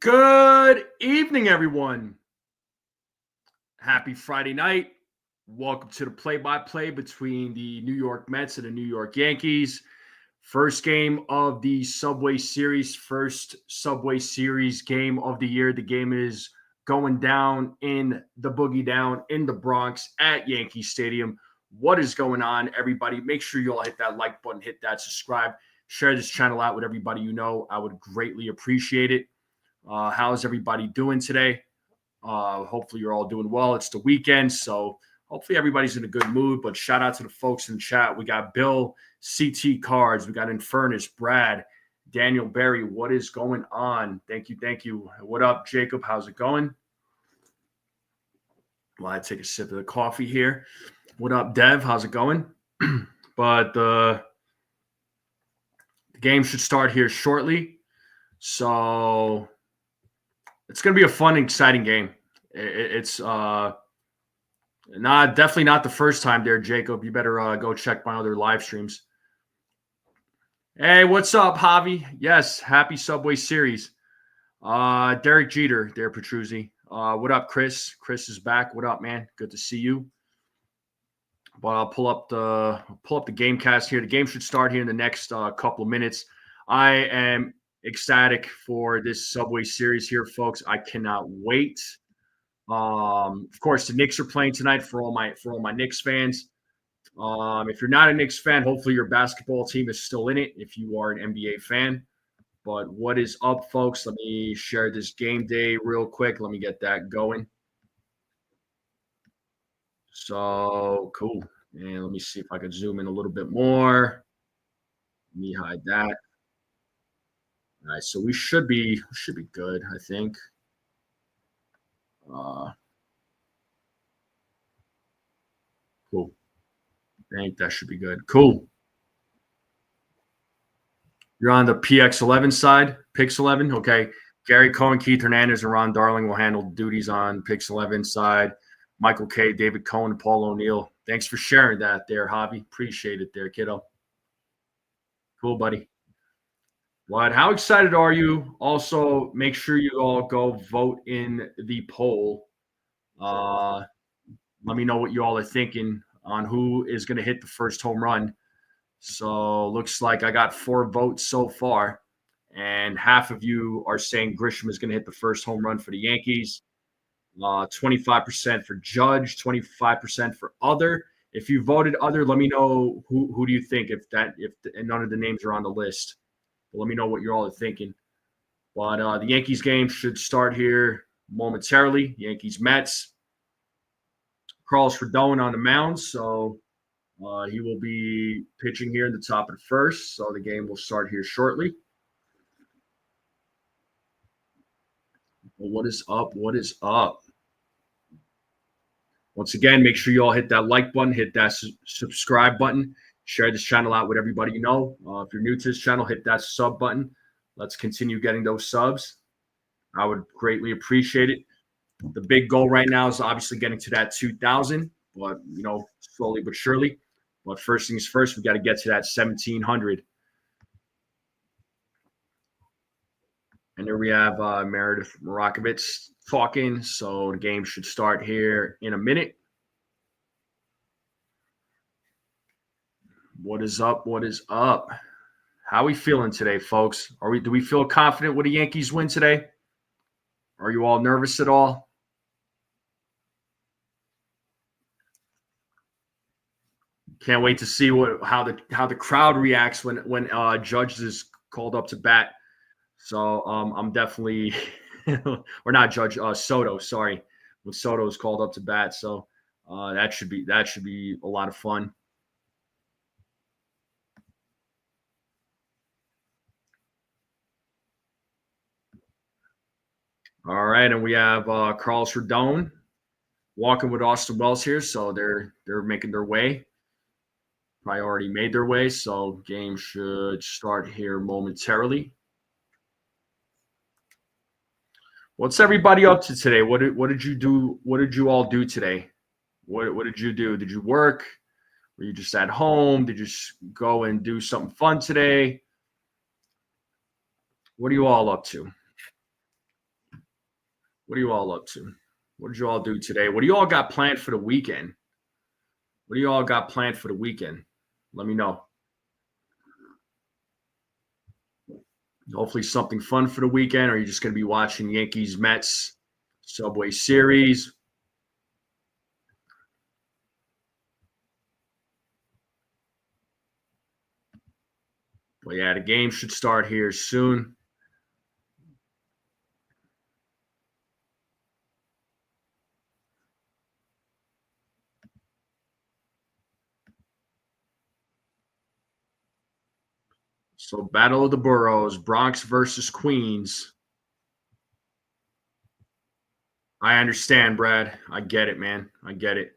Good evening, everyone. Happy Friday night. Welcome to the play-by-play between the New York Mets and the New York Yankees. First game of the Subway Series, first Subway Series game of the year. The game is going down in the Boogie Down in the Bronx at Yankee Stadium. What is going on, everybody? Make sure you all hit that like button, hit that subscribe, share this channel out with everybody you know. I would greatly appreciate it. How's everybody doing today? Hopefully you're all doing well. It's the weekend, so hopefully everybody's in a good mood. But shout out to the folks in the chat. We got Bill, CT Cards. We got Infernus, Brad, Daniel Berry. What is going on? Thank you. Thank you. What up, Jacob? How's it going? Well, I take a sip of the coffee here. What up, Dev? How's it going? But the game should start here shortly. So it's going to be a fun, exciting game. It's definitely not the first time there, Jacob. You better go check my other live streams. Hey, what's up, Javi? Yes, happy Subway Series. Derek Jeter, there, Petruzzi. What up, Chris? Chris is back. What up, man? Good to see you. But I'll pull up the game cast here. The game should start here in the next couple of minutes. I am ecstatic for this Subway Series here, folks. I cannot wait. Of course, the Knicks are playing tonight for all my Knicks fans. If you're not a Knicks fan, hopefully your basketball team is still in it if you are an NBA fan. But what is up, folks? Let me share this game day real quick. Let me get that going. So cool. And let me see if I can zoom in a little bit more. Let me hide that. All right, so we should be good, I think. Cool. I think that should be good. Cool. You're on the PX11 side, Pix 11. Okay. Gary Cohen, Keith Hernandez, and Ron Darling will handle duties on Pix 11 side. Michael K., David Cohen, and Paul O'Neill. Thanks for sharing that there, Javi. Appreciate it there, kiddo. Cool, buddy. What? How excited are you? Also, make sure you all go vote in the poll. Let me know what you all are thinking on who is going to hit the first home run. So looks like I got 4 votes so far, and half of you are saying Grisham is going to hit the first home run for the Yankees. 25% for Judge, 25% for other. If you voted other, let me know who do you think if none of the names are on the list. But let me know what you all are thinking. But the Yankees game should start here momentarily. Yankees Mets. Carlos Rodon on the mound, so he will be pitching here in the top of the first. So the game will start here shortly. Well, what is up? What is up? Once again, make sure you all hit that like button, hit that subscribe button, share this channel out with everybody you know. If you're new to this channel, hit that sub button. Let's continue getting those subs. I would greatly appreciate it. The big goal right now is obviously getting to that 2,000, but, slowly but surely. But first things first, we got to get to that 1,700. And here we have Meredith Marakovitz talking. So the game should start here in a minute. What is up? What is up? How are we feeling today, folks? Do we feel confident with a Yankees win today? Are you all nervous at all? Can't wait to see how the crowd reacts when Judge is called up to bat. So I'm definitely, or not Judge, Soto. Sorry, when Soto is called up to bat. So that should be a lot of fun. All right, and we have Carlos Rodon walking with Austin Wells here, so they're making their way. Probably already made their way, so game should start here momentarily. What's everybody up to today? What did you do? What did you all do today? What did you do? Did you work? Were you just at home? Did you just go and do something fun today? What are you all up to? What are you all up to? What did you all do today? What do you all got planned for the weekend? What do you all got planned for the weekend? Let me know. Hopefully, something fun for the weekend, or are you just going to be watching Yankees Mets Subway Series? Well, yeah, the game should start here soon. So, Battle of the Boroughs, Bronx versus Queens. I understand, Brad. I get it, man. I get it.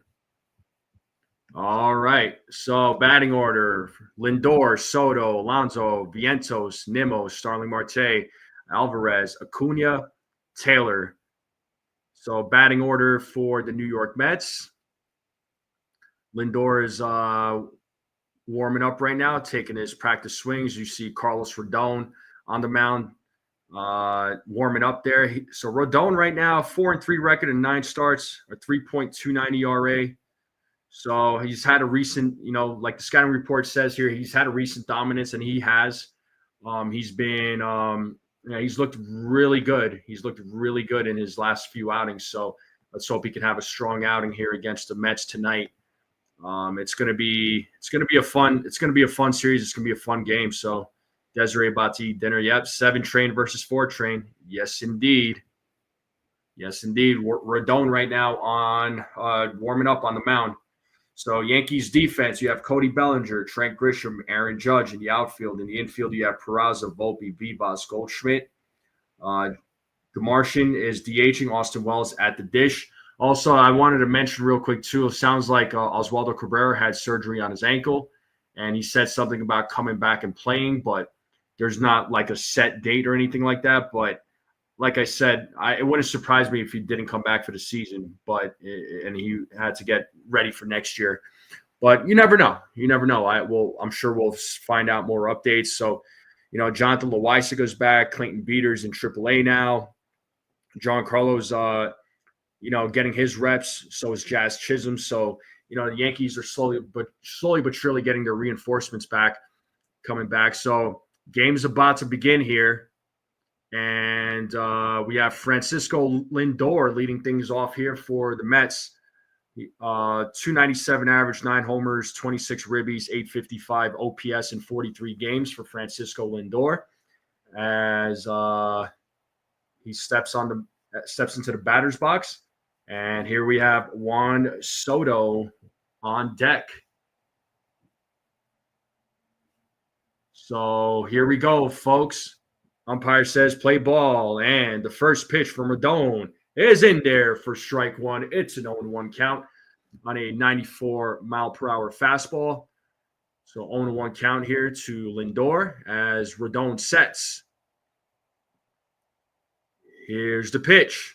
All right. So, batting order: Lindor, Soto, Alonso, Vientos, Nimmo, Starling Marte, Alvarez, Acuna, Taylor. So, batting order for the New York Mets: Lindor is warming up right now, taking his practice swings. You see Carlos Rodon on the mound, warming up there. So Rodon right now, 4-3 record and 9 starts, a 3.29 ERA. So he's had a recent, like the scouting report says here, he's had a recent dominance, and he has. He's been, he's looked really good. He's looked really good in his last few outings. So let's hope he can have a strong outing here against the Mets tonight. It's gonna be a fun series. It's gonna be a fun game. So Desiree about to eat dinner. Yep, 7 train versus 4 train. Yes, indeed. Yes, indeed. Rodon right now on warming up on the mound. So Yankees defense, you have Cody Bellinger, Trent Grisham, Aaron Judge in the outfield. In the infield, you have Peraza, Volpe, Vivas, Goldschmidt. Uh, DeMartian is DHing, Austin Wells at the dish. Also, I wanted to mention real quick too. It sounds like Oswaldo Cabrera had surgery on his ankle, and he said something about coming back and playing, but there's not like a set date or anything like that. But like I said, it wouldn't surprise me if he didn't come back for the season, and he had to get ready for next year. But you never know. You never know. I'm sure we'll find out more updates. So, Jonathan Loaiza goes back. Clayton Beaters in AAA now. John Carlos, getting his reps. So is Jazz Chisholm. So, the Yankees are slowly but surely getting their reinforcements back, coming back. So, game's about to begin here. And we have Francisco Lindor leading things off here for the Mets. 297 average, 9 homers, 26 ribbies, 855 OPS in 43 games for Francisco Lindor. As he steps into the batter's box. And here we have Juan Soto on deck. So here we go, folks. Umpire says play ball. And the first pitch from Rodon is in there for strike one. It's an 0-1 count on a 94-mile-per-hour fastball. So 0-1 count here to Lindor as Rodon sets. Here's the pitch.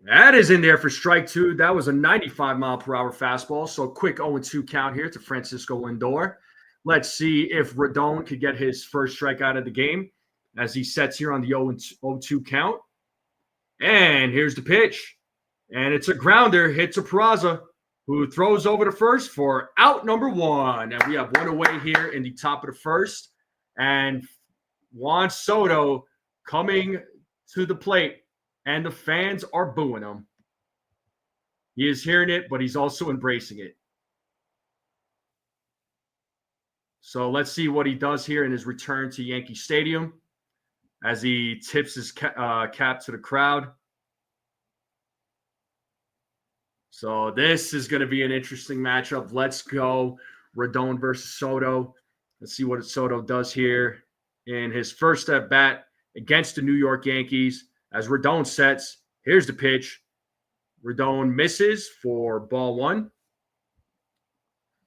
That is in there for strike two. That was a 95-mile-per-hour fastball. So quick 0-2 count here to Francisco Lindor. Let's see if Rodon could get his first strikeout of the game as he sets here on the 0-2 count. And here's the pitch. And it's a grounder, hit to Peraza, who throws over to first for out number one. And we have one away here in the top of the first. And Juan Soto coming to the plate, and the fans are booing him. He is hearing it, but he's also embracing it. So let's see what he does here in his return to Yankee Stadium as he tips his cap to the crowd. So this is going to be an interesting matchup. Let's go. Rodon versus Soto. Let's see what Soto does here in his first at bat against the New York Yankees. As Rodon sets, here's the pitch. Rodon misses for ball one.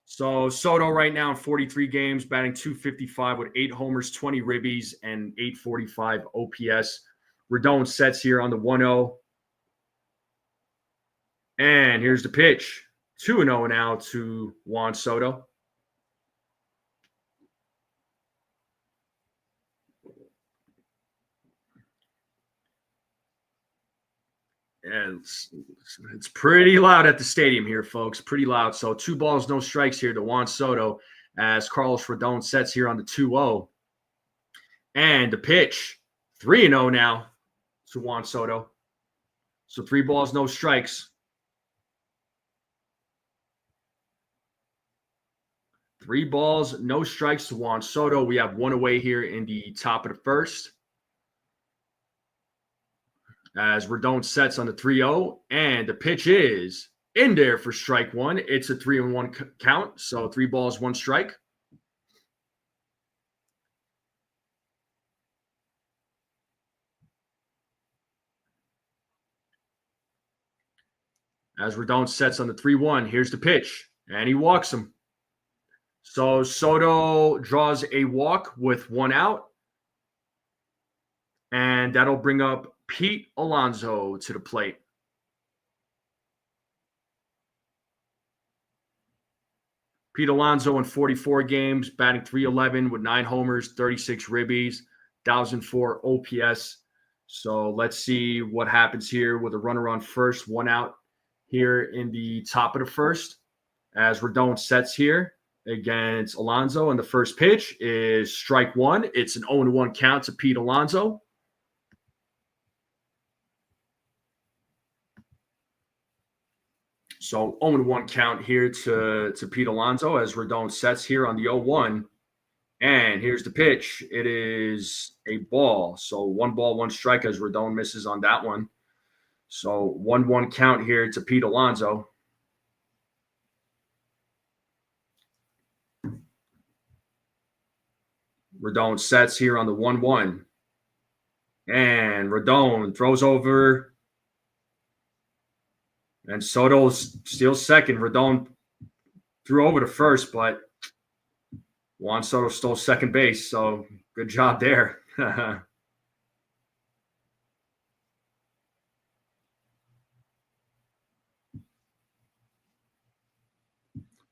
So Soto right now in 43 games, batting .255 with 8 homers, 20 ribbies, and 845 OPS. Rodon sets here on the 1-0. And here's the pitch. 2-0 now to Juan Soto. And it's pretty loud at the stadium here, folks. Pretty loud. So 2 balls, no strikes here to Juan Soto as Carlos Rodon sets here on the 2-0. And the pitch, 3-0 now to Juan Soto. So 3 balls, no strikes. 3 balls, no strikes to Juan Soto. We have 1 away here in the top of the first. As Rodon sets on the 3-0, and the pitch is in there for strike 1. It's a 3-1 count, so 3 balls, 1 strike. As Rodon sets on the 3-1, here's the pitch, and he walks him. So Soto draws a walk with 1 out, and that'll bring up Pete Alonso to the plate. Pete Alonso in 44 games, batting .311 with 9 homers, 36 ribbies, 1,004 OPS. So let's see what happens here with a runner on first, 1 out here in the top of the first. As Rodon sets here against Alonso, and the first pitch is strike 1. It's an 0-1 count to Pete Alonso. So 0-1 count here to Pete Alonso as Rodon sets here on the 0-1. And here's the pitch. It is a ball. So 1 ball, 1 strike as Rodon misses on that one. So 1-1 count here to Pete Alonso. Rodon sets here on the 1-1. And Rodon throws over. And Soto steals second. Rodon threw over to first, but Juan Soto stole second base. So good job there.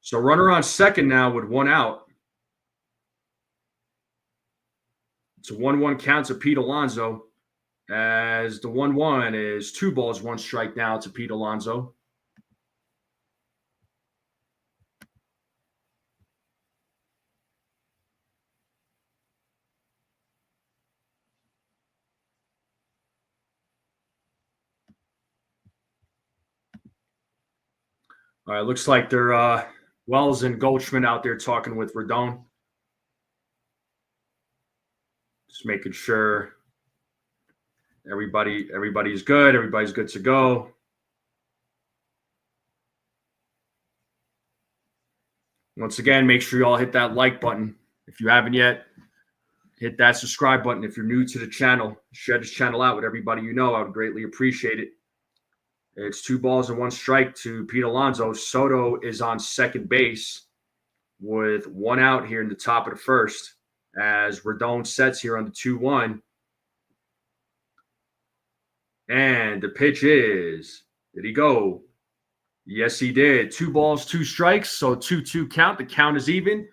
So runner on second now with 1 out. It's a 1-1 count to Pete Alonso. As the 1-1 is 2 balls, 1 strike now to Pete Alonso. All right, looks like they're Wells and Goldschmidt out there talking with Rodon. Just making sure everybody's good. Everybody's good to go. Once again, make sure you all hit that like button. If you haven't yet, hit that subscribe button. If you're new to the channel, share this channel out with everybody you know. I would greatly appreciate it. It's 2 balls and 1 strike to Pete Alonso. Soto is on second base with 1 out here in the top of the first as Rodon sets here on the 2-1. And the pitch is, did he go? Yes, he did. 2 balls, 2 strikes. So 2-2 count. The count is even.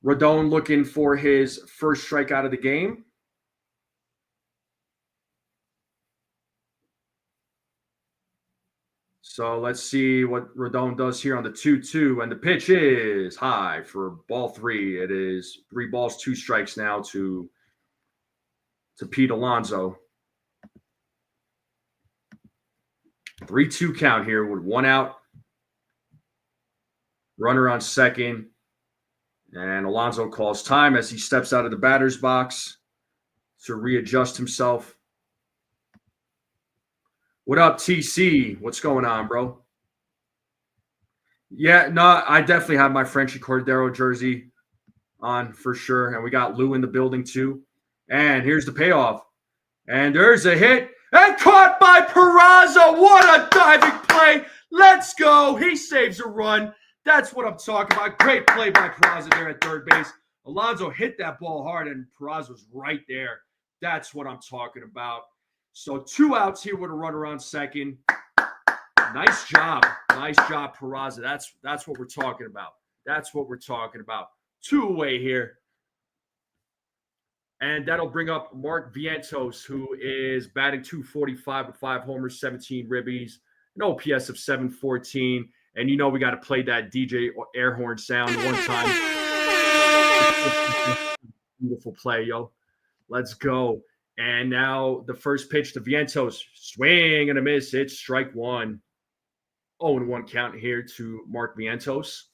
Rodon looking for his first strikeout of the game. So let's see what Rodon does here on the 2-2. And the pitch is high for ball 3. It is 3 balls, 2 strikes now to Pete Alonso. 3-2 count here with 1 out. Runner on second. And Alonso calls time as he steps out of the batter's box to readjust himself. What up, TC? What's going on, bro? Yeah, no, I definitely have my Frenchie Cordero jersey on for sure. And we got Lou in the building too. And here's the payoff. And there's a hit. And caught by Peraza. What a diving play. Let's go. He saves a run. That's what I'm talking about. Great play by Peraza there at third base. Alonso hit that ball hard, and Peraza was right there. That's what I'm talking about. So 2 outs here with a runner on second. Nice job. Nice job, Peraza. That's what we're talking about. That's what we're talking about. 2 away here. And that'll bring up Mark Vientos, who is batting 245 with 5 homers, 17 ribbies, an OPS of 714. And you know we got to play that DJ air horn sound one time. Beautiful play, yo. Let's go. And now the first pitch to Vientos. Swing and a miss. It's strike one. 0-1 count here to Mark Vientos.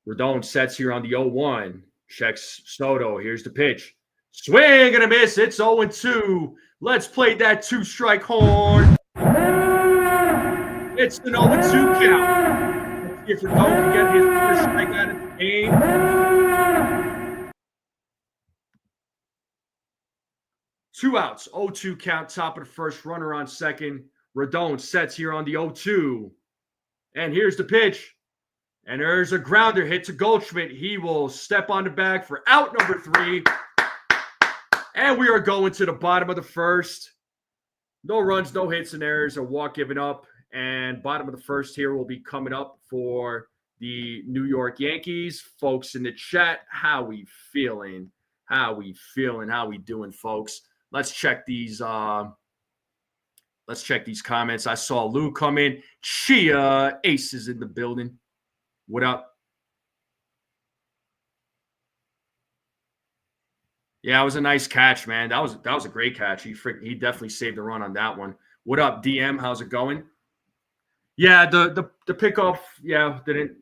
Rodon sets here on the 0-1. Checks Soto. Here's the pitch. Swing and a miss. It's 0-2. Let's play that 2-strike horn. It's an 0-2 count. Let's see if Rodon can get his first strike out of the game. 2 outs. 0-2 count. Top of the first. Runner on second. Rodon sets here on the 0-2. And here's the pitch. And there's a grounder hit to Goldschmidt. He will step on the bag for out number 3. And we are going to the bottom of the first. No runs, no hits and errors, a walk given up. And bottom of the first here will be coming up for the New York Yankees. Folks in the chat, how we feeling? How we feeling? How we doing, folks? Let's check these comments. I saw Lou come in. Chia Ace is in the building. What up? Yeah, it was a nice catch, man. That was a great catch. He definitely saved a run on that one. What up, DM? How's it going? Yeah, the pickoff, didn't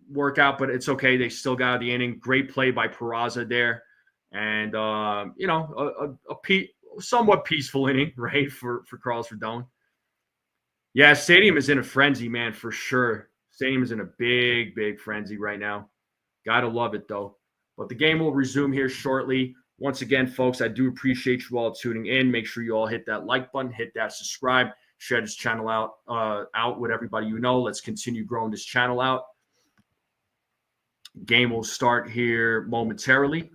work out, but it's okay. They still got the inning. Great play by Peraza there, and a somewhat peaceful inning, right, for Carlos Rodon. Yeah, Stadium is in a frenzy, man, for sure. Stadium is in a big, big frenzy right now. Gotta love it, though. But the game will resume here shortly. Once again, folks, I do appreciate you all tuning in. Make sure you all hit that like button, hit that subscribe, share this channel out with everybody you know. Let's continue growing this channel out. Game will start here momentarily.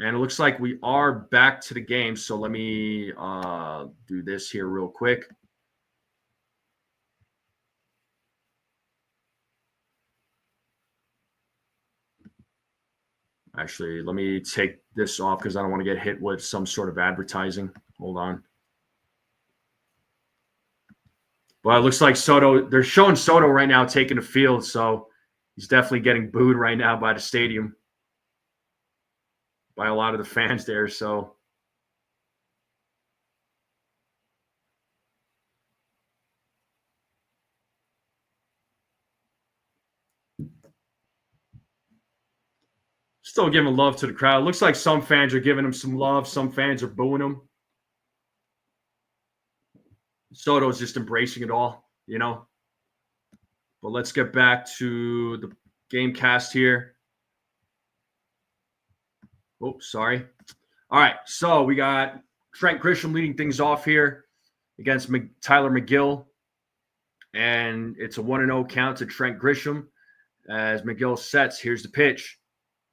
And it looks like we are back to the game. So let me do this here real quick. Actually, let me take this off because I don't want to get hit with some sort of advertising. Hold on. Well, it looks like Soto, they're showing Soto right now taking the field, so he's definitely getting booed right now by the stadium, by a lot of the fans there. So still giving love to the crowd. Looks like some fans are giving him some love. Some fans are booing him. Soto's just embracing it all, you know. But let's get back to the game cast here. Oh, sorry. All right, so we got Trent Grisham leading things off here against Tyler McGill. And it's a 1-0 count to Trent Grisham. As McGill sets, here's the pitch.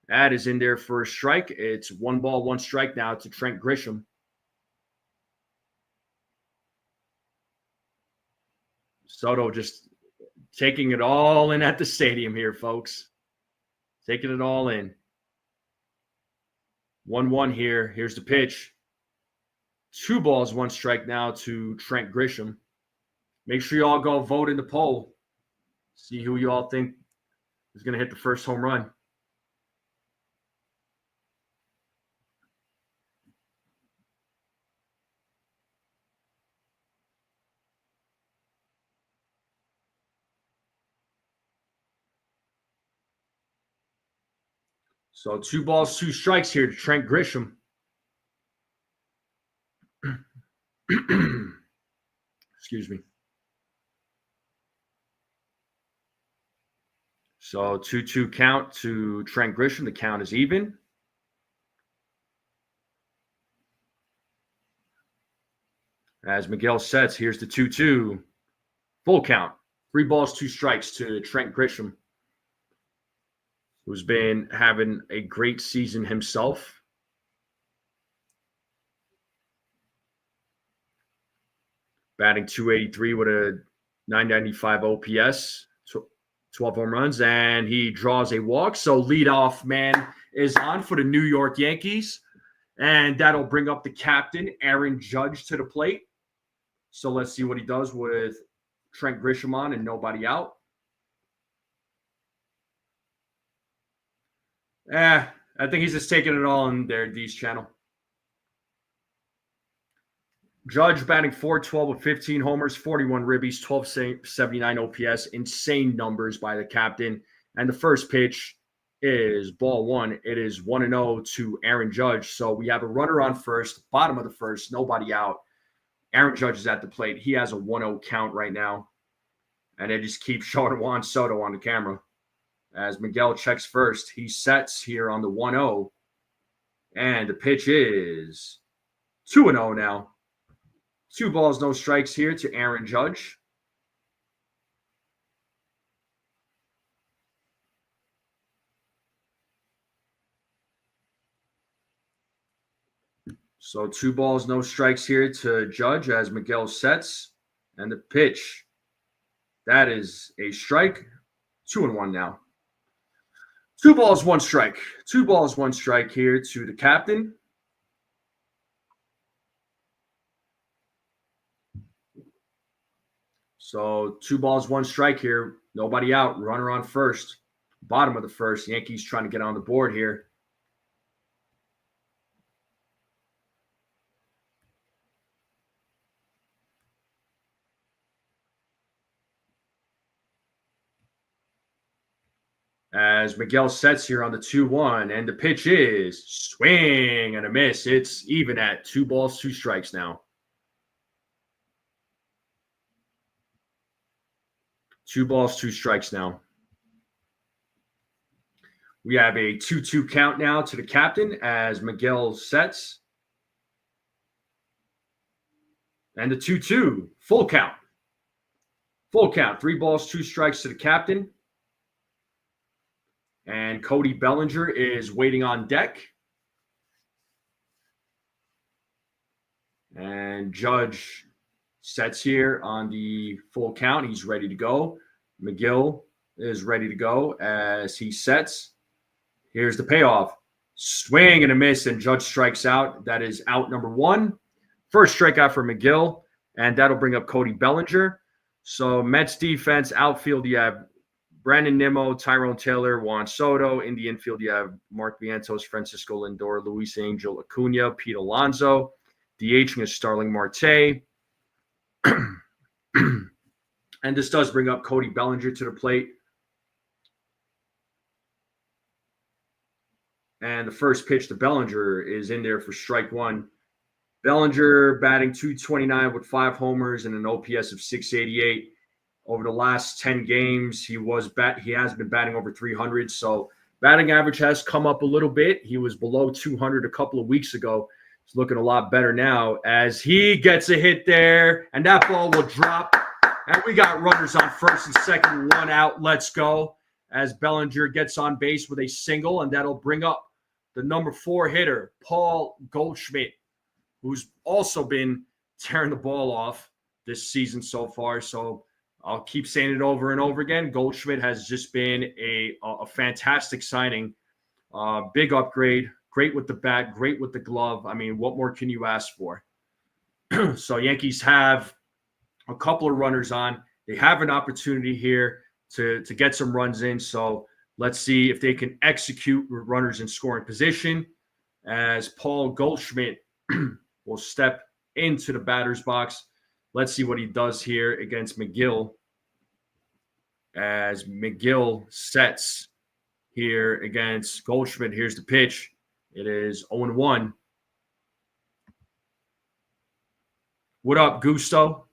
That is in there for a strike. It's 1 ball, 1 strike now to Trent Grisham. Soto just taking it all in at the stadium here, folks. Taking it all in. 1-1 here. Here's the pitch. 2 balls, 1 strike now to Trent Grisham. Make sure you all go vote in the poll. See who you all think is going to hit the first home run. So 2 balls, 2 strikes here to Trent Grisham. Excuse me. So 2-2 count to Trent Grisham. The count is even. As Miguel sets, here's the 2-2. Full count. 3 balls, 2 strikes to Trent Grisham, who's been having a great season himself. batting 283 with a 995 OPS, 12 home runs, and he draws a walk. So leadoff man is on for the New York Yankees, and that'll bring up the captain, Aaron Judge, to the plate. So let's see what he does with Trent Grisham on and nobody out. I think he's just taking it all in their D's channel. Judge batting .412 with 15 homers, 41 ribbies, 1279 OPS. Insane numbers by the captain. And the first pitch is ball one. It is 1-0 to Aaron Judge. So we have a runner on first, bottom of the first, nobody out. Aaron Judge is at the plate. He has a 1-0 count right now. And they just keep showing Juan Soto on the camera. As Miguel checks first, he sets here on the 1-0. And the pitch is 2-0 now. 2 balls, no strikes here to Aaron Judge. So 2 balls, no strikes here to Judge as Miguel sets. And the pitch, that is a strike. 2-1 now. 2 balls, 1 strike. 2 balls, 1 strike here to the captain. So 2 balls, 1 strike here. Nobody out. Runner on first. Bottom of the first. Yankees trying to get on the board here. As Miguel sets here on the 2-1, and the pitch is swing and a miss. It's even at 2 balls, 2 strikes now. 2 balls, 2 strikes now. We have a 2-2 count now to the captain as Miguel sets. And the 2-2, full count. Full count, 3 balls, 2 strikes to the captain. And Cody Bellinger is waiting on deck. And Judge sets here on the full count. He's ready to go. McGill is ready to go as he sets. Here's the payoff. Swing and a miss, and Judge strikes out. That is out number 1. First strikeout for McGill, and that'll bring up Cody Bellinger. So Mets defense, outfield, you have Brandon Nimmo, Tyrone Taylor, Juan Soto. In the infield, you have Mark Vientos, Francisco Lindor, Luis Angel Acuna, Pete Alonso. DHing is Starling Marte. And this does bring up Cody Bellinger to the plate. And the first pitch to Bellinger is in there for strike 1. Bellinger batting .229 with 5 homers and an OPS of .688. Over the last 10 games, he has been batting over 300. So batting average has come up a little bit. He was below 200 a couple of weeks ago. He's looking a lot better now as he gets a hit there, and that ball will drop. And we got runners on first and second, 1 out. Let's go. As Bellinger gets on base with a single, and that'll bring up the number 4 hitter, Paul Goldschmidt, who's also been tearing the ball off this season so far. So I'll keep saying it over and over again. Goldschmidt has just been a fantastic signing. Big upgrade. Great with the bat. Great with the glove. I mean, what more can you ask for? So Yankees have a couple of runners on. They have an opportunity here to get some runs in. So let's see if they can execute with runners in scoring position as Paul Goldschmidt will step into the batter's box. Let's see what he does here against McGill as McGill sets here against Goldschmidt. Here's the pitch. It is 0-1. What up, Gusto?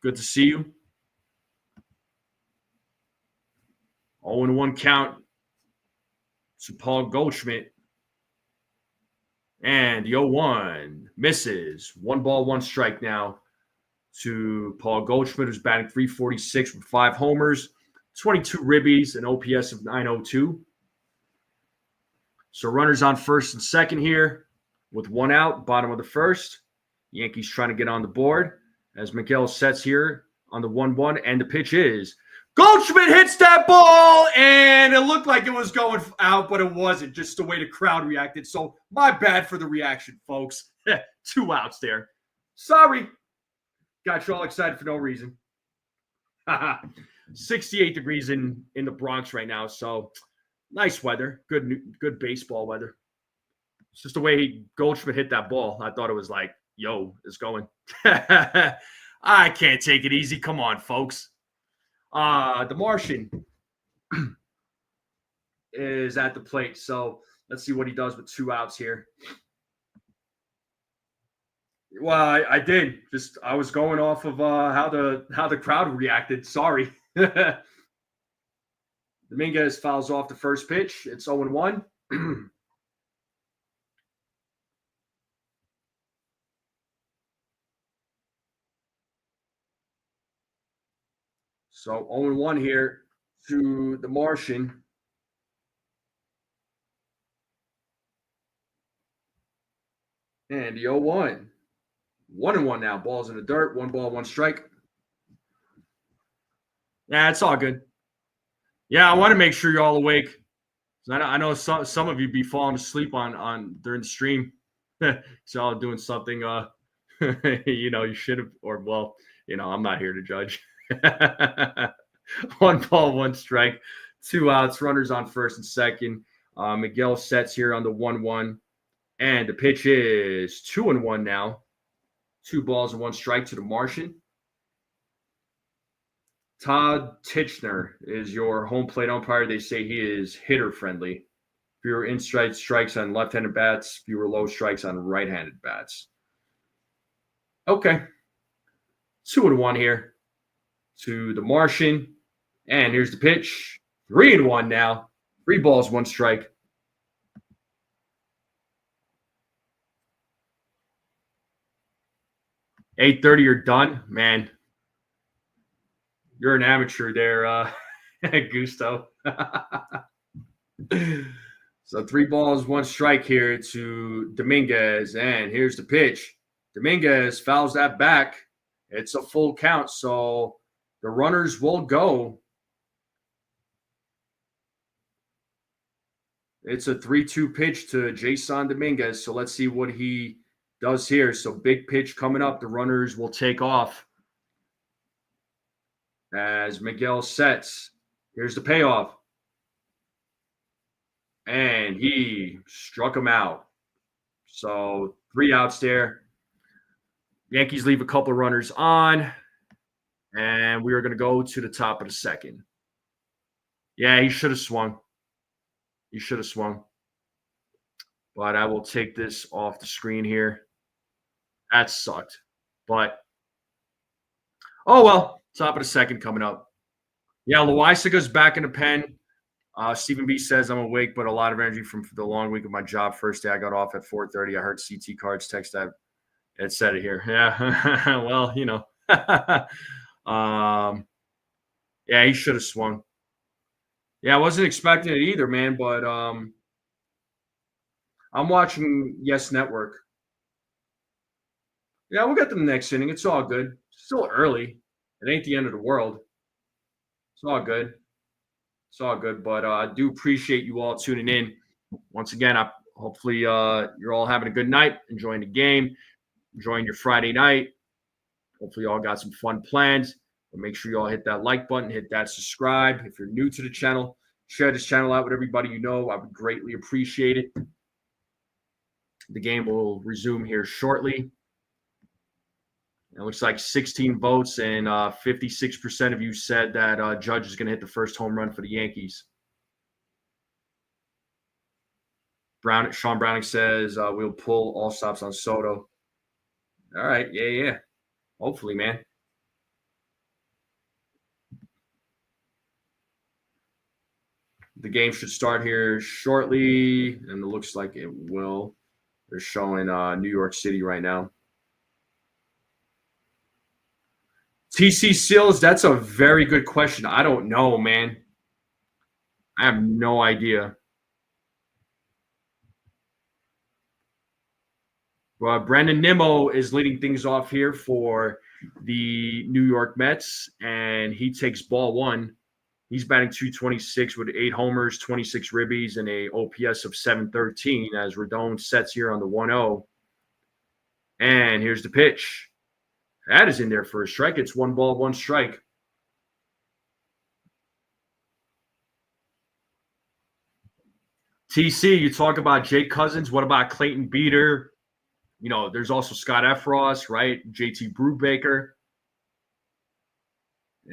Good to see you. 0-1 count to Paul Goldschmidt. And the 0-1 misses. 1 ball, 1 strike now to Paul Goldschmidt, who's batting .346 with 5 homers, 22 ribbies, an OPS of .902. So runners on first and second here with 1 out, bottom of the first. Yankees trying to get on the board as Miguel sets here on the 1-1, and the pitch is Goldschmidt hits that ball, and it looked like it was going out, but it wasn't, just the way the crowd reacted. So my bad for the reaction, folks. 2 outs there. Sorry. Got you all excited for no reason. 68 degrees in the Bronx right now, so nice weather. Good baseball weather. It's just the way Goldschmidt hit that ball. I thought it was like, yo, it's going. I can't take it easy. Come on, folks. The Martian is at the plate. So let's see what he does with 2 outs here. Well, I did. I was going off of how the crowd reacted. Sorry. Dominguez fouls off the first pitch. It's 0-1. So 0-1 here to the Martian. And the 0-1. 1-1 now. Ball's in the dirt. 1 ball, 1 strike. Yeah, it's all good. Yeah, I want to make sure you're all awake. I know some of you be falling asleep on during the stream. So doing something you should have, or well, I'm not here to judge. 1 ball, 1 strike, 2 outs, runners on first and second. Miguel sets here on the 1-1, and the pitch is 2-1 now. 2 balls and 1 strike to the Martian. Todd Titchener is your home plate umpire. They say he is hitter friendly. Fewer inside strikes on left-handed bats, fewer low strikes on right-handed bats. Okay. 2-1 here to the Martian. And here's the pitch. 3-1 now. 3 balls, 1 strike. $8:30, you're done, man. You're an amateur there, Gusto. So 3 balls, 1 strike here to Dominguez, and here's the pitch. Dominguez fouls that back. It's a full count, so the runners will go. It's a 3-2 pitch to Jason Dominguez, so let's see what he does here. So big pitch coming up. The runners will take off as Miguel sets. Here's the payoff. And he struck him out. So 3 outs there. Yankees leave a couple of runners on. And we are going to go to the top of the second. Yeah, he should have swung. He should have swung. But I will take this off the screen here. That sucked. But, oh well. Top of the second coming up. Yeah, Loisaga's back in the pen. Stephen B says, I'm awake, but a lot of energy from the long week of my job. First day I got off at 4:30. I heard CT Cards text that. It said it here. Yeah. Well, yeah, he should have swung. Yeah, I wasn't expecting it either, man, but I'm watching Yes Network. Yeah, we'll get to the next inning. It's all good. It's still early. It ain't the end of the world. It's all good. It's all good. But I do appreciate you all tuning in. Once again, hopefully you're all having a good night, enjoying the game, enjoying your Friday night. Hopefully you all got some fun plans. But make sure you all hit that like button, hit that subscribe. If you're new to the channel, share this channel out with everybody you know. I would greatly appreciate it. The game will resume here shortly. It looks like 16 votes, and 56% of you said that Judge is going to hit the first home run for the Yankees. Sean Browning says we'll pull all stops on Soto. All right, yeah. Hopefully, man. The game should start here shortly, and it looks like it will. They're showing New York City right now. TC Seals, that's a very good question. I don't know, man. I have no idea. Brandon Nimmo is leading things off here for the New York Mets, and he takes ball one. He's batting 226 with 8 homers, 26 ribbies, and a OPS of 713 as Rodon sets here on the 1-0. And here's the pitch. That is in there for a strike. It's 1 ball, 1 strike. TC, you talk about Jake Cousins. What about Clayton Beeter? You know, there's also Scott Efros, right? JT Brubaker.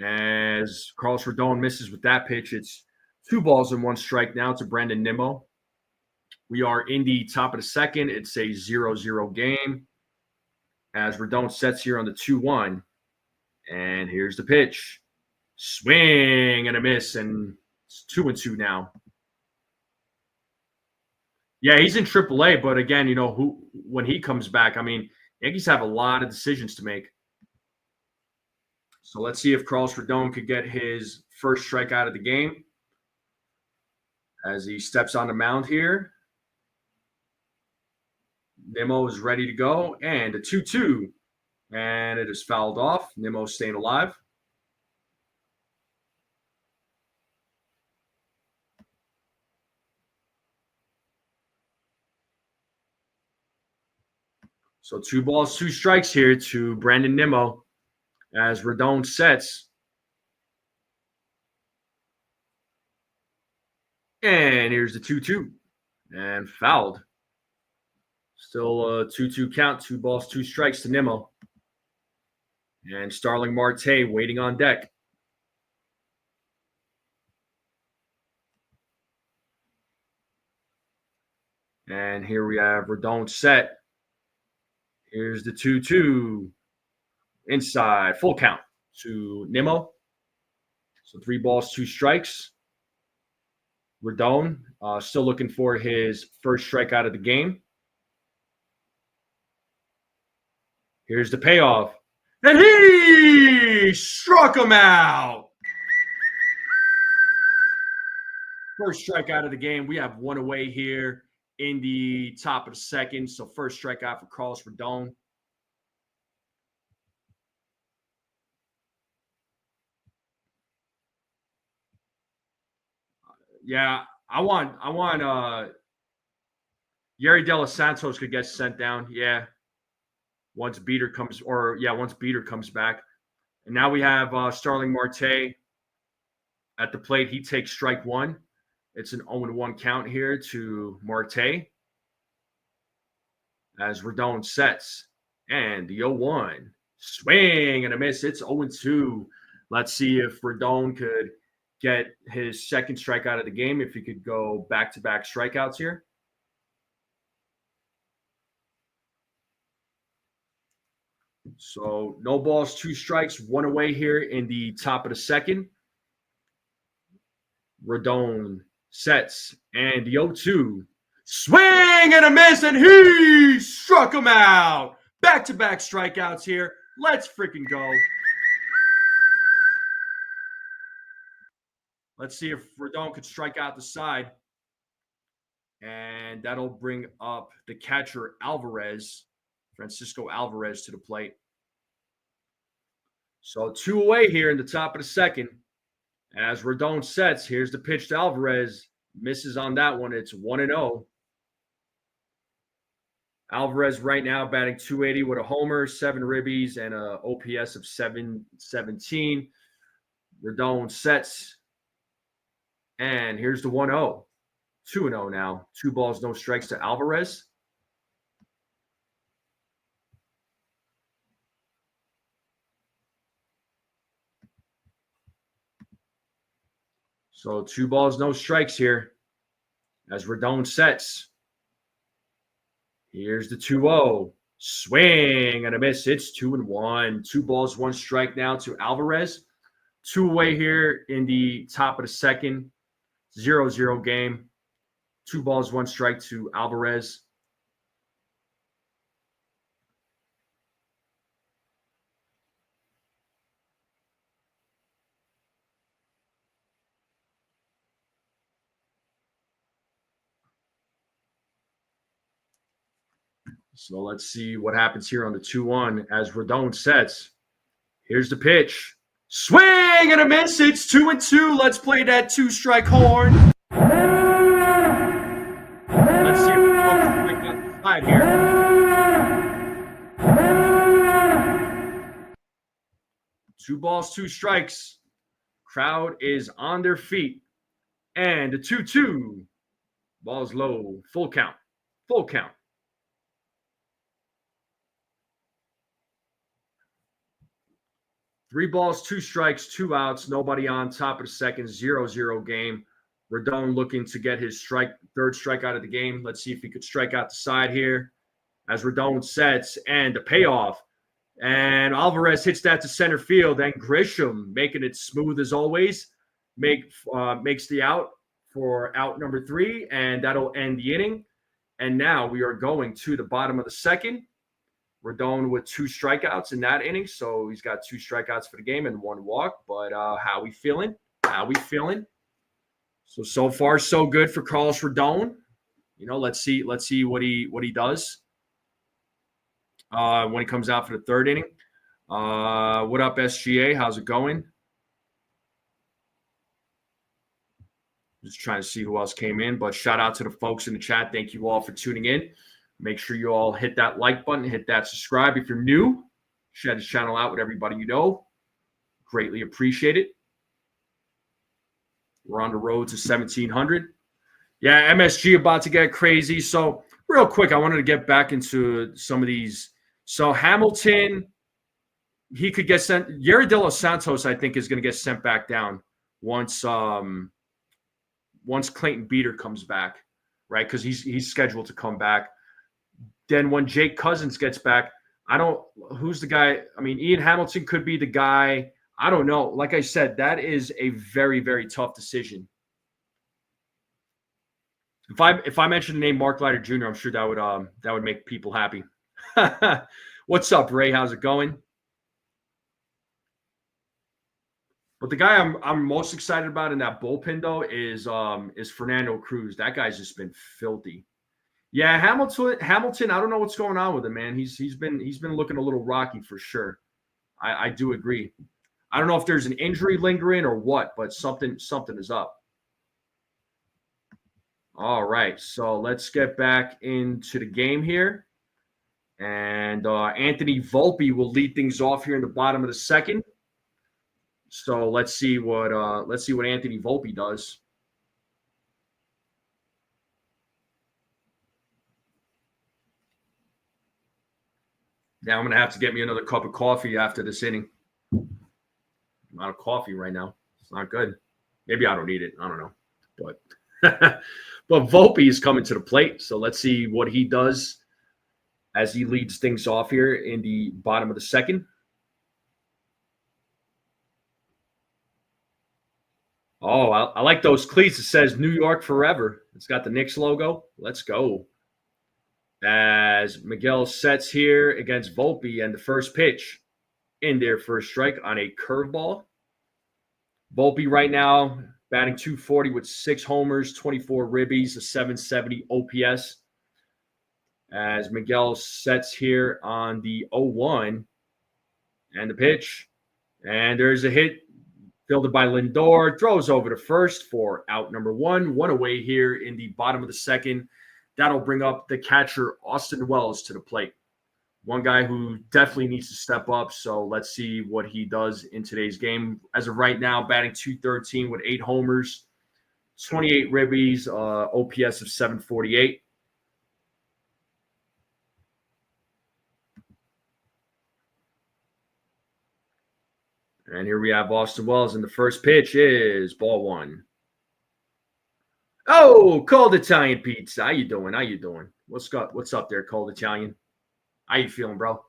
As Carlos Rodon misses with that pitch, it's 2 balls and 1 strike now to Brandon Nimmo. We are in the top of the second. It's a 0-0 game as Rodon sets here on the 2-1. And here's the pitch. Swing and a miss, and it's 2-2 now. Yeah, he's in AAA, but again, you know, when he comes back, I mean, Yankees have a lot of decisions to make. So let's see if Carlos Rodon could get his first strikeout of the game as he steps on the mound here. Nimmo is ready to go, and a 2-2. And it is fouled off. Nimmo staying alive. So 2 balls, 2 strikes here to Brandon Nimmo as Rodon sets. And here's the 2-2. And fouled. Still a 2-2 count, 2 balls, 2 strikes to Nimmo. And Starling Marte waiting on deck. And here we have Rodon set. Here's the 2-2. Inside, full count to Nimmo. So 3 balls, 2 strikes. Rodon still looking for his first strikeout of the game. Here's the payoff. And he struck him out. First strikeout of the game. We have 1 away here in the top of the second. So first strikeout for Carlos Rodon. Yeah, I want Yari De Los Santos could get sent down. Yeah. Once Beeter comes back. And now we have Starling Marte at the plate. He takes strike 1. It's an 0-1 count here to Marte as Rodon sets. And the 0-1. Swing and a miss. It's 0-2. Let's see if Rodon could get his second strikeout of the game, if he could go back-to-back strikeouts here. So no balls, 2 strikes, 1 away here in the top of the second. Rodon sets, and the 0-2. Swing and a miss, and he struck him out. Back-to-back strikeouts here. Let's freaking go. Let's see if Rodon could strike out the side. And that'll bring up the catcher Alvarez, Francisco Alvarez, to the plate. So 2 away here in the top of the second. As Rodon sets, here's the pitch to Alvarez. Misses on that one. It's 1-0. Alvarez right now batting 280 with a homer, 7 ribbies, and an OPS of 717. Rodon sets. And here's the 1-0. 2-0 now. 2 balls, no strikes to Alvarez. So 2 balls, no strikes here as Rodon sets. Here's the 2-0. Swing and a miss. It's 2-1. 2 balls, 1 strike now to Alvarez. 2 away here in the top of the second. 0-0 game. 2 balls, 1 strike to Alvarez. So let's see what happens here on the 2-1 as Rodon sets. Here's the pitch. Swing and a miss. It's 2-2. Let's play that 2-strike horn. Let's see if we can break out the side here. 2 balls, 2 strikes. Crowd is on their feet. And the 2-2. Ball's low. Full count. Full count. Three balls, 2 strikes, 2 outs. Nobody on. Top of the second. 0-0 game. Rodon looking to get his third strikeout of the game. Let's see if he could strike out the side here as Rodon sets, and the payoff. And Alvarez hits that to center field, and Grisham, making it smooth as always, makes the out for out number 3, and that'll end the inning. And now we are going to the bottom of the second. Rodon with 2 strikeouts in that inning, so he's got 2 strikeouts for the game and 1 walk. But how we feeling? How we feeling? So far so good for Carlos Rodon. You know, let's see what he does when he comes out for the 3rd inning. What up, SGA? How's it going? Just trying to see who else came in, but shout out to the folks in the chat. Thank you all for tuning in. Make sure you all hit that like button, hit that subscribe. If you're new, share this channel out with everybody you know. Greatly appreciate it. We're on the road to 1,700. Yeah, MSG about to get crazy. So real quick, I wanted to get back into some of these. So Hamilton, he could get sent. Yariel de los Santos, I think, is going to get sent back down once Clayton Beater comes back, right? Because he's scheduled to come back. Then when Jake Cousins gets back, who's the guy? I mean, Ian Hamilton could be the guy. I don't know. Like I said, that is a very, very tough decision. If I mention the name Mark Leiter Jr., I'm sure that would make people happy. What's up, Ray? How's it going? But the guy I'm most excited about in that bullpen though is Fernando Cruz. That guy's just been filthy. Yeah, Hamilton. I don't know what's going on with him, man. He's been looking a little rocky for sure. I do agree. I don't know if there's an injury lingering or what, but something is up. All right, so let's get back into the game here. And Anthony Volpe will lead things off here in the bottom of the second. So let's see what Anthony Volpe does. Now I'm gonna have to get me another cup of coffee after this inning. I'm out of coffee right now. It's not good. Maybe I don't need it. I don't know. But Volpe is coming to the plate. So let's see what he does as he leads things off here in the bottom of the second. Oh, I like those cleats. It says New York forever. It's got the Knicks logo. Let's go. As Miguel sets here against Volpe, and the first pitch in their first strike on a curveball. Volpe right now batting .240 with 6 homers, 24 ribbies, a .770 OPS. As Miguel sets here on the 0-1 and the pitch. And there's a hit fielded by Lindor. Throws over to first for out number 1. 1 away here in the bottom of the second. That'll bring up the catcher, Austin Wells, to the plate. One guy who definitely needs to step up. So let's see what he does in today's game. As of right now, batting .213 with 8 homers, 28 ribbies, OPS of .748. And here we have Austin Wells, and the first pitch is ball 1. Oh, Cold Italian Pizza. How you doing? What's up there, Cold Italian? How you feeling, bro?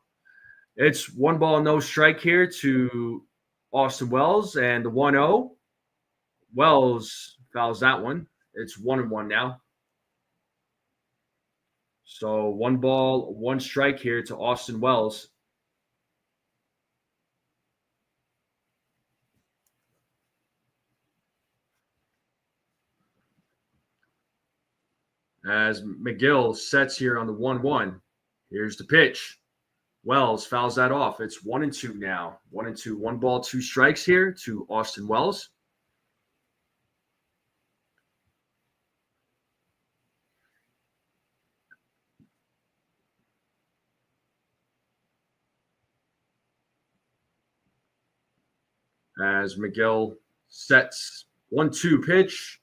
It's 1 ball, no strike here to Austin Wells, and the 1-0. Wells fouls that one. It's 1-1 now. So 1 ball, 1 strike here to Austin Wells. As McGill sets here on the 1-1. Here's the pitch. Wells fouls that off. It's 1-2 now. 1-2. 1 ball, 2 strikes here to Austin Wells. As Miguel sets 1-2 pitch,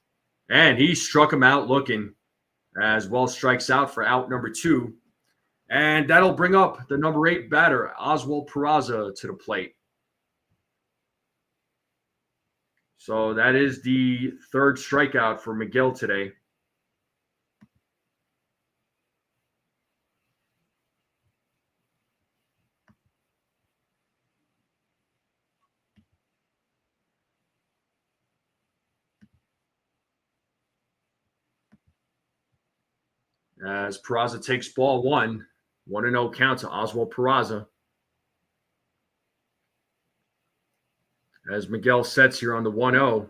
and he struck him out looking as Wells strikes out for out number 2. And that'll bring up the number 8 batter, Oswald Peraza, to the plate. So that is the 3rd strikeout for Miguel today. As Peraza takes ball 1, 1-0 count to Oswald Peraza. As Miguel sets here on the 1-0.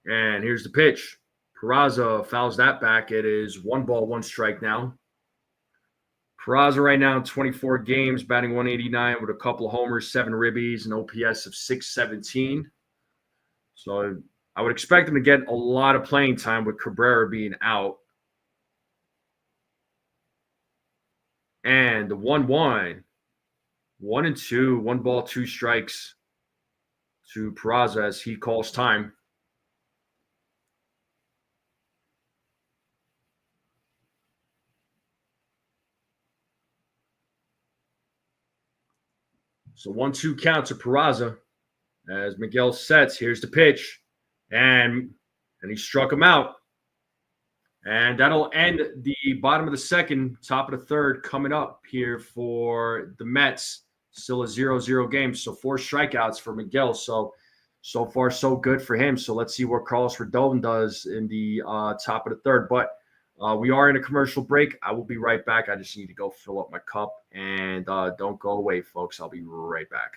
And here's the pitch. Peraza fouls that back. It is 1 ball, 1 strike now. Peraza right now, 24 games, batting 189 with a couple of homers, 7 ribbies, an OPS of 617. So I would expect him to get a lot of playing time with Cabrera being out. And the 1-1, 1-2, 1 ball, 2 strikes to Peraza as he calls time. So 1-2 count to Peraza as Miguel sets. Here's the pitch. And he struck him out. And that'll end the bottom of the 2nd, top of the 3rd coming up here for the Mets. Still a 0-0 game. So 4 strikeouts for Miguel. So far, so good for him. So let's see what Carlos Rodon does in the top of the 3rd. But we are in a commercial break. I will be right back. I just need to go fill up my cup. And don't go away, folks. I'll be right back.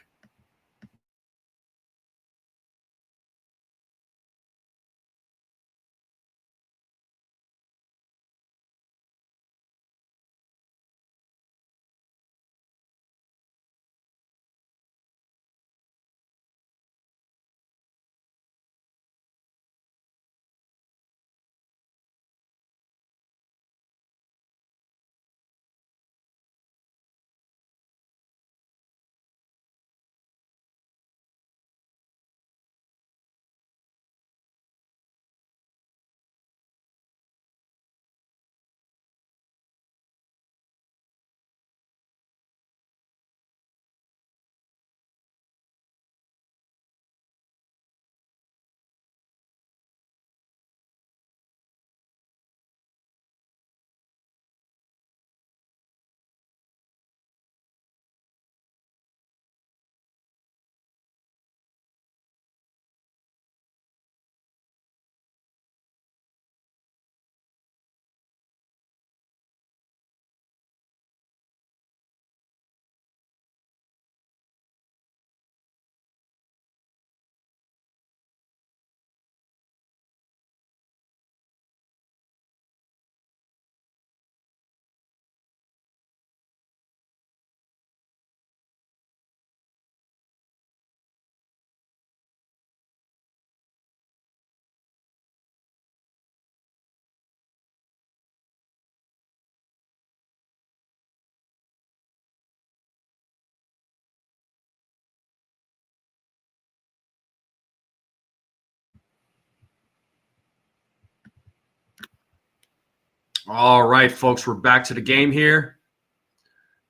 All right, folks, we're back to the game here.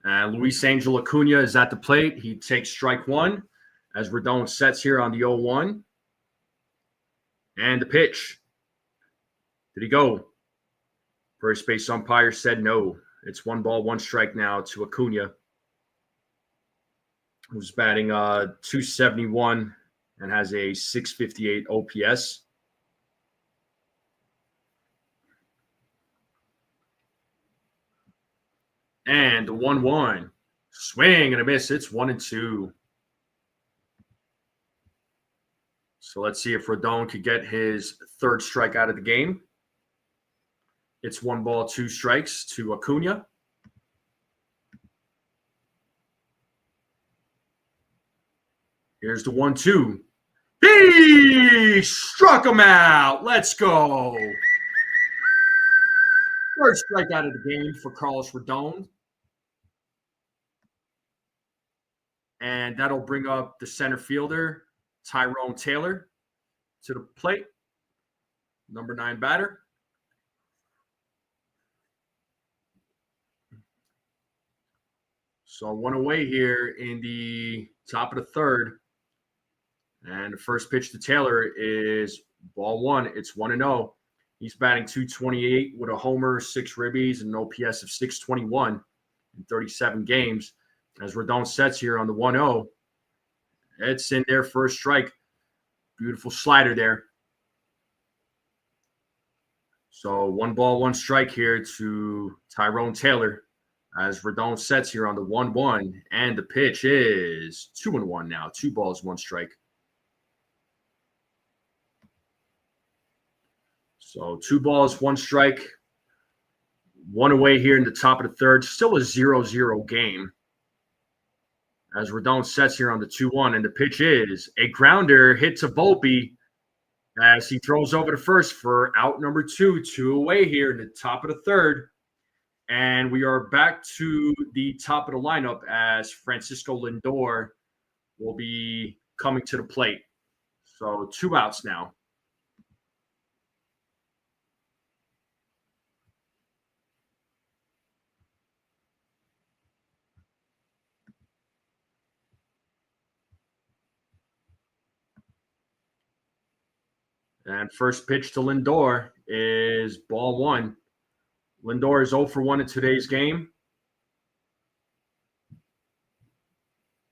Luis Angel Acuna is at the plate. He takes strike 1 as Rodon sets here on the 0-1. And the pitch. Did he go? First base umpire said no. It's 1 ball, 1 strike now to Acuna, who's batting .271 and has a .658 OPS. And the 1-1. Swing and a miss. It's 1-2. So let's see if Rodon could get his 3rd strike out of the game. It's 1 ball, 2 strikes to Acuna. Here's the 1-2. He struck him out. Let's go. First strikeout of the game for Carlos Rodon. And that'll bring up the center fielder, Tyrone Taylor, to the plate. Number 9 batter. So 1 away here in the top of the third. And the first pitch to Taylor is ball 1. It's 1-0. He's batting .228 with a homer, 6 ribbies, and an OPS of .621 in 37 games. As Rodon sets here on the 1-0, it's in there for a strike. Beautiful slider there. So 1 ball, 1 strike here to Tyrone Taylor as Rodon sets here on the 1-1. And the pitch is 2-1 now. 2 balls, 1 strike. So 2 balls, 1 strike. 1 away here in the top of the third. Still a 0-0 game. As Rodon sets here on the 2-1, and the pitch is a grounder hit to Volpe as he throws over to first for out number 2. 2 away here in the top of the third. And we are back to the top of the lineup as Francisco Lindor will be coming to the plate. So 2 outs now. And first pitch to Lindor is ball 1. Lindor is 0 for 1 in today's game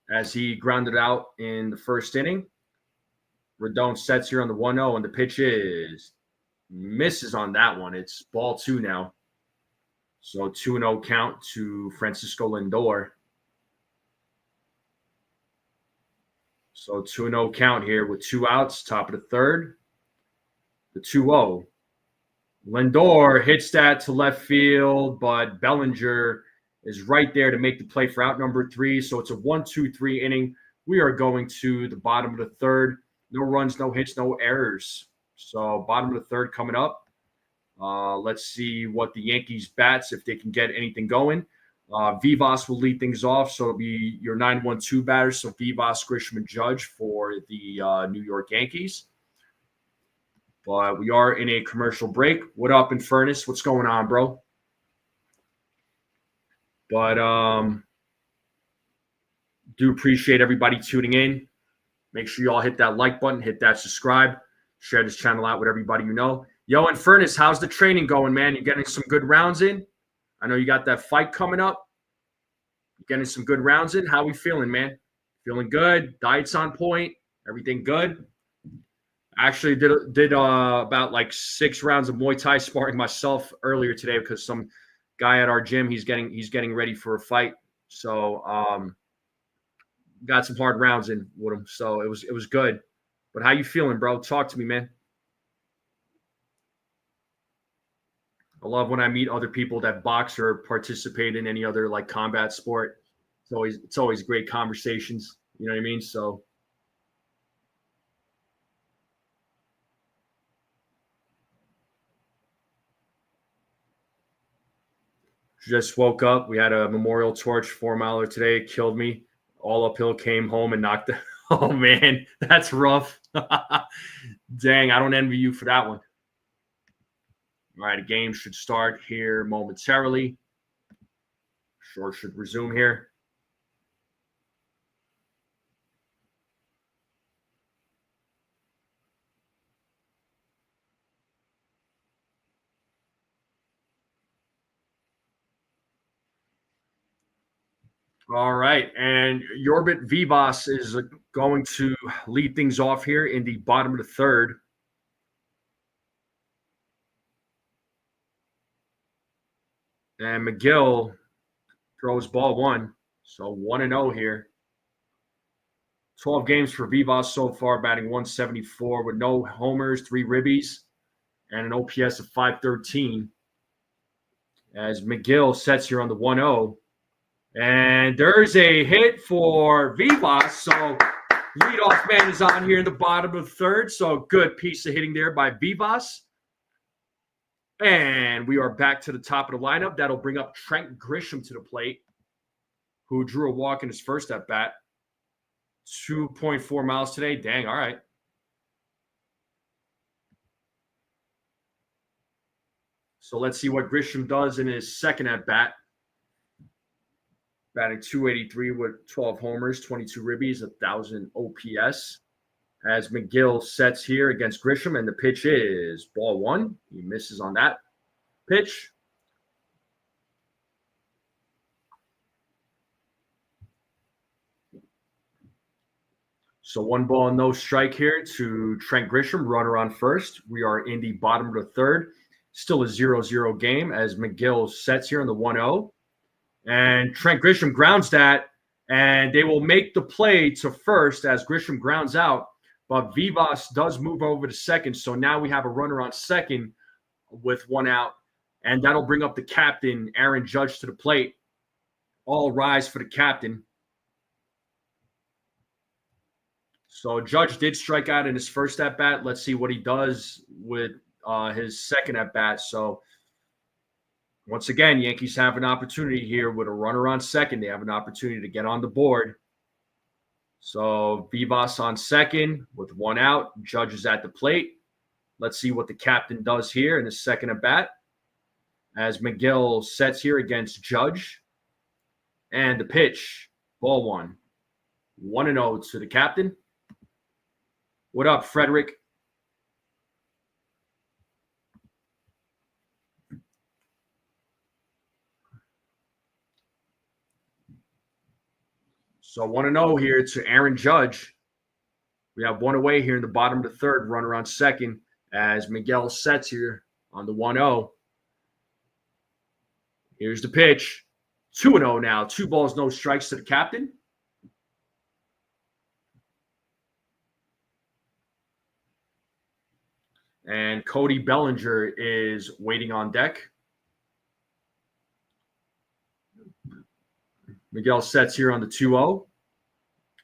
as he grounded out in the first inning. Rodon sets here on the 1-0, and the pitch is misses on that one. It's ball 2 now. So 2-0 count to Francisco Lindor. So 2-0 count here with 2 outs, top of the third. The 2-0. Lindor hits that to left field, but Bellinger is right there to make the play for out number 3. So it's a 1-2-3 inning. We are going to the bottom of the third. No runs, no hits, no errors. So bottom of the third coming up. Let's see what the Yankees bats, if they can get anything going. Vivas will lead things off, so it'll be your 9-1-2 batters. So Vivas, Grisham, and Judge for the New York Yankees. But we are in a commercial break. What up, Infernus? What's going on, bro? But do appreciate everybody tuning in. Make sure you all hit that like button, hit that subscribe, share this channel out with everybody you know. Yo, Infernus, how's the training going, man? You getting some good rounds in? I know you got that fight coming up. You getting some good rounds in? How we feeling, man? Feeling good? Diet's on point? Everything good? Actually did about like 6 rounds of Muay Thai sparring myself earlier today because some guy at our gym, he's getting ready for a fight. So got some hard rounds in with him. So it was good. But how you feeling, bro? Talk to me, man. I love when I meet other people that box or participate in any other like combat sport. It's always great conversations. You know what I mean? So just woke up. We had a memorial torch 4-miler today. It killed me. All uphill, came home and knocked it. Oh, man, that's rough. Dang, I don't envy you for that one. All right, the game should start here momentarily. Sure should resume here. All right, and Yorbit Vivas is going to lead things off here in the bottom of the third. And McGill throws ball 1, so 1-0 here. 12 games for Vivas so far, batting .174 with no homers, 3 ribbies, and an OPS of .513. As McGill sets here on the 1-0. And there's a hit for Vivas. So Leadoff man is on here in the bottom of the third, so good piece of hitting there by Vivas. And we are back to the top of the lineup. That'll bring up Trent Grisham to the plate, who drew a walk in his first at-bat. 2.4 miles today. Dang, all right. So let's see what Grisham does in his second at-bat. Batting 283 with 12 homers, 22 ribbies, 1,000 OPS. As McGill sets here against Grisham, and the pitch is ball one. He misses on that pitch. So 1 ball, no strike here to Trent Grisham, runner on first. We are in the bottom of the third. Still a 0-0 game as McGill sets here on the 1-0. And Trent Grisham grounds that, and they will make the play to first as Grisham grounds out. But Vivas does move over to second, so now we have a runner on second with 1 out. And that'll bring up the captain, Aaron Judge, to the plate. All rise for the captain. So Judge did strike out in his first at-bat. Let's see what he does with his second at-bat. So once again, Yankees have an opportunity here with a runner on second. They have an opportunity to get on the board. So Vivas on second with 1 out. Judge is at the plate. Let's see what the captain does here in his second at-bat as McGill sets here against Judge. And the pitch, ball one. 1-0 to the captain. What up, Frederick? So 1-0 here to Aaron Judge. We have 1 away here in the bottom of the third, runner on second as Miguel sets here on the 1-0. Here's the pitch. 2-0 now. 2 balls, no strikes to the captain. And Cody Bellinger is waiting on deck. Miguel sets here on the 2-0.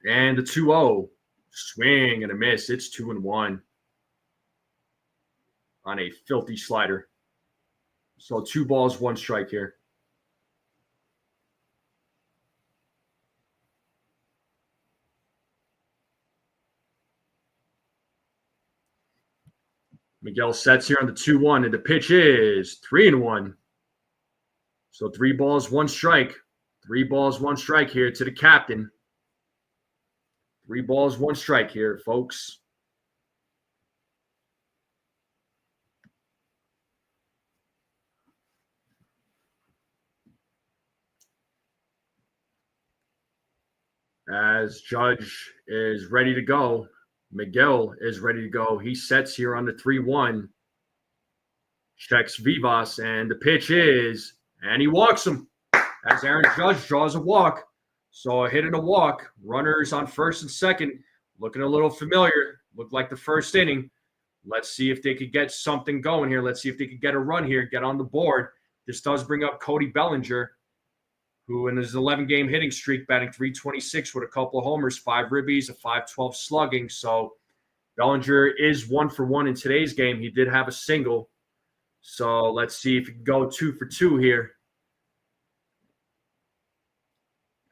And the 2-0. Swing and a miss. It's 2-1 on a filthy slider. So 2 balls, 1 strike here. Miguel sets here on the 2-1, and the pitch is 3-1. So 3 balls, 1 strike. 3 balls, 1 strike here to the captain. 3 balls, 1 strike here, folks. As Judge is ready to go, Miguel is ready to go. He sets here on the 3-1. Checks Vivas, and the pitch is, and he walks him as Aaron Judge draws a walk. So a hit and a walk. Runners on first and second. Looking a little familiar. Looked like the first inning. Let's see if they could get something going here. Let's see if they could get a run here, get on the board. This does bring up Cody Bellinger, who in his 11-game hitting streak, batting .326 with a couple of homers, 5 ribbies, a .512 slugging. So Bellinger is 1 for 1 in today's game. He did have a single. So let's see if he can go 2 for 2 here.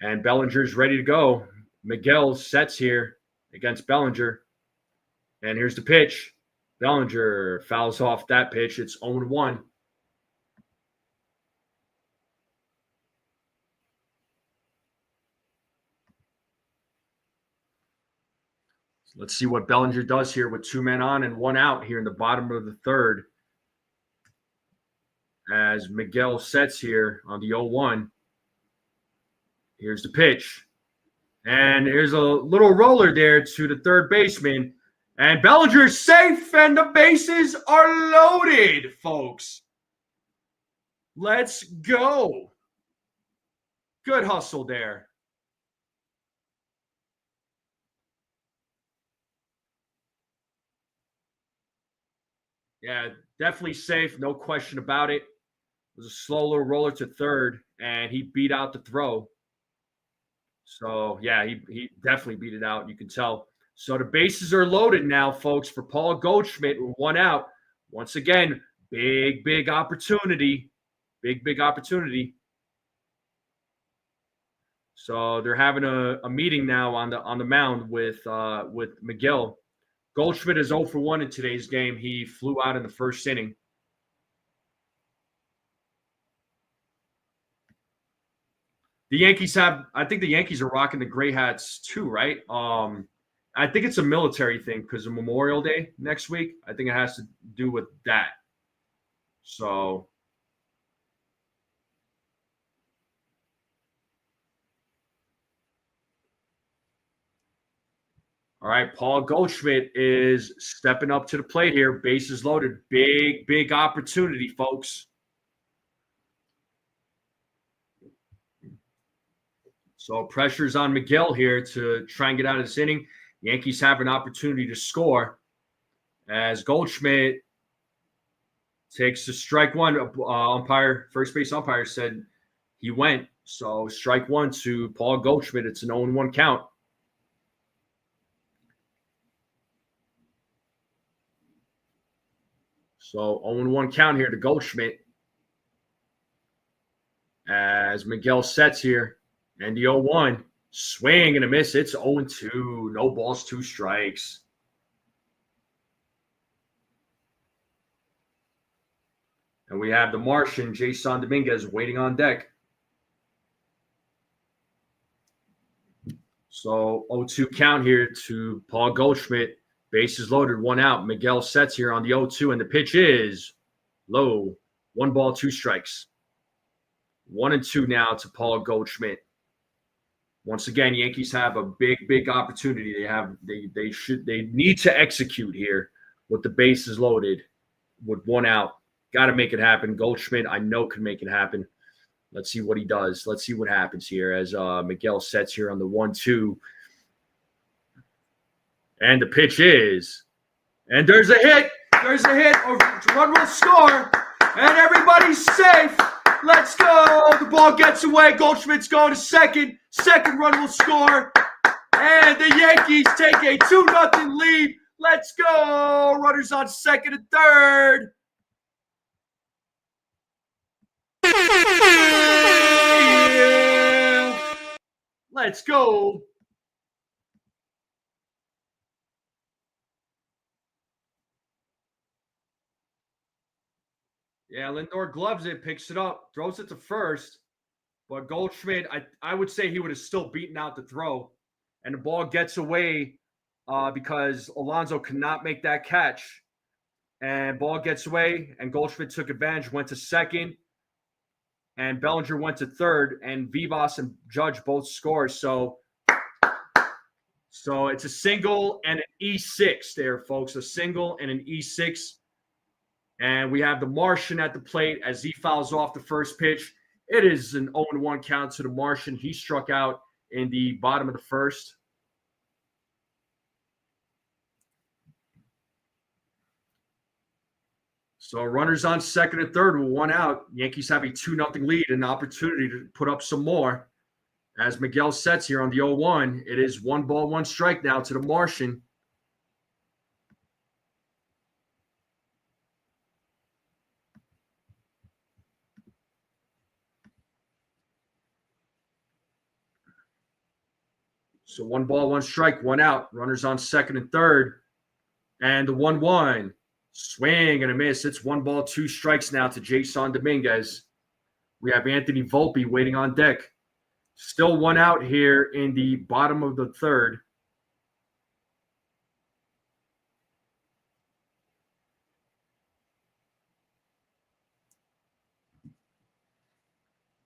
And Bellinger's ready to go. Miguel sets here against Bellinger. And here's the pitch. Bellinger fouls off that pitch. It's 0-1. Let's see what Bellinger does here with 2 men on and 1 out here in the bottom of the third. As Miguel sets here on the 0-1. Here's the pitch. And here's a little roller there to the third baseman. And Bellinger's safe, and the bases are loaded, folks. Let's go. Good hustle there. Yeah, definitely safe. No question about it. It was a slow little roller to third, and he beat out the throw. So, yeah, he definitely beat it out. You can tell. So the bases are loaded now, folks, for Paul Goldschmidt with one out. Once again, big opportunity. Big opportunity. So they're having a meeting now on the mound with Miguel. Goldschmidt is 0 for 1 in today's game. He flew out in the first inning. The Yankees I think the Yankees are rocking the gray hats too, right? I think it's a military thing because of Memorial Day next week. I think it has to do with that. So, all right, Paul Goldschmidt is stepping up to the plate here. Bases loaded. Big opportunity, folks. So pressure's on Miguel here to try and get out of this inning. Yankees have an opportunity to score as Goldschmidt takes the strike one. First base umpire said he went. So strike one to Paul Goldschmidt. It's an 0-1 count. So 0-1 count here to Goldschmidt as Miguel sets here. And the 0-1, swing and a miss. It's 0-2. No balls, 2 strikes. And we have the Martian, Jason Dominguez, waiting on deck. So 0-2 count here to Paul Goldschmidt. Bases loaded, 1 out. Miguel sets here on the 0-2, and the pitch is low. 1 ball, 2 strikes. 1-2 now to Paul Goldschmidt. Once again, Yankees have a big opportunity. They need to execute here with the bases loaded with 1 out. Got to make it happen. Goldschmidt, I know, can make it happen. Let's see what he does. Let's see what happens here as Miguel sets here on the 1-2. And the pitch is, and there's a hit. There's a hit. Run will score, and everybody's safe. Let's go. The ball gets away. Goldschmidt's going to second. Second run will score. And the Yankees take a 2-0 lead. Let's go. Runners on second and third. Yeah. Let's go. Yeah, Lindor gloves it, picks it up, throws it to first. But Goldschmidt, I would say he would have still beaten out the throw. And the ball gets away because Alonso could not make that catch. And ball gets away, and Goldschmidt took advantage, went to second. And Bellinger went to third, and Vivas and Judge both scored. So it's a single and an E6 there, folks. A single and an E6. And we have the Martian at the plate as he fouls off the first pitch. It is an 0-1 count to the Martian. He struck out in the bottom of the first. So runners on second and third with 1 out. Yankees have a 2-0 lead and an opportunity to put up some more. As Miguel sets here on the 0-1, it is 1 ball, 1 strike now to the Martian. So 1 ball, 1 strike, 1 out. Runners on second and third. And the 1-1. Swing and a miss. It's 1 ball, 2 strikes now to Jason Dominguez. We have Anthony Volpe waiting on deck. Still 1 out here in the bottom of the third.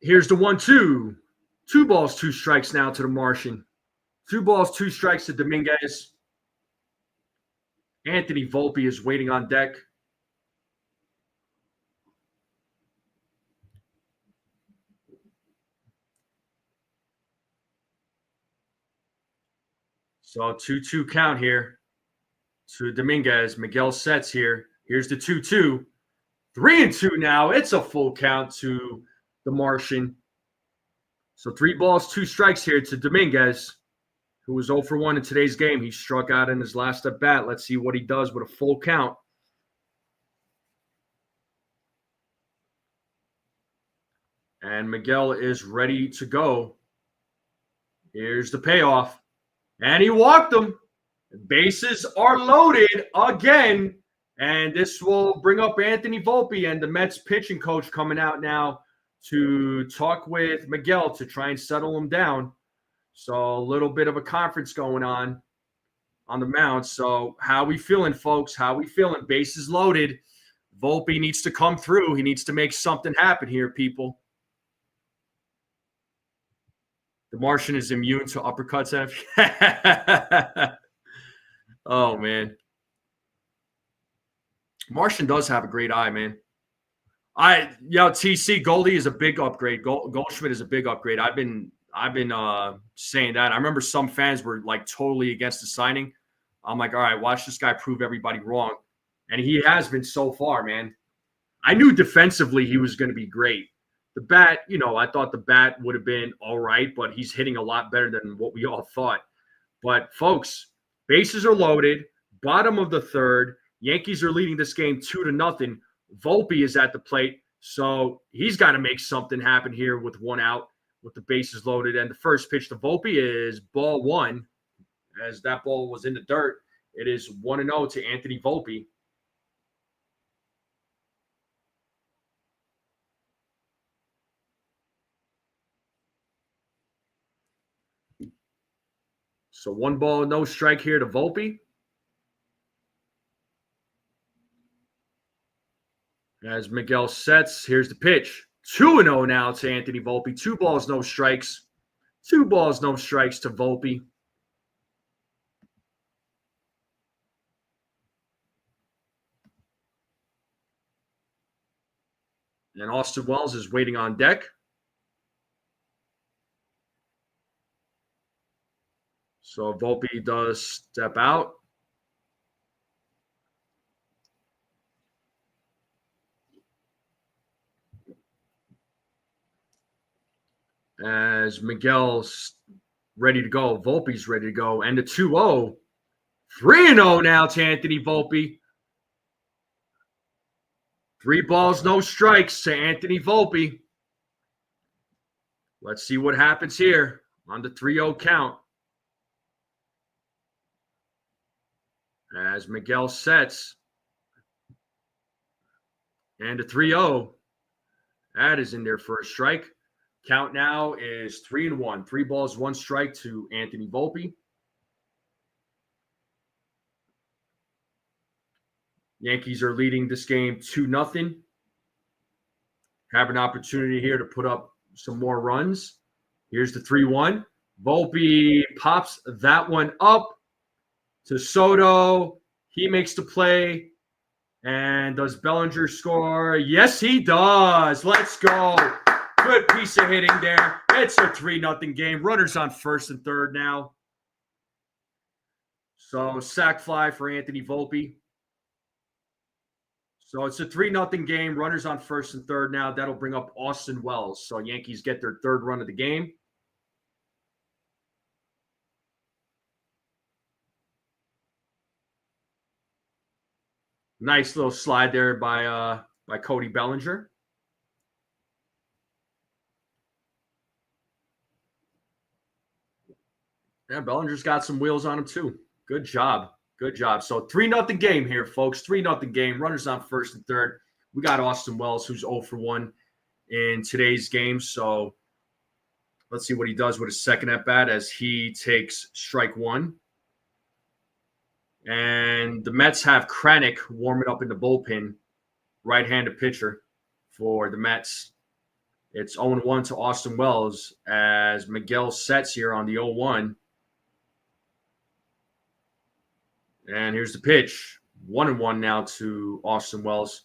Here's the 1-2. 2 balls, 2 strikes now to the Martian. 2 balls, 2 strikes to Dominguez. Anthony Volpe is waiting on deck. So 2-2 count here to Dominguez. Miguel sets here. Here's the 2-2. 3-2 now. It's a full count to the Martian. So 3 balls, 2 strikes here to Dominguez, who was 0 for 1 in today's game. He struck out in his last at bat. Let's see what he does with a full count. And Miguel is ready to go. Here's the payoff. And he walked him. Bases are loaded again. And this will bring up Anthony Volpe and the Mets pitching coach coming out now to talk with Miguel to try and settle him down. So a little bit of a conference going on the mound. So how we feeling, folks? How we feeling? Bases loaded. Volpe needs to come through. He needs to make something happen here, people. The Martian is immune to uppercuts. Oh, man. Martian does have a great eye, man. TC Goldie is a big upgrade. Goldschmidt is a big upgrade. I've been saying that. I remember some fans were like totally against the signing. I'm like, all right, watch this guy prove everybody wrong. And he has been so far, man. I knew defensively he was going to be great. The bat, I thought the bat would have been all right, but he's hitting a lot better than what we all thought. But, folks, bases are loaded. Bottom of the third. Yankees are leading this game 2-0. Volpe is at the plate, so he's got to make something happen here with 1 out, with the bases loaded. And the first pitch to Volpe is ball 1. As that ball was in the dirt, it is 1-0 to Anthony Volpe. So 1 ball, no strike here to Volpe. As Miguel sets, here's the pitch. 2-0 now to Anthony Volpe. 2 balls, no strikes. 2 balls, no strikes to Volpe. And Austin Wells is waiting on deck. So Volpe does step out. As Miguel's ready to go, Volpe's ready to go. And the 2-0. 3-0 now to Anthony Volpe. 3 balls, no strikes to Anthony Volpe. Let's see what happens here on the 3-0 count. As Miguel sets. And a 3-0. That is in there for a strike. Count now is 3-1. 3 balls, 1 strike to Anthony Volpe. Yankees are leading this game 2-0. Have an opportunity here to put up some more runs. Here's the 3-1. Volpe pops that one up to Soto. He makes the play. And does Bellinger score? Yes, he does. Let's go. Good piece of hitting there. It's a 3-0 game. Runners on first and third now. So sac fly for Anthony Volpe. So it's a 3-0 game. Runners on first and third now. That'll bring up Austin Wells. So Yankees get their 3rd run of the game. Nice little slide there by Cody Bellinger. Yeah, Bellinger's got some wheels on him too. Good job. Good job. So 3-0 game here, folks. 3-0 game. Runners on first and third. We got Austin Wells, who's 0 for 1 in today's game. So let's see what he does with his second at bat as he takes strike 1. And the Mets have Kranick warming up in the bullpen, right-handed pitcher for the Mets. It's 0-1 to Austin Wells as Miguel sets here on the 0-1. And here's the pitch. 1-1 now to Austin Wells.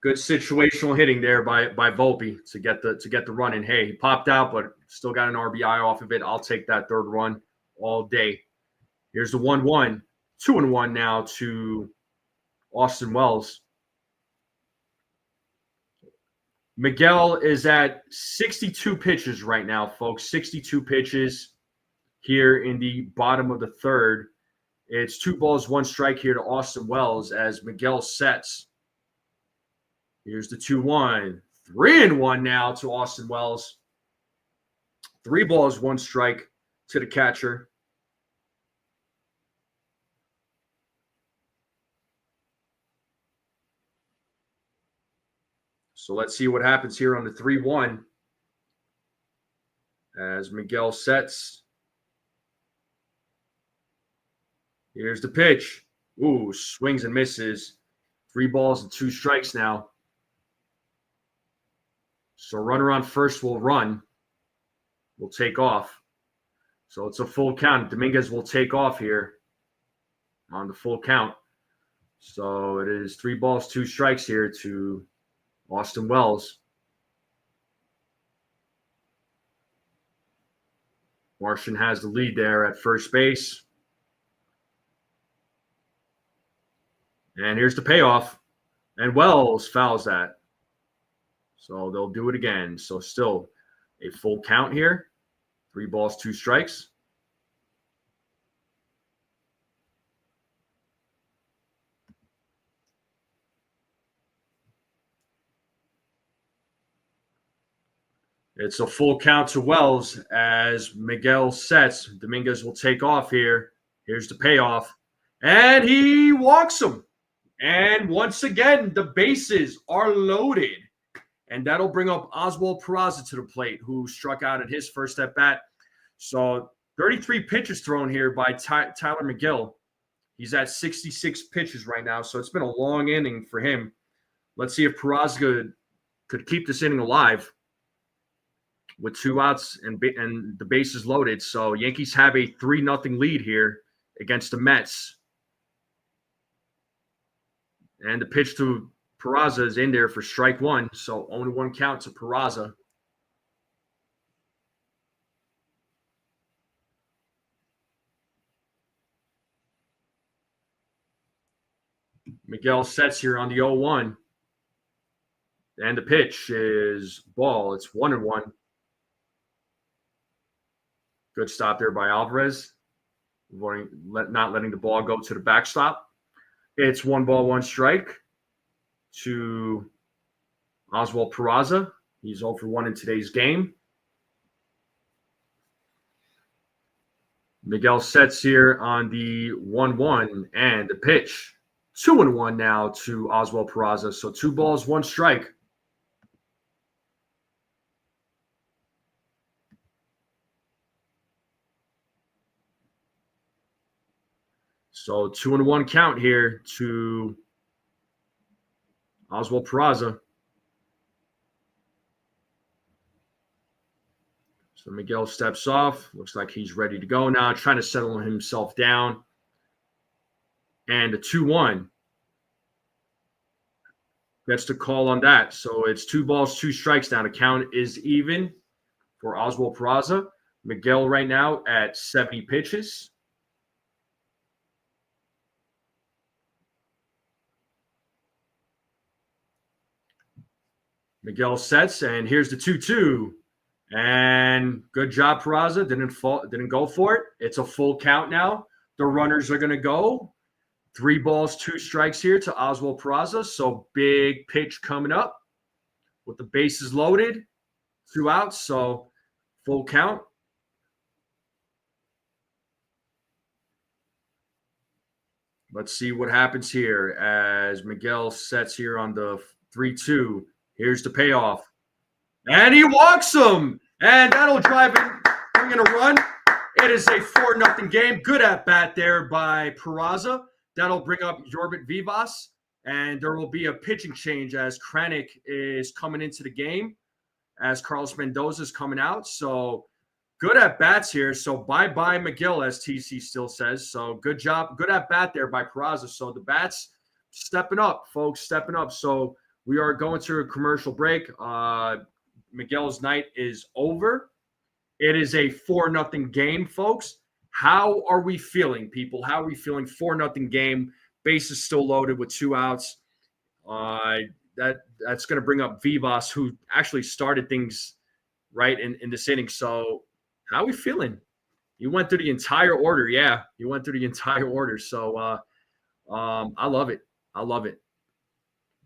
Good situational hitting there by Volpe to get the run in. Hey, he popped out, but still got an RBI off of it. I'll take that 3rd run all day. Here's the 1-1. 2-1 now to Austin Wells. Miguel is at 62 pitches right now, folks. 62 pitches here in the bottom of the third. It's 2 balls, 1 strike here to Austin Wells as Miguel sets. Here's the 2-1. 3-1 now to Austin Wells. 3 balls, 1 strike to the catcher. So let's see what happens here on the 3-1 as Miguel sets. Here's the pitch. Ooh, swings and misses. 3 balls and 2 strikes now. So runner on first will run. Will take off. So it's a full count. Dominguez will take off here on the full count. So it is 3 balls, 2 strikes here to Austin Wells. Martian has the lead there at first base. And here's the payoff. And Wells fouls that. So they'll do it again. So still a full count here. 3 balls, 2 strikes. It's a full count to Wells as Miguel sets. Dominguez will take off here. Here's the payoff. And he walks him. And once again, the bases are loaded. And that'll bring up Oswald Peraza to the plate, who struck out at his first at bat. So 33 pitches thrown here by Tyler McGill. He's at 66 pitches right now. So it's been a long inning for him. Let's see if Peraza could keep this inning alive with 2 outs and the bases loaded. So Yankees have a 3-0 lead here against the Mets. And the pitch to Peraza is in there for strike 1. So only 1 count to Peraza. Miguel sets here on the 0-1. And the pitch is ball. It's 1-1. Good stop there by Alvarez. Not letting the ball go to the backstop. It's 1 ball, 1 strike to Oswald Peraza. He's 0 for 1 in today's game. Miguel sets here on the 1-1 and the pitch. 2-1 now to Oswald Peraza. So 2 balls, 1 strike. So 2-1 count here to Oswald Peraza. So Miguel steps off. Looks like he's ready to go now, trying to settle himself down. And a 2-1. Gets the call on that. So it's 2 balls, 2 strikes now. The count is even for Oswald Peraza. Miguel right now at 70 pitches. Miguel sets, and here's the 2-2. And good job, Peraza. Didn't go for it. It's a full count now. The runners are going to go. 3 balls, 2 strikes here to Oswald Peraza. So big pitch coming up with the bases loaded. 2 outs, so full count. Let's see what happens here as Miguel sets here on the 3-2. Here's the payoff. And he walks him. And that'll drive in, bring in a run. It is a 4-0 game. Good at bat there by Peraza. That'll bring up Yorbit Vivas. And there will be a pitching change as Kranick is coming into the game, as Carlos Mendoza is coming out. So good at bats here. So bye-bye McGill, as TC still says. So good job. Good at bat there by Peraza. So the bats stepping up, folks, stepping up. So we are going to a commercial break. Miguel's night is over. It is a 4-0 game, folks. How are we feeling, people? How are we feeling? 4-0 game. Base is still loaded with 2 outs. That's going to bring up Vivas, who actually started things right in this inning. So, how are we feeling? You went through the entire order. Yeah, you went through the entire order. So, I love it. I love it.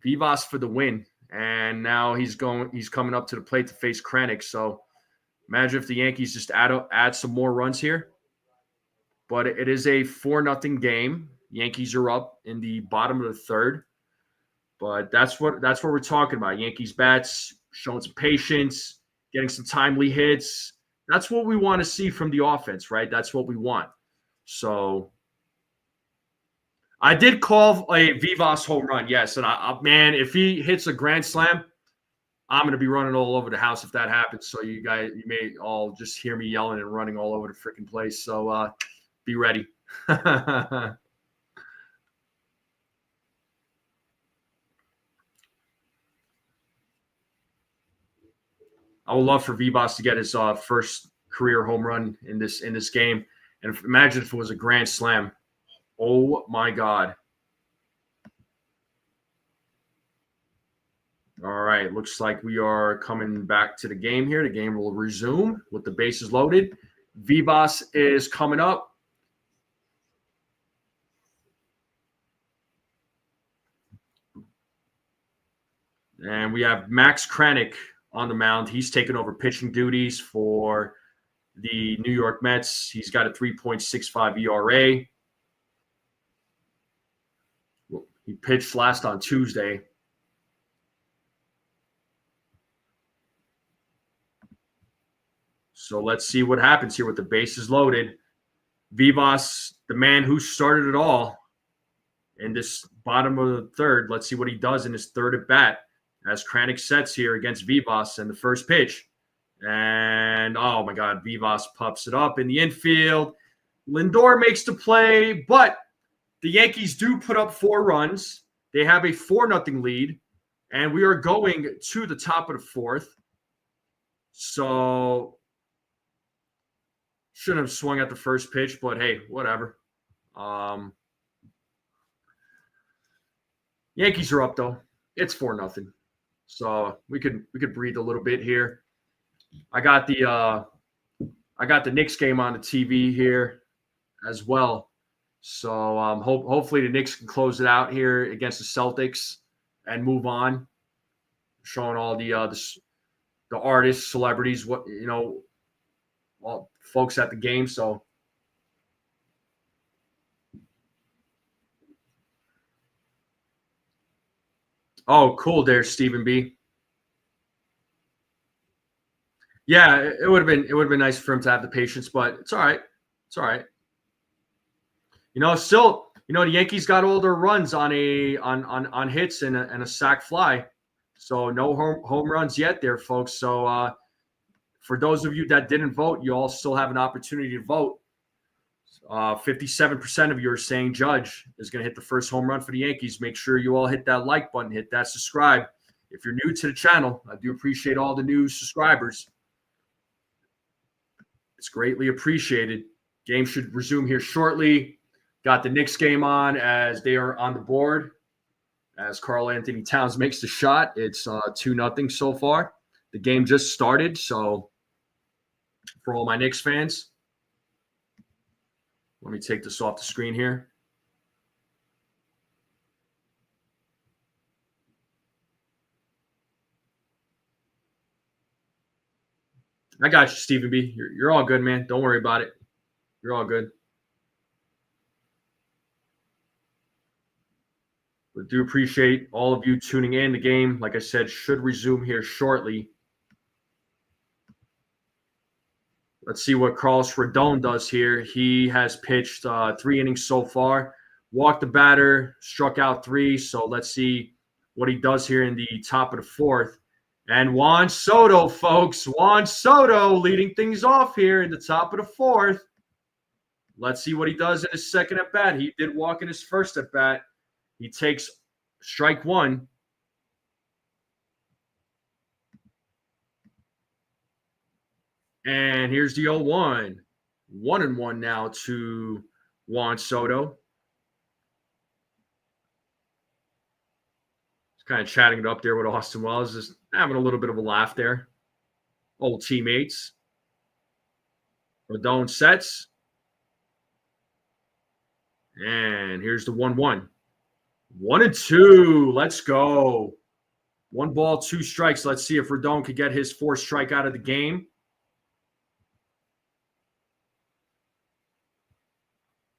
Vivas for the win, and now he's coming up to the plate to face Kranick. So, imagine if the Yankees just add some more runs here. But it is a 4-0 game. Yankees are up in the bottom of the third. But that's what we're talking about. Yankees bats showing some patience, getting some timely hits. That's what we want to see from the offense, right? That's what we want. So I did call a Vivas home run, yes. And man, if he hits a grand slam, I'm going to be running all over the house if that happens. So you may all just hear me yelling and running all over the freaking place. So be ready. I would love for Vivas to get his first career home run in this game. And imagine if it was a grand slam. Oh my God. All right. Looks like we are coming back to the game here. The game will resume with the bases loaded. Vivas is coming up. And we have Max Kranick on the mound. He's taken over pitching duties for the New York Mets. He's got a 3.65 ERA. He pitched last on Tuesday. So let's see what happens here with the bases loaded. Vivas, the man who started it all in this bottom of the third. Let's see what he does in his third at bat as Kranick sets here against Vivas in the first pitch. And, oh, my God, Vivas pups it up in the infield. Lindor makes the play, but the Yankees do put up 4 runs. They have a 4-0 lead, and we are going to the top of the fourth. So, shouldn't have swung at the first pitch, but hey, whatever. Yankees are up, though. It's 4-0. So we could breathe a little bit here. I got the Knicks game on the TV here as well. So hopefully the Knicks can close it out here against the Celtics and move on, showing all the artists, celebrities, all folks at the game. So cool there, Stephen B. Yeah, it would have been nice for him to have the patience, but it's all right. It's all right. Still, the Yankees got all their runs on hits and a sac fly. So no home runs yet there, folks. So for those of you that didn't vote, you all still have an opportunity to vote. 57% of you are saying Judge is going to hit the first home run for the Yankees. Make sure you all hit that like button, hit that subscribe. If you're new to the channel, I do appreciate all the new subscribers. It's greatly appreciated. Game should resume here shortly. Got the Knicks game on as they are on the board. As Karl-Anthony Towns makes the shot, it's 2-0 so far. The game just started, so for all my Knicks fans, let me take this off the screen here. I got you, Stephen B. You're all good, man. Don't worry about it. You're all good. But do appreciate all of you tuning in. The game, like I said, should resume here shortly. Let's see what Carlos Rodon does here. He has pitched 3 innings so far, walked the batter, struck out 3. So let's see what he does here in the top of the fourth. And Juan Soto, folks. Juan Soto leading things off here in the top of the fourth. Let's see what he does in his second at bat. He did walk in his first at bat. He takes strike 1. And here's the 0-1. 1-1 now to Juan Soto. Kind of chatting it up there with Austin Wells, just having a little bit of a laugh there. Old teammates. Rodon sets. And here's the 1-1. 1-2. Let's go. 1 ball, 2 strikes. Let's see if Rodon could get his 4th strike out of the game.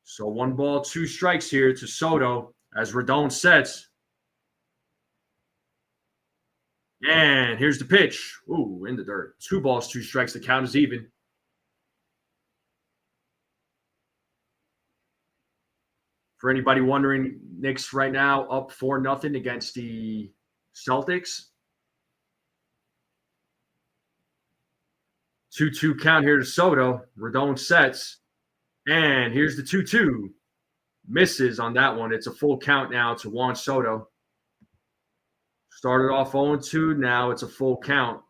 So 1 ball, 2 strikes here to Soto as Rodon sets. And here's the pitch. Ooh, in the dirt. 2 balls, 2 strikes. The count is even. For anybody wondering, Knicks right now up 4-0 against the Celtics. 2-2 count here to Soto. Rodon sets. And here's the 2-2. Misses on that one. It's a full count now to Juan Soto. Started off 0-2. Now it's a full count.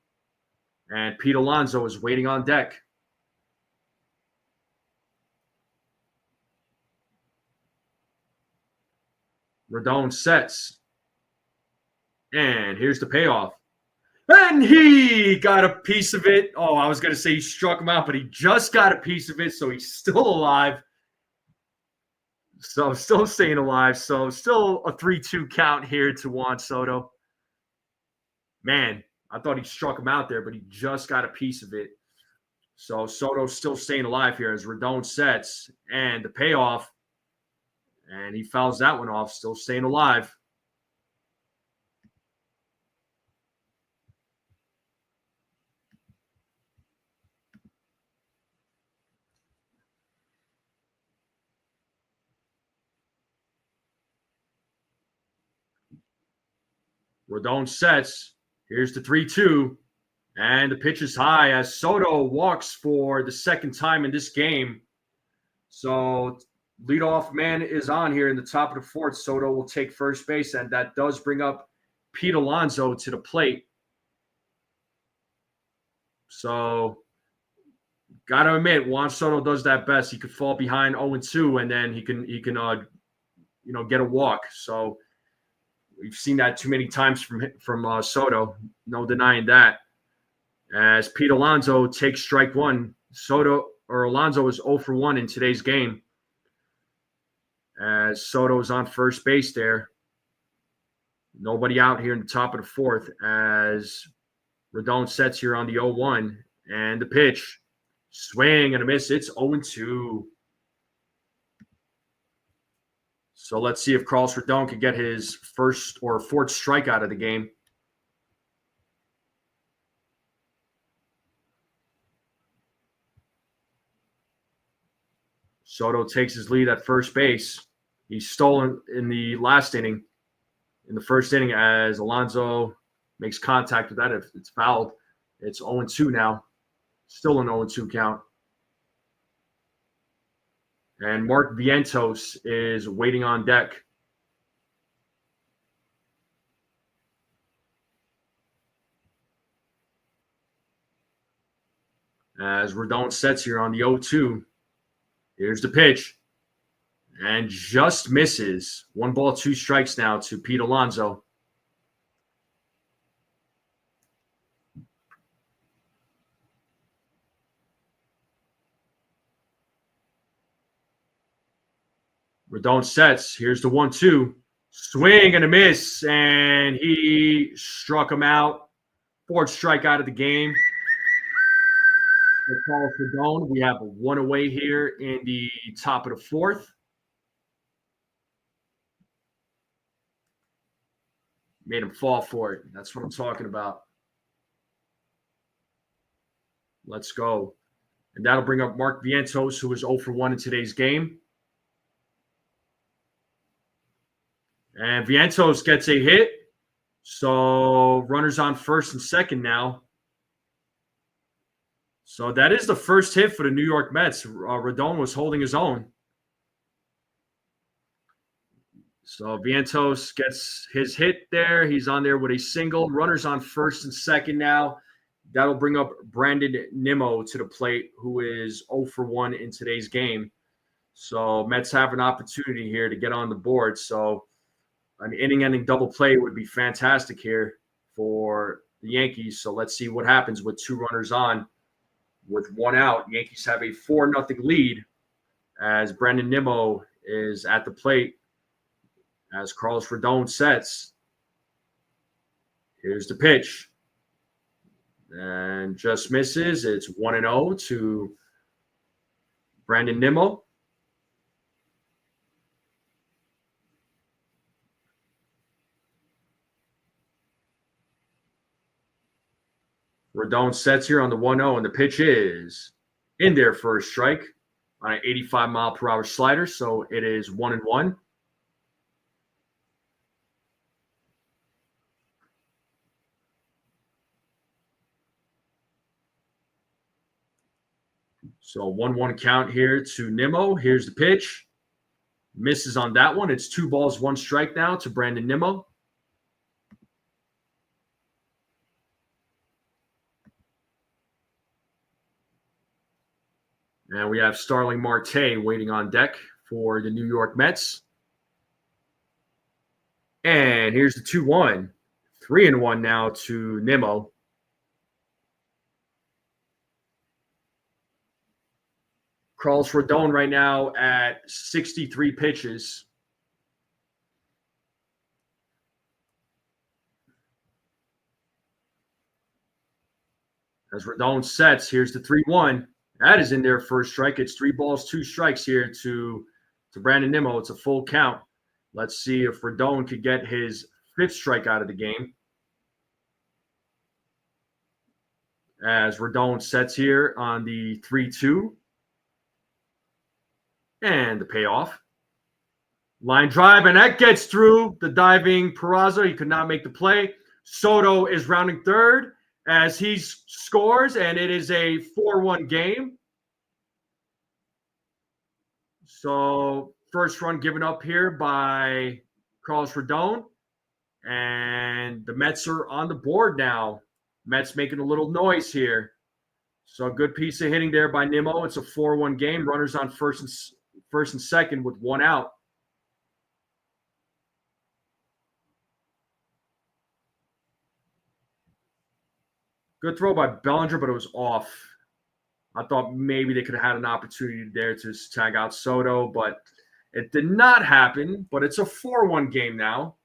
And Pete Alonso is waiting on deck. Rodon sets. And here's the payoff. And he got a piece of it. Oh, I was going to say he struck him out, but he just got a piece of it, so he's still alive. So still staying alive. So still a 3-2 count here to Juan Soto. Man, I thought he struck him out there, but he just got a piece of it. So Soto's still staying alive here as Rodon sets. And the payoff. And he fouls that one off, still staying alive. Rodon sets. Here's the 3-2. And the pitch is high as Soto walks for the 2nd time in this game. So leadoff man is on here in the top of the 4th. Soto will take first base, and that does bring up Pete Alonso to the plate. So got to admit, Juan Soto does that best. He could fall behind 0-2, and then he can get a walk. So we've seen that too many times from Soto. No denying that. As Pete Alonso takes strike 1. Alonso is 0 for 1 in today's game. As Soto's on first base there. Nobody out here in the top of the 4th as Rodon sets here on the 0-1. And the pitch. Swing and a miss. It's 0-2. So let's see if Carlos Rodon can get his 1st or 4th strikeout of the game. Soto takes his lead at first base. He's stolen in the last inning, in the 1st inning, as Alonso makes contact with that. If it's fouled, it's 0-2 now. Still an 0-2 count. And Mark Vientos is waiting on deck. As Rodon sets here on the 0-2. Here's the pitch. And just misses. 1 ball, 2 strikes now to Pete Alonso. Rodon sets. Here's the 1-2. Swing and a miss. And he struck him out. 4th strikeout of the game. For Carlos Rodon, we have a 1 away here in the top of the 4th. Made him fall for it. That's what I'm talking about. Let's go. And that'll bring up Mark Vientos, who is 0 for 1 in today's game. And Vientos gets a hit. So runners on 1st and 2nd now. So that is the 1st hit for the New York Mets. Rodon was holding his own. So Vientos gets his hit there. He's on there with a single. Runners on 1st and 2nd now. That'll bring up Brandon Nimmo to the plate, who is 0 for 1 in today's game. So Mets have an opportunity here to get on the board. So an inning-ending double play would be fantastic here for the Yankees. So let's see what happens with 2 runners on with 1 out. Yankees have a 4-0 lead as Brandon Nimmo is at the plate as Carlos Rodon sets. Here's the pitch. And just misses. It's 1-0 to Brandon Nimmo. Rodon sets here on the 1-0, and the pitch is in there for a strike on an 85-mile-per-hour slider, so it is 1-1. So 1-1 count here to Nimmo. Here's the pitch. Misses on that one. It's 2 balls, 1 strike now to Brandon Nimmo. And we have Starling Marte waiting on deck for the New York Mets. And here's the 2-1. 3-1 now to Nimmo. Carlos Rodon right now at 63 pitches. As Rodon sets, here's the 3-1. That is in there for a strike. It's 3 balls, 2 strikes here to Brandon Nimmo. It's a full count. Let's see if Rodon could get his 5th strikeout of the game. As Rodon sets here on the 3-2. And the payoff. Line drive, and that gets through the diving Peraza. He could not make the play. Soto is rounding third as he scores, and it is a 4-1 game. So first run given up here by Carlos Rodon, and the Mets are on the board now. Mets making a little noise here. So a good piece of hitting there by Nimmo. It's a 4-1 game. Runners on first and second with 1 out. Good throw by Bellinger, but it was off. I thought maybe they could have had an opportunity there to tag out Soto, but it did not happen. But it's a 4-1 game now.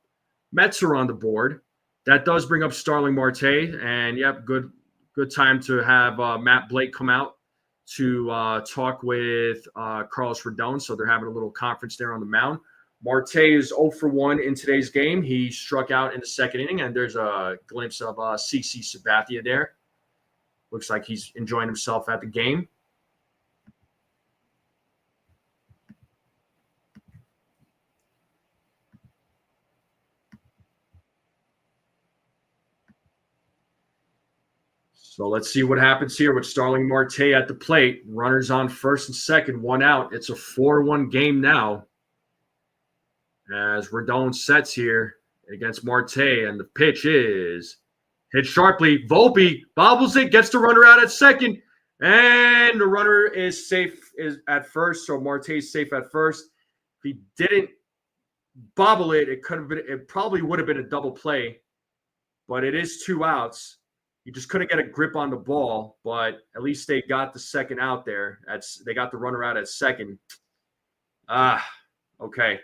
Mets are on the board. That does bring up Starling Marte, and yep, good time to have Matt Blake come out to talk with Carlos Rodon. So they're having a little conference there on the mound. Marte is 0 for 1 in today's game. He struck out in the 2nd inning, and there's a glimpse of CC Sabathia there. Looks like he's enjoying himself at the game. So let's see what happens here with Starling Marte at the plate. Runners on first and second, 1 out. It's a 4-1 game now. As Rodon sets here against Marte, and the pitch is hit sharply. Volpe bobbles it, gets the runner out at second, and the runner is safe at first. So Marte is safe at first. If he didn't bobble it, it probably would have been a double play, but it is 2 outs. He just couldn't get a grip on the ball, but at least they got the second out there. They got the runner out at second. Okay.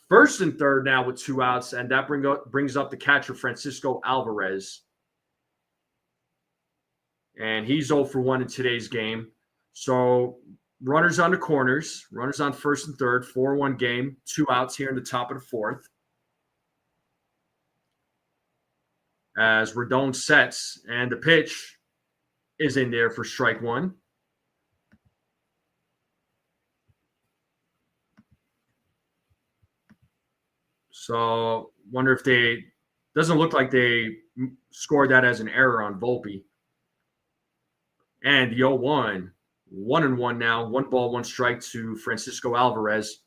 First and third now with 2 outs, and that brings up the catcher, Francisco Alvarez. And he's 0 for 1 in today's game. So runners on the corners, runners on first and third, 4-1 game, 2 outs here in the top of the 4th. As Rodon sets, and the pitch is in there for strike 1. So wonder if doesn't look like they scored that as an error on Volpe. And the 0-1, 1-1 now, 1 ball, 1 strike to Francisco Alvarez.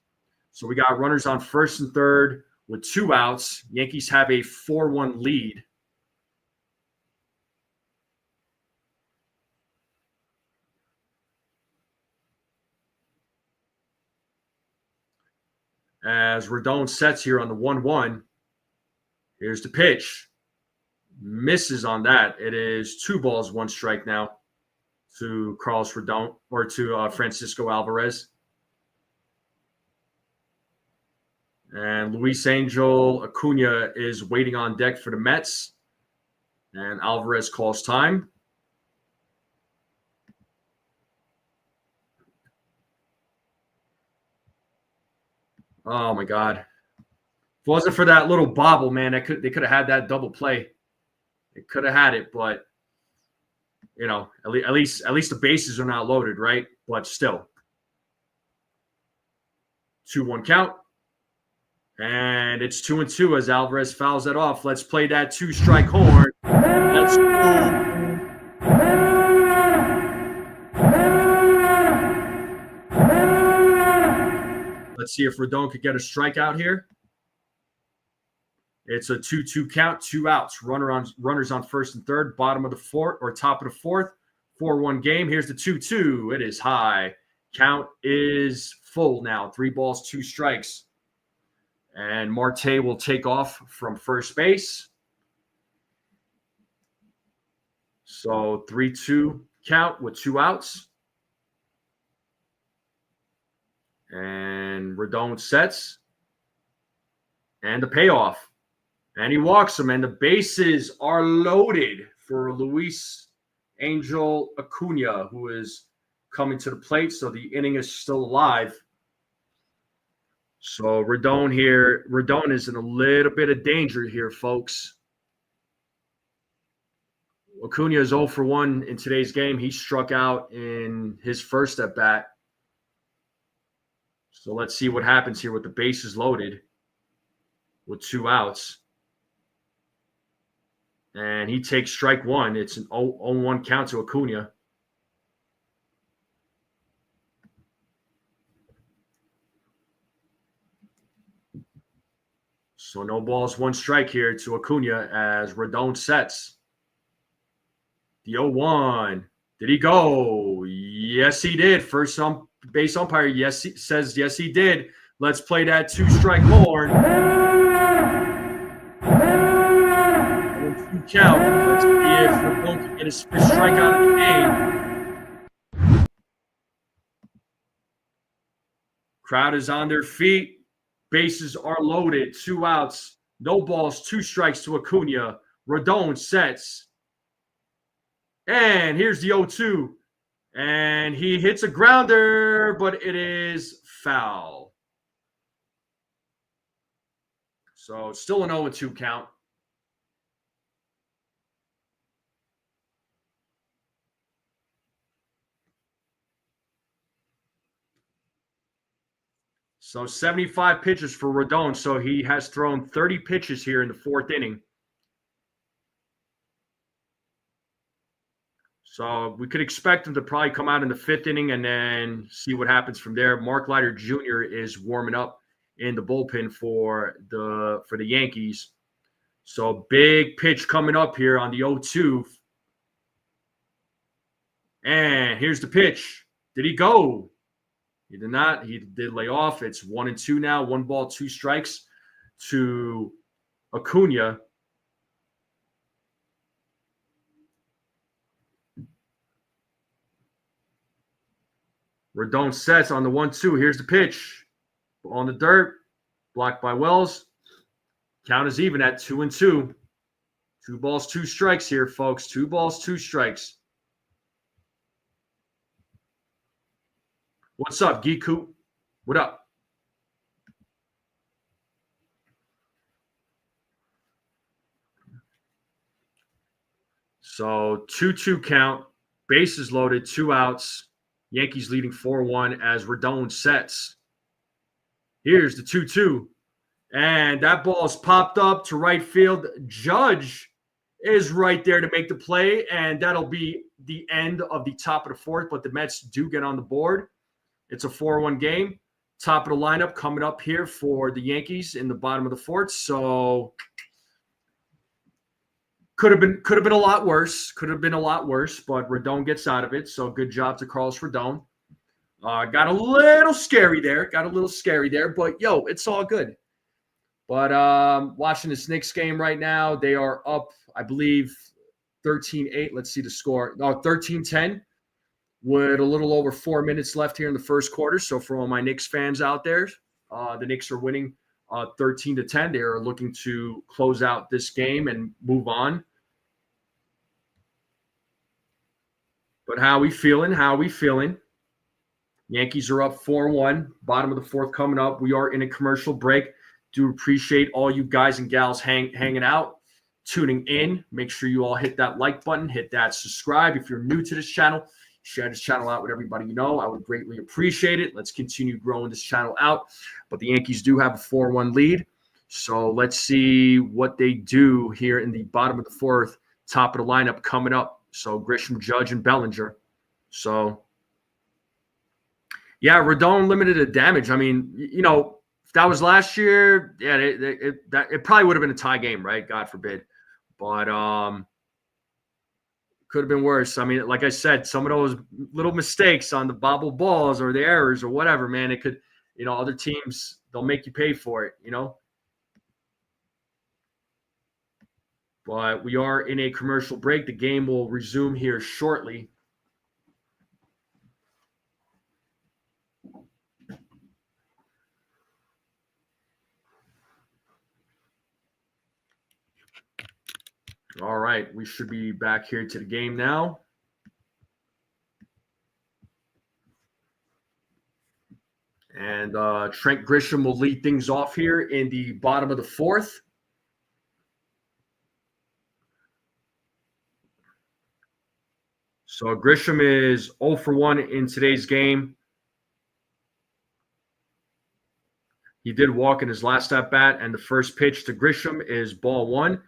So we got runners on first and third with 2 outs. Yankees have a 4-1 lead. as Rodon sets here on the 1-1. Here's the pitch. Misses on that. It is 2 balls, 1 strike now to Carlos Rodon, or to Francisco Alvarez. And Luis Angel Acuna is waiting on deck for the Mets. And Alvarez calls time. Oh, my God. If it wasn't for that little bobble, man, they could have had that double play. They could have had it, but, you know, at least the bases are not loaded, right? But still. 2-1 count. And it's 2-2 as Alvarez fouls that off. Let's play that 2-strike horn. Let's go. Let's see if Rodon could get a strikeout here. It's a 2-2 count, 2 outs. Runners on first and third, bottom of the fourth or top of the fourth. 4-1 game. Here's the 2-2. It is high. Count is full now. 3 balls, 2 strikes. And Marte will take off from first base. So 3-2 count with 2 outs. And Rodon sets. And the payoff. And he walks him. And the bases are loaded for Luis Angel Acuna, who is coming to the plate. So the inning is still alive. So Rodon is in a little bit of danger here, folks. Acuna is 0 for 1 in today's game. He struck out in his first at bat. So let's see what happens here with the bases loaded with 2 outs. And he takes strike 1. It's an 0-1 count to Acuna. So no balls, 1 strike here to Acuna as Rodon sets. The 0-1. Did he go? Yes, he did. First base umpire, says yes, he did. Let's play that 2-strike horn. 1-2 count. Let's see if Rodon can get his first strikeout of the game. Crowd is on their feet. Bases are loaded. 2 outs. No balls. 2 strikes to Acuna. Rodon sets. And here's the 0-2. And he hits a grounder, but it is foul. So still an 0-2 count. So 75 pitches for Rodon. So he has thrown 30 pitches here in the 4th inning. So we could expect him to probably come out in the 5th inning and then see what happens from there. Mark Leiter Jr. is warming up in the bullpen for the Yankees. So big pitch coming up here on the 0-2. And here's the pitch. Did he go? He did not. He did lay off. It's 1-2 now. 1 ball, 2 strikes to Acuna. Rodon sets on the 1-2. Here's the pitch. On the dirt. Blocked by Wells. Count is even at 2-2. 2 balls, 2 strikes here, folks. 2 balls, 2 strikes. What's up, Geekoop? What up? So 2-2 count. Bases loaded, 2 outs. Yankees leading 4-1 as Rodon sets. Here's the 2-2. And that ball's popped up to right field. Judge is right there to make the play, and that'll be the end of the top of the 4th, but the Mets do get on the board. It's a 4-1 game. Top of the lineup coming up here for the Yankees in the bottom of the 4th. So could have been a lot worse. Could have been a lot worse, but Rodon gets out of it. So good job to Carlos Rodon. Got a little scary there. But yo, it's all good. But watching this Knicks game right now, they are up, I believe, 13-8. Let's see the score. No, 13-10 with a little over 4 minutes left here in the first quarter. So for all my Knicks fans out there, the Knicks are winning 13-10. They are looking to close out this game and move on. But how we feeling? Yankees are up 4-1. Bottom of the fourth coming up. We are in a commercial break. Do appreciate all you guys and gals hanging out, tuning in. Make sure you all hit that like button, hit that subscribe. If you're new to this channel, share this channel out with everybody you know. I would greatly appreciate it. Let's continue growing this channel out. But the Yankees do have a 4-1 lead. So let's see what they do here in the bottom of the fourth, top of the lineup coming up. So Grisham, Judge, and Bellinger. So, yeah, Rodon limited the damage. I mean, you know, if that was last year, yeah, it probably would have been a tie game, right? God forbid. But could have been worse. I mean, like I said, some of those little mistakes on the bobble balls or the errors or whatever, man, it could, you know, other teams, they'll make you pay for it, you know. But we are in a commercial break. The game will resume here shortly. All right, we should be back here to the game now. And Trent Grisham will lead things off here in the bottom of the fourth. So Grisham is 0 for 1 in today's game. He did walk in his last at bat, and the first pitch to Grisham is ball 1.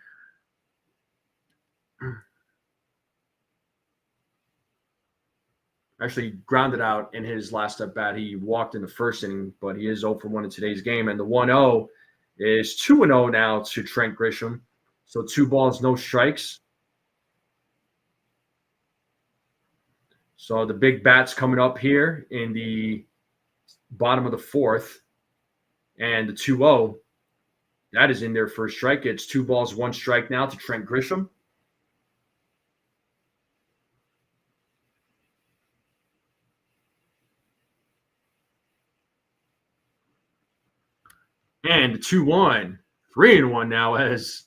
Actually grounded out in his last at bat. He walked in the first inning, but he is 0 for 1 in today's game. And the 1-0 is 2-0 now to Trent Grisham. So 2 balls, no strikes. So the big bats coming up here in the bottom of the fourth. And the 2-0, that is in there for a strike. It's 2 balls, 1 strike now to Trent Grisham. And the 2-1, 3-1 now as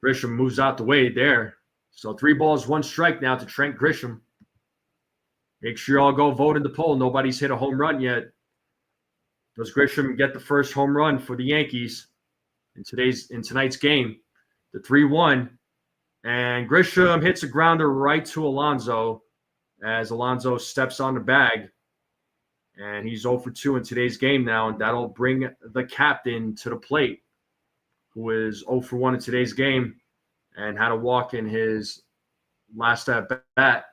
Grisham moves out the way there. So 3 balls, 1 strike now to Trent Grisham. Make sure you all go vote in the poll. Nobody's hit a home run yet. Does Grisham get the first home run for the Yankees in tonight's game? The 3-1. And Grisham hits a grounder right to Alonso as Alonso steps on the bag. And he's 0 for 2 in today's game now, and that'll bring the captain to the plate, who is 0 for 1 in today's game and had a walk in his last at bat.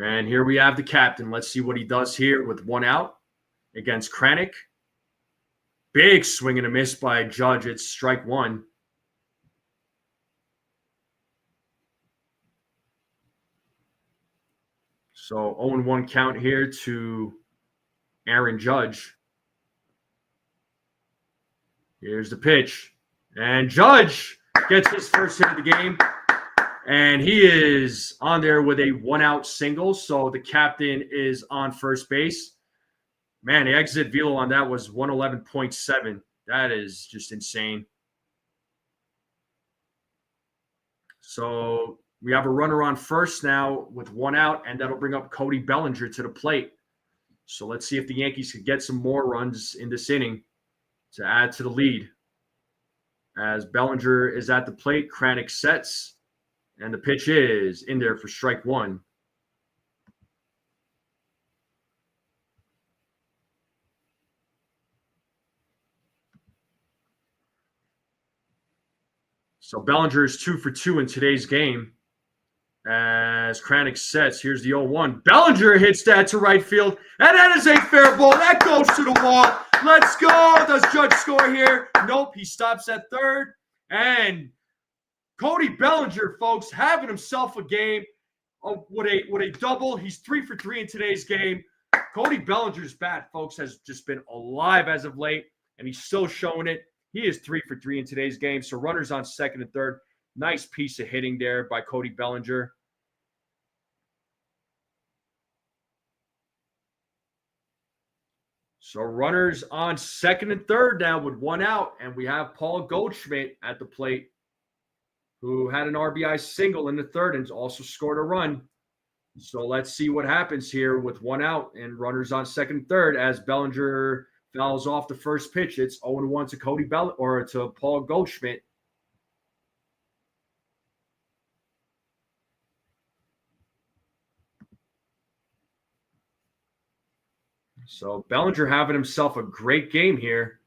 And here we have the captain. Let's see what he does here with 1 out against Kranick. Big swing and a miss by Judge. It's strike 1. So 0-1 count here to Aaron Judge. Here's the pitch. And Judge gets his first hit of the game. And he is on there with a 1-out single. So the captain is on first base. Man, the exit velo on that was 111.7. That is just insane. So we have a runner on first now with 1 out, and that'll bring up Cody Bellinger to the plate. So let's see if the Yankees can get some more runs in this inning to add to the lead. As Bellinger is at the plate, Kranick sets, and the pitch is in there for strike 1. So Bellinger is 2 for 2 in today's game. As Kranick sets, here's the 0-1. Bellinger hits that to right field, and that is a fair ball. That goes to the wall. Let's go. Does Judge score here? Nope. He stops at third, and Cody Bellinger, folks, having himself a game with a double. He's 3 for 3 in today's game. Cody Bellinger's bat, folks, has just been alive as of late, and he's still showing it. He is 3 for 3 in today's game. So runners on second and third. Nice piece of hitting there by Cody Bellinger. So runners on second and third now with one out, and we have Paul Goldschmidt at the plate, who had an RBI single in the third and also scored a run. So let's see what happens here with one out and runners on second and third as Bellinger fouls off the first pitch. It's 0-1 to to Paul Goldschmidt. So Bellinger having himself a great game here.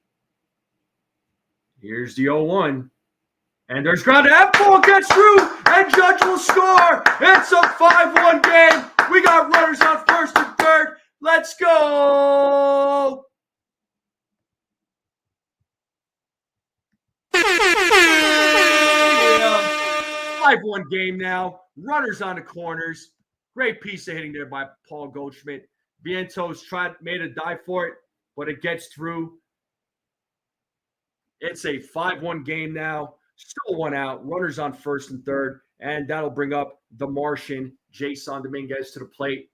Here's the 0-1. And there's ground. That ball gets through, and Judge will score. It's a 5-1 game. We got runners on first and third. Let's go. Yeah. 5-1 game now. Runners on the corners. Great piece of hitting there by Paul Goldschmidt. Vientos made a dive for it, but it gets through. It's a 5-1 game now. Still one out. Runners on first and third. And that'll bring up the Martian, Jason Dominguez, to the plate.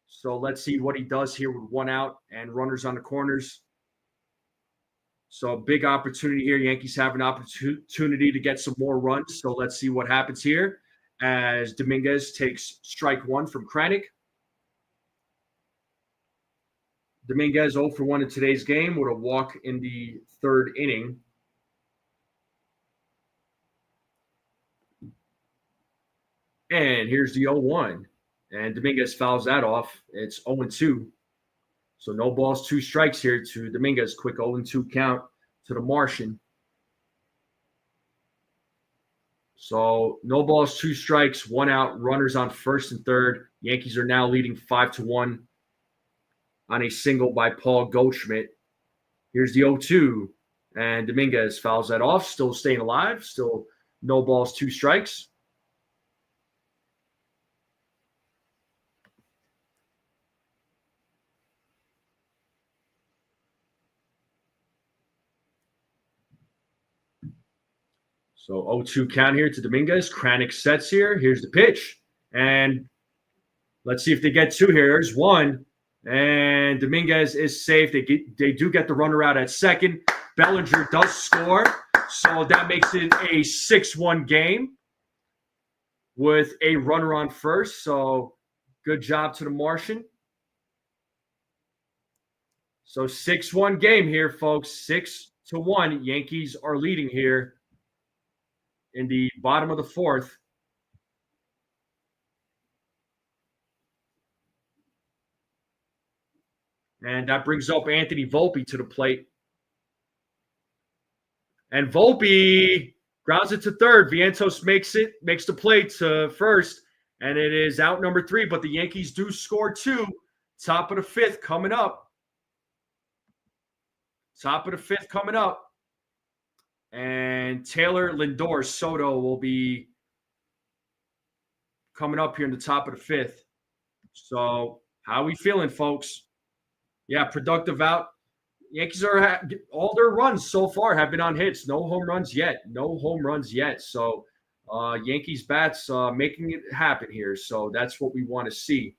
So let's see what he does here with one out and runners on the corners. So big opportunity here. Yankees have an opportunity to get some more runs. So let's see what happens here as Dominguez takes strike one from Kranick. Dominguez 0 for 1 in today's game with a walk in the third inning. And here's the 0-1. And Dominguez fouls that off. It's 0-2. So no balls, 2 strikes here to Dominguez. Quick 0-2 count to the Martian. So no balls, 2 strikes, 1 out. Runners on first and third. Yankees are now leading 5-1 on a single by Paul Goldschmidt. Here's the 0-2. And Dominguez fouls that off. Still staying alive. Still no balls, 2 strikes. So 0-2 count here to Dominguez. Kranick sets here. Here's the pitch. And let's see if they get 2 here. There's 1. And Dominguez is safe. They do get the runner out at second. Bellinger does score. So that makes it a 6-1 game with a runner on first. So good job to the Martian. So 6-1 game here, folks. 6-1. Yankees are leading here in the bottom of the fourth. And that brings up Anthony Volpe to the plate. And Volpe grounds it to third. Vientos makes the play to first. And it is out number 3. But the Yankees do score 2. Top of the 5th coming up. Top of the 5th coming up. And Taylor Lindor Soto will be coming up here in the top of the 5th. So how are we feeling, folks? Yeah, productive out. Yankees are all their runs so far have been on hits. No home runs yet. So Yankees bats making it happen here. So that's what we want to see.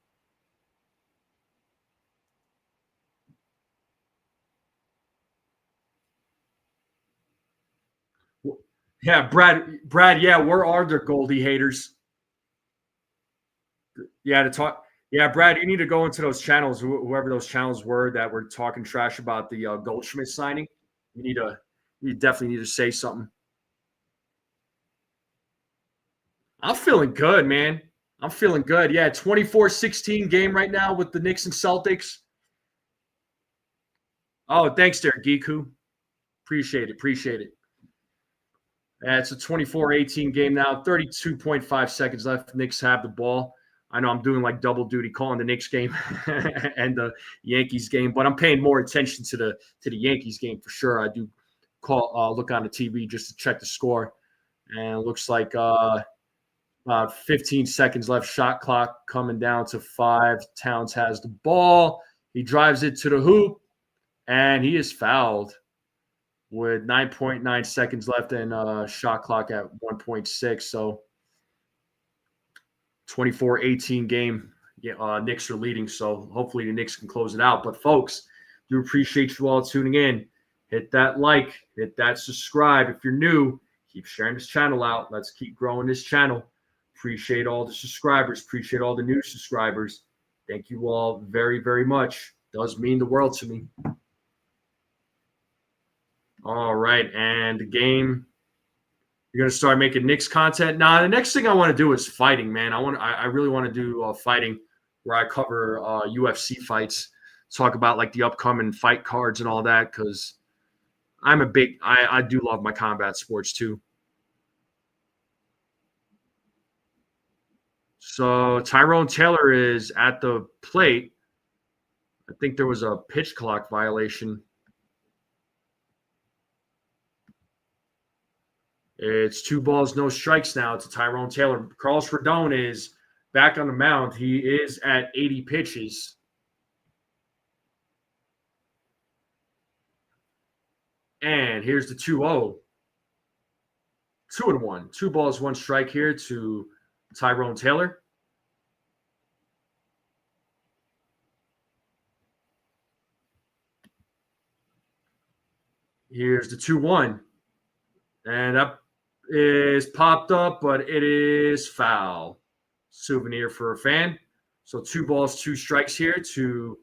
Yeah, Brad. Yeah, where are the Goldie haters? Yeah, to talk. Yeah, Brad, you need to go into those channels, whoever those channels were that were talking trash about the Goldschmidt signing. You definitely need to say something. I'm feeling good, man. I'm feeling good. Yeah, 24-16 game right now with the Knicks and Celtics. Oh, thanks there, Giku. Appreciate it. It's a 24-18 game now. 32.5 seconds left. Knicks have the ball. I know I'm doing like double duty calling the Knicks game and the Yankees game, but I'm paying more attention to the Yankees game for sure. I do look on the TV just to check the score. And it looks like about 15 seconds left. Shot clock coming down to 5. Towns has the ball. He drives it to the hoop, and he is fouled with 9.9 seconds left and shot clock at 1.6. So 24-18 game. Yeah, Knicks are leading, so hopefully the Knicks can close it out. But folks, do appreciate you all tuning in. Hit that like, hit that subscribe. If you're new, keep sharing this channel out. Let's keep growing this channel. Appreciate all the subscribers. Appreciate all the new subscribers. Thank you all very, very much. Does mean the world to me. All right, and the game. You're gonna start making Knicks content. Nah, the next thing I want to do is fighting, man. I really want to do fighting, where I cover UFC fights, talk about like the upcoming fight cards and all that. Because I do love my combat sports too. So Tyrone Taylor is at the plate. I think there was a pitch clock violation. It's 2 balls, no strikes now to Tyrone Taylor. Carlos Rodon is back on the mound. He is at 80 pitches. And here's the 2-0. 2-1. 2 balls, 1 strike here to Tyrone Taylor. Here's the 2-1. And up is popped up, but it is foul. Souvenir for a fan. So 2 balls, 2 strikes here to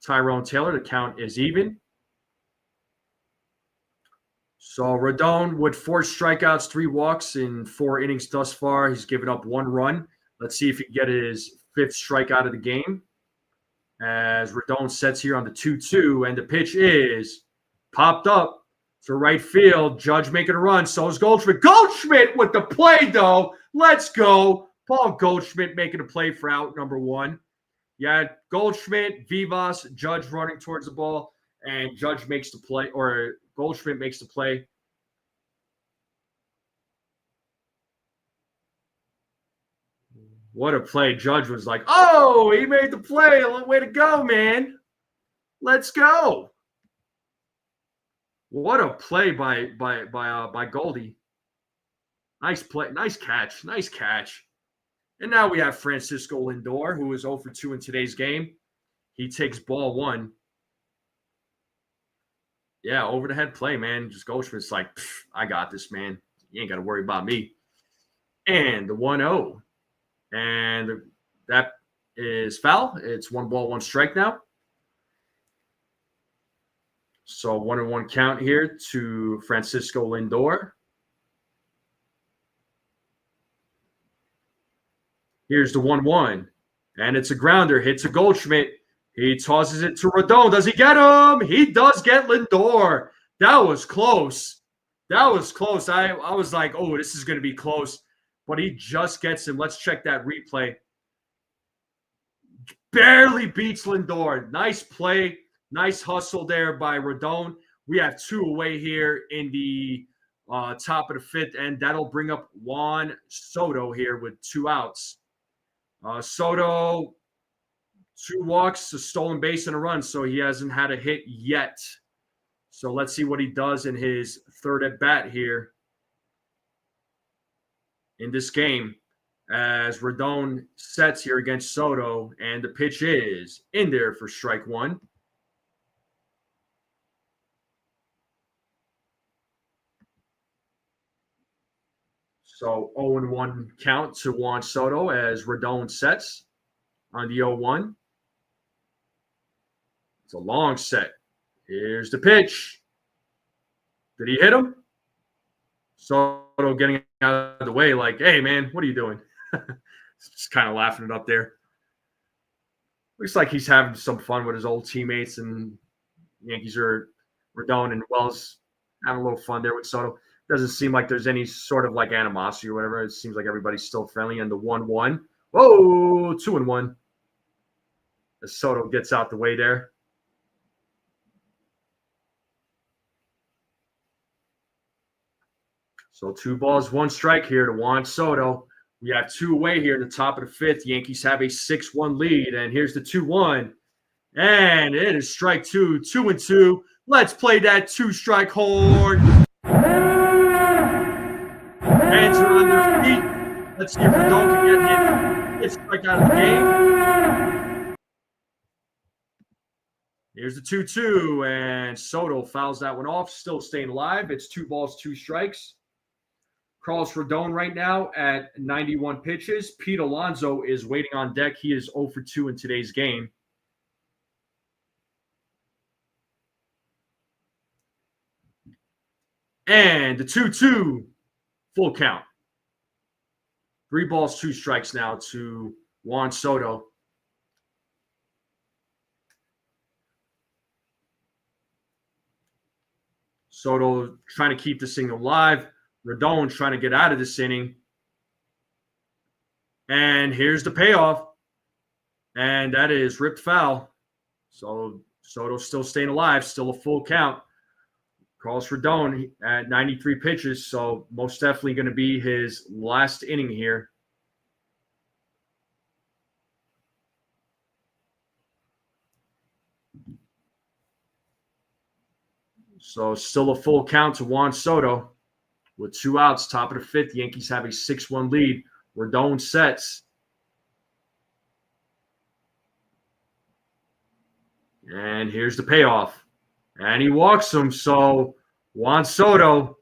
Tyrone Taylor. The count is even. So Rodon with 4 strikeouts, 3 walks in 4 innings thus far. He's given up 1 run. Let's see if he can get his 5th strikeout of the game. As Rodon sets here on the 2-2, and the pitch is popped up to right field. Judge making a run. So is Goldschmidt. Goldschmidt with the play, though. Let's go. Paul Goldschmidt making a play for out number 1. Yeah, Goldschmidt, Vivas, Judge running towards the ball, and Judge makes the play, or Goldschmidt makes the play. What a play. Judge was like, oh, he made the play. Way to go, man. Let's go. What a play by Goldie. Nice play. Nice catch. Nice catch. And now we have Francisco Lindor, who is 0 for 2 in today's game. He takes ball 1. Yeah, over the head play, man. Just Goldschmidt's like, I got this, man. You ain't got to worry about me. And the 1-0. And that is foul. It's 1 ball, 1 strike now. So 1-1 count here to Francisco Lindor. Here's the 1-1. And it's a grounder. Hits a Goldschmidt. He tosses it to Rodon. Does he get him? He does get Lindor. That was close. That was close. I was like, oh, this is going to be close. But he just gets him. Let's check that replay. Barely beats Lindor. Nice play. Nice hustle there by Rodon. We have 2 away here in the top of the 5th, and that'll bring up Juan Soto here with 2 outs. Soto, 2 walks, a stolen base, and a run, so he hasn't had a hit yet. So let's see what he does in his 3rd at bat here in this game, as Rodon sets here against Soto, and the pitch is in there for strike 1. So 0-1 count to Juan Soto as Rodon sets on the 0-1. It's a long set. Here's the pitch. Did he hit him? Soto getting out of the way like, hey, man, what are you doing? Just kind of laughing it up there. Looks like he's having some fun with his old teammates, and Yankees are Rodon and Wells having a little fun there with Soto. Doesn't seem like there's any sort of like animosity or whatever. It seems like everybody's still friendly. And the 1-1. Whoa, 2-1. As Soto gets out the way there. So 2 balls, 1 strike here to Juan Soto. We have 2 away here in the top of the 5th. Yankees have a 6-1 lead, and here's the 2-1. And it is strike 2, 2-2. Let's play that 2-strike horn. Hands are on their feet. Let's see if Braun can get hit. Strike out of the game. Here's the 2-2, and Soto fouls that one off, still staying alive. It's 2 balls, 2 strikes. Carlos Rodon right now at 91 pitches. Pete Alonso is waiting on deck. He is 0 for 2 in today's game. And the 2-2, full count. 3 balls, 2 strikes now to Juan Soto. Soto trying to keep this thing alive. Rodon trying to get out of this inning. And here's the payoff. And that is ripped foul. So Soto's still staying alive, still a full count. Carlos Rodon at 93 pitches, so most definitely going to be his last inning here. So still a full count to Juan Soto with 2 outs, top of the 5th. Yankees have a 6-1 lead. Rodon sets. And here's the payoff. And he walks him. So Juan Soto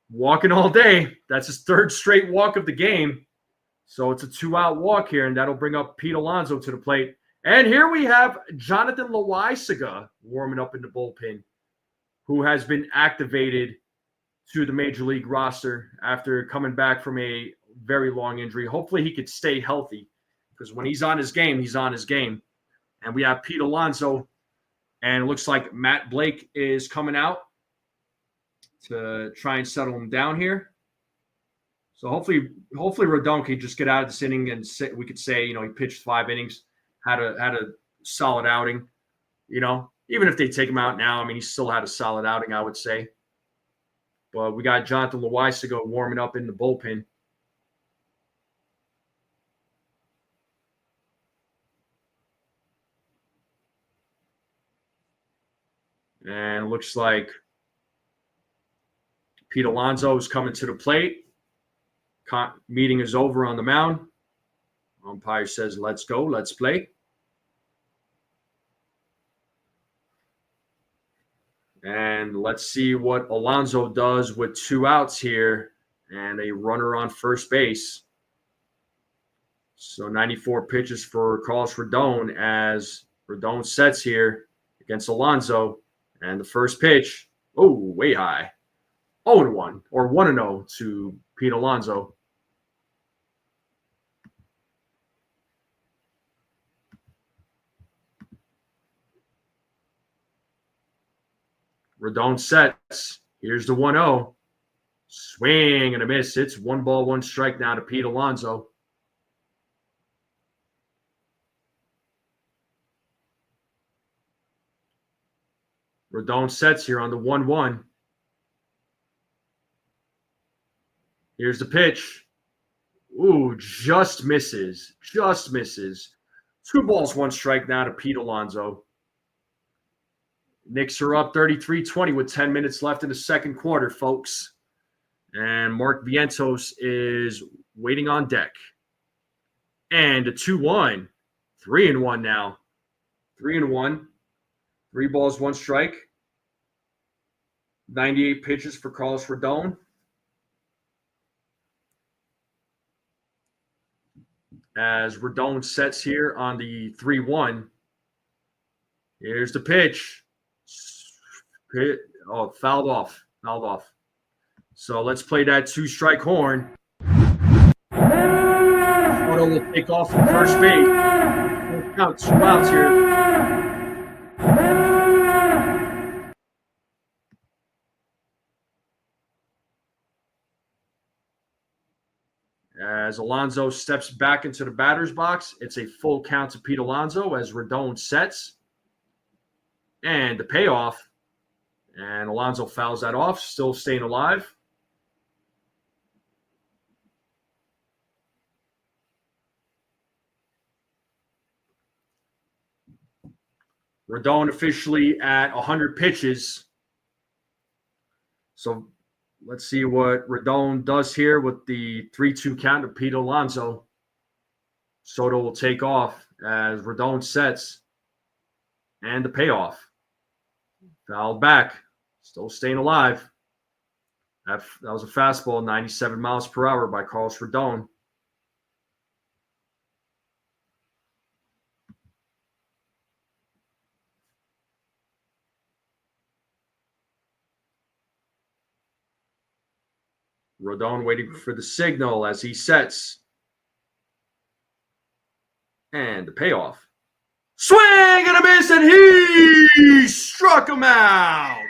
walking all day. That's his 3rd straight walk of the game. So it's a 2-out walk here, and that'll bring up Pete Alonso to the plate. And here we have Jonathan Loaisiga warming up in the bullpen, who has been activated to the Major League roster after coming back from a very long injury. Hopefully he could stay healthy, because when he's on his game, he's on his game. And we have Pete Alonso, and it looks like Matt Blake is coming out to try and settle him down here. So hopefully Rodon can just get out of this inning, and we could say, he pitched 5 innings, had a solid outing. Even if they take him out now, he still had a solid outing, I would say. But we got Jonathan Loaisiga warming up in the bullpen. And it looks like Pete Alonso is coming to the plate. Meeting is over on the mound. Umpire says, let's go, let's play. And let's see what Alonso does with 2 outs here and a runner on first base. So 94 pitches for Carlos Rodon as Rodon sets here against Alonso. And the first pitch, way high. 0-1 or 1-0 to Pete Alonso. Rodon sets. Here's the 1-0. Swing and a miss. It's 1 ball, 1 strike now to Pete Alonso. Rodon sets here on the 1-1. Here's the pitch. Just misses. Just misses. 2 balls, 1 strike now to Pete Alonso. Knicks are up 33-20 with 10 minutes left in the second quarter, folks. And Mark Vientos is waiting on deck. And a 2-1. 3-1 now. 3-1. 3 balls, 1 strike. 98 pitches for Carlos Rodon. As Rodon sets here on the 3-1. Here's the pitch. Fouled off. So let's play that 2-strike horn. Soto will take off from first base. We'll count 2 outs here. As Alonso steps back into the batter's box, it's a full count to Pete Alonso as Rodon sets. And the payoff. And Alonso fouls that off, still staying alive. Rodon officially at 100 pitches. So let's see what Rodon does here with the 3-2 count to Pete Alonso. Soto will take off as Rodon sets. And the payoff. Fouled back. Still staying alive. That was a fastball, 97 miles per hour by Carlos Rodon. Rodon waiting for the signal as he sets. And the payoff. Swing and a miss, and he struck him out.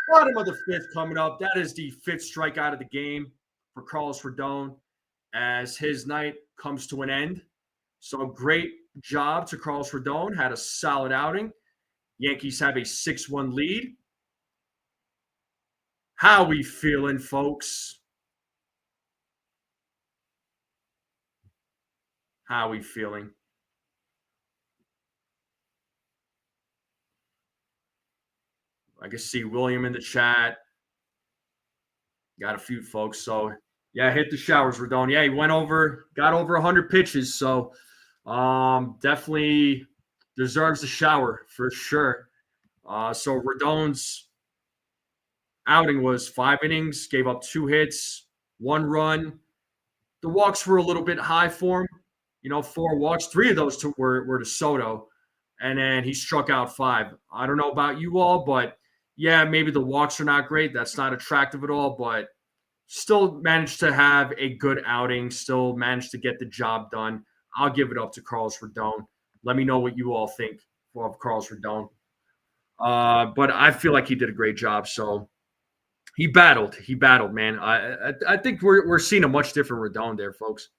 Bottom of the fifth coming up. That is the fifth strikeout of the game for Carlos Rodon as his night comes to an end. So great job to Carlos Rodon. Had a solid outing. Yankees have a 6-1 lead. How we feeling, folks? How we feeling? I can see William in the chat. Got a few folks. So, yeah, hit the showers, Rodon. Yeah, he got over 100 pitches. So, definitely deserves a shower for sure. So, Rodon's outing was 5 innings, gave up 2 hits, 1 run. The walks were a little bit high for him. 4 walks. 3 of those were to Soto, and then he struck out 5. I don't know about you all, but yeah, maybe the walks are not great. That's not attractive at all, but still managed to have a good outing, still managed to get the job done. I'll give it up to Carlos Rodon. Let me know what you all think of Carlos Rodon. But I feel like he did a great job. So he battled, man. I think we're seeing a much different Rodon there, folks.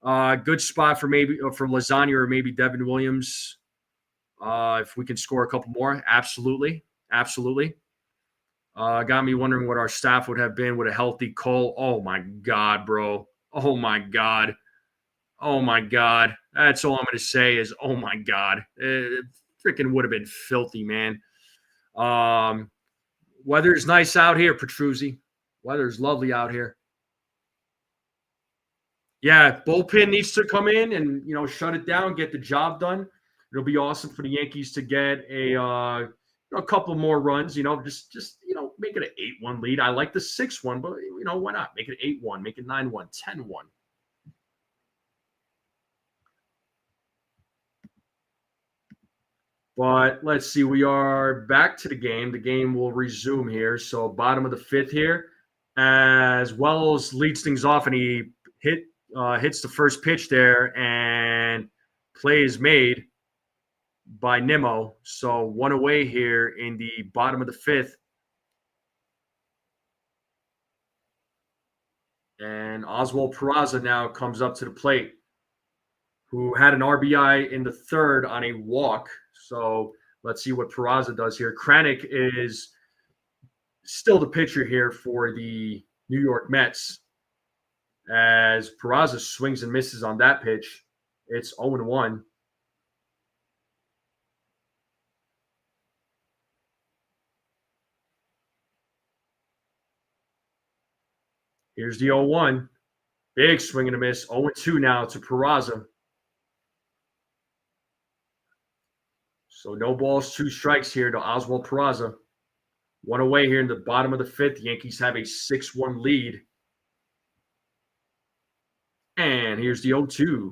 Good spot for Lasagna or maybe Devin Williams. If we can score a couple more, absolutely. Got me wondering what our staff would have been with a healthy Cole. Oh my God, bro. Oh my God. That's all I'm going to say is, oh my God. It freaking would have been filthy, man. Weather's nice out here, Petruzzi. Weather's lovely out here. Yeah, bullpen needs to come in and shut it down, get the job done. It'll be awesome for the Yankees to get a couple more runs. Just make it an 8-1 lead. I like the 6-1, but why not make it 8-1, make it 9-1, 10-1. But let's see, we are back to the game. The game will resume here. So bottom of the fifth here, as Wells leads things off, and he hits the first pitch there, and play is made by Nimmo. So 1 away here in the bottom of the fifth. And Oswald Peraza now comes up to the plate, who had an RBI in the third on a walk. So let's see what Peraza does here. Kranick is still the pitcher here for the New York Mets, as Peraza swings and misses on that pitch. It's 0-1. Here's the 0-1. Big swing and a miss. 0-2 now to Peraza. So no balls, 2 strikes here to Oswald Peraza. 1 away here in the bottom of the fifth. The Yankees have a 6-1 lead. And here's the 0-2.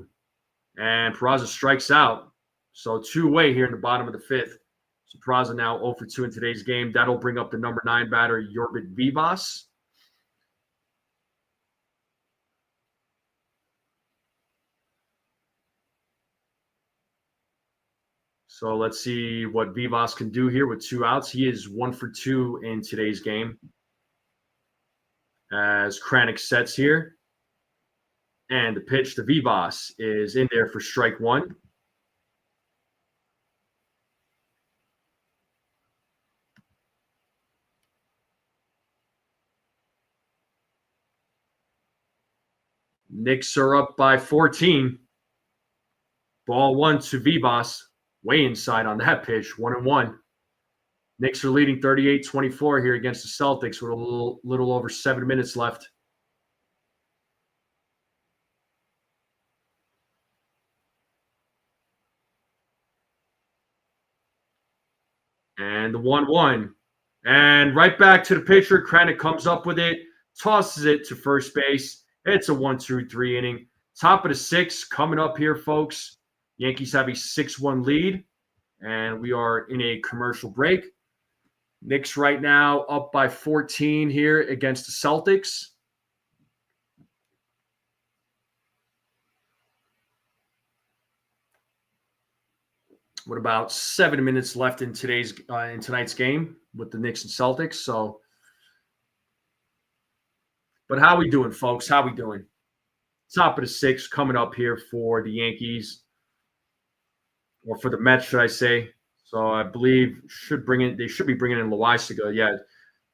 And Peraza strikes out. So 2 away here in the bottom of the fifth. So Peraza now 0-2 in today's game. That'll bring up the number 9 batter, Yorbit Vivas. So let's see what Vivas can do here with 2 outs. He is 1-for-2 in today's game. As Kranick sets here. And the pitch to Vivas is in there for strike 1. Knicks are up by 14. Ball 1 to Vivas. way inside on that pitch, 1-1. Knicks are leading 38-24 here against the Celtics with a little over 7 minutes left. And the 1-1. And right back to the pitcher. Krennic comes up with it, tosses it to first base. It's a 1-2-3 inning. Top of the 6th coming up here, folks. Yankees have a 6-1 lead, and we are in a commercial break. Knicks right now up by 14 here against the Celtics. With about 7 minutes left in tonight's game with the Knicks and Celtics. So, but how we doing, folks? How we doing? Top of the 6th coming up here for the Yankees, or for the Mets, should I say? So I believe they should be bringing in Loaisiga. Yeah,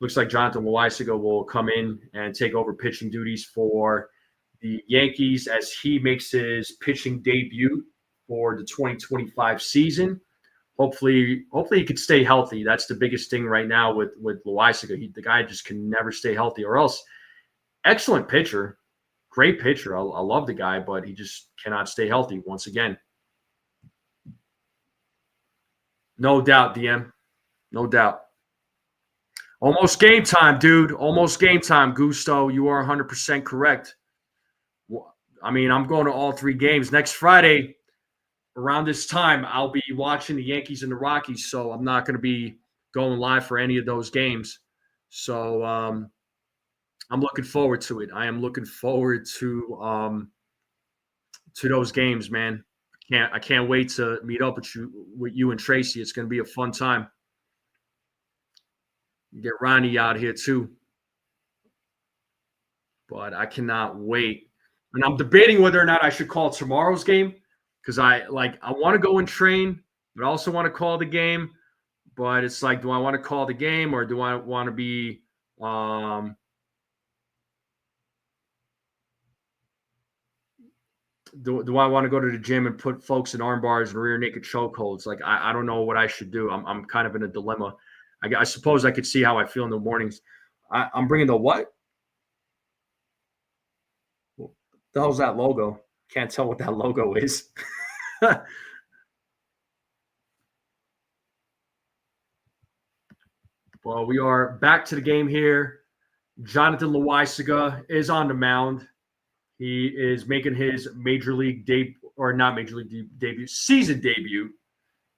looks like Jonathan Loaisiga will come in and take over pitching duties for the Yankees as he makes his pitching debut for the 2025 season. Hopefully he could stay healthy. That's the biggest thing right now with Loaisiga. The guy just can never stay healthy, or else excellent pitcher, great pitcher. I love the guy, but he just cannot stay healthy once again. No doubt, DM. No doubt. Almost game time, dude. Almost game time, Gusto. You are 100% correct. I mean, I'm going to all 3 games. Next Friday, around this time, I'll be watching the Yankees and the Rockies, so I'm not going to be going live for any of those games. So I'm looking forward to it. I am looking forward to those games, man. I can't wait to meet up with you and Tracy. It's going to be a fun time. Get Ronnie out here too. But I cannot wait. And I'm debating whether or not I should call tomorrow's game, because I want to go and train, but I also want to call the game. But it's like, do I want to call the game, or do I want to be do I want to go to the gym and put folks in arm bars and rear naked chokeholds? Like, I don't know what I should do. I'm kind of in a dilemma. I suppose I could see how I feel in the mornings. I'm bringing the what? What the hell's that logo? Can't tell what that logo is. Well, we are back to the game here. Jonathan Loaisiga is on the mound. He is making his season debut.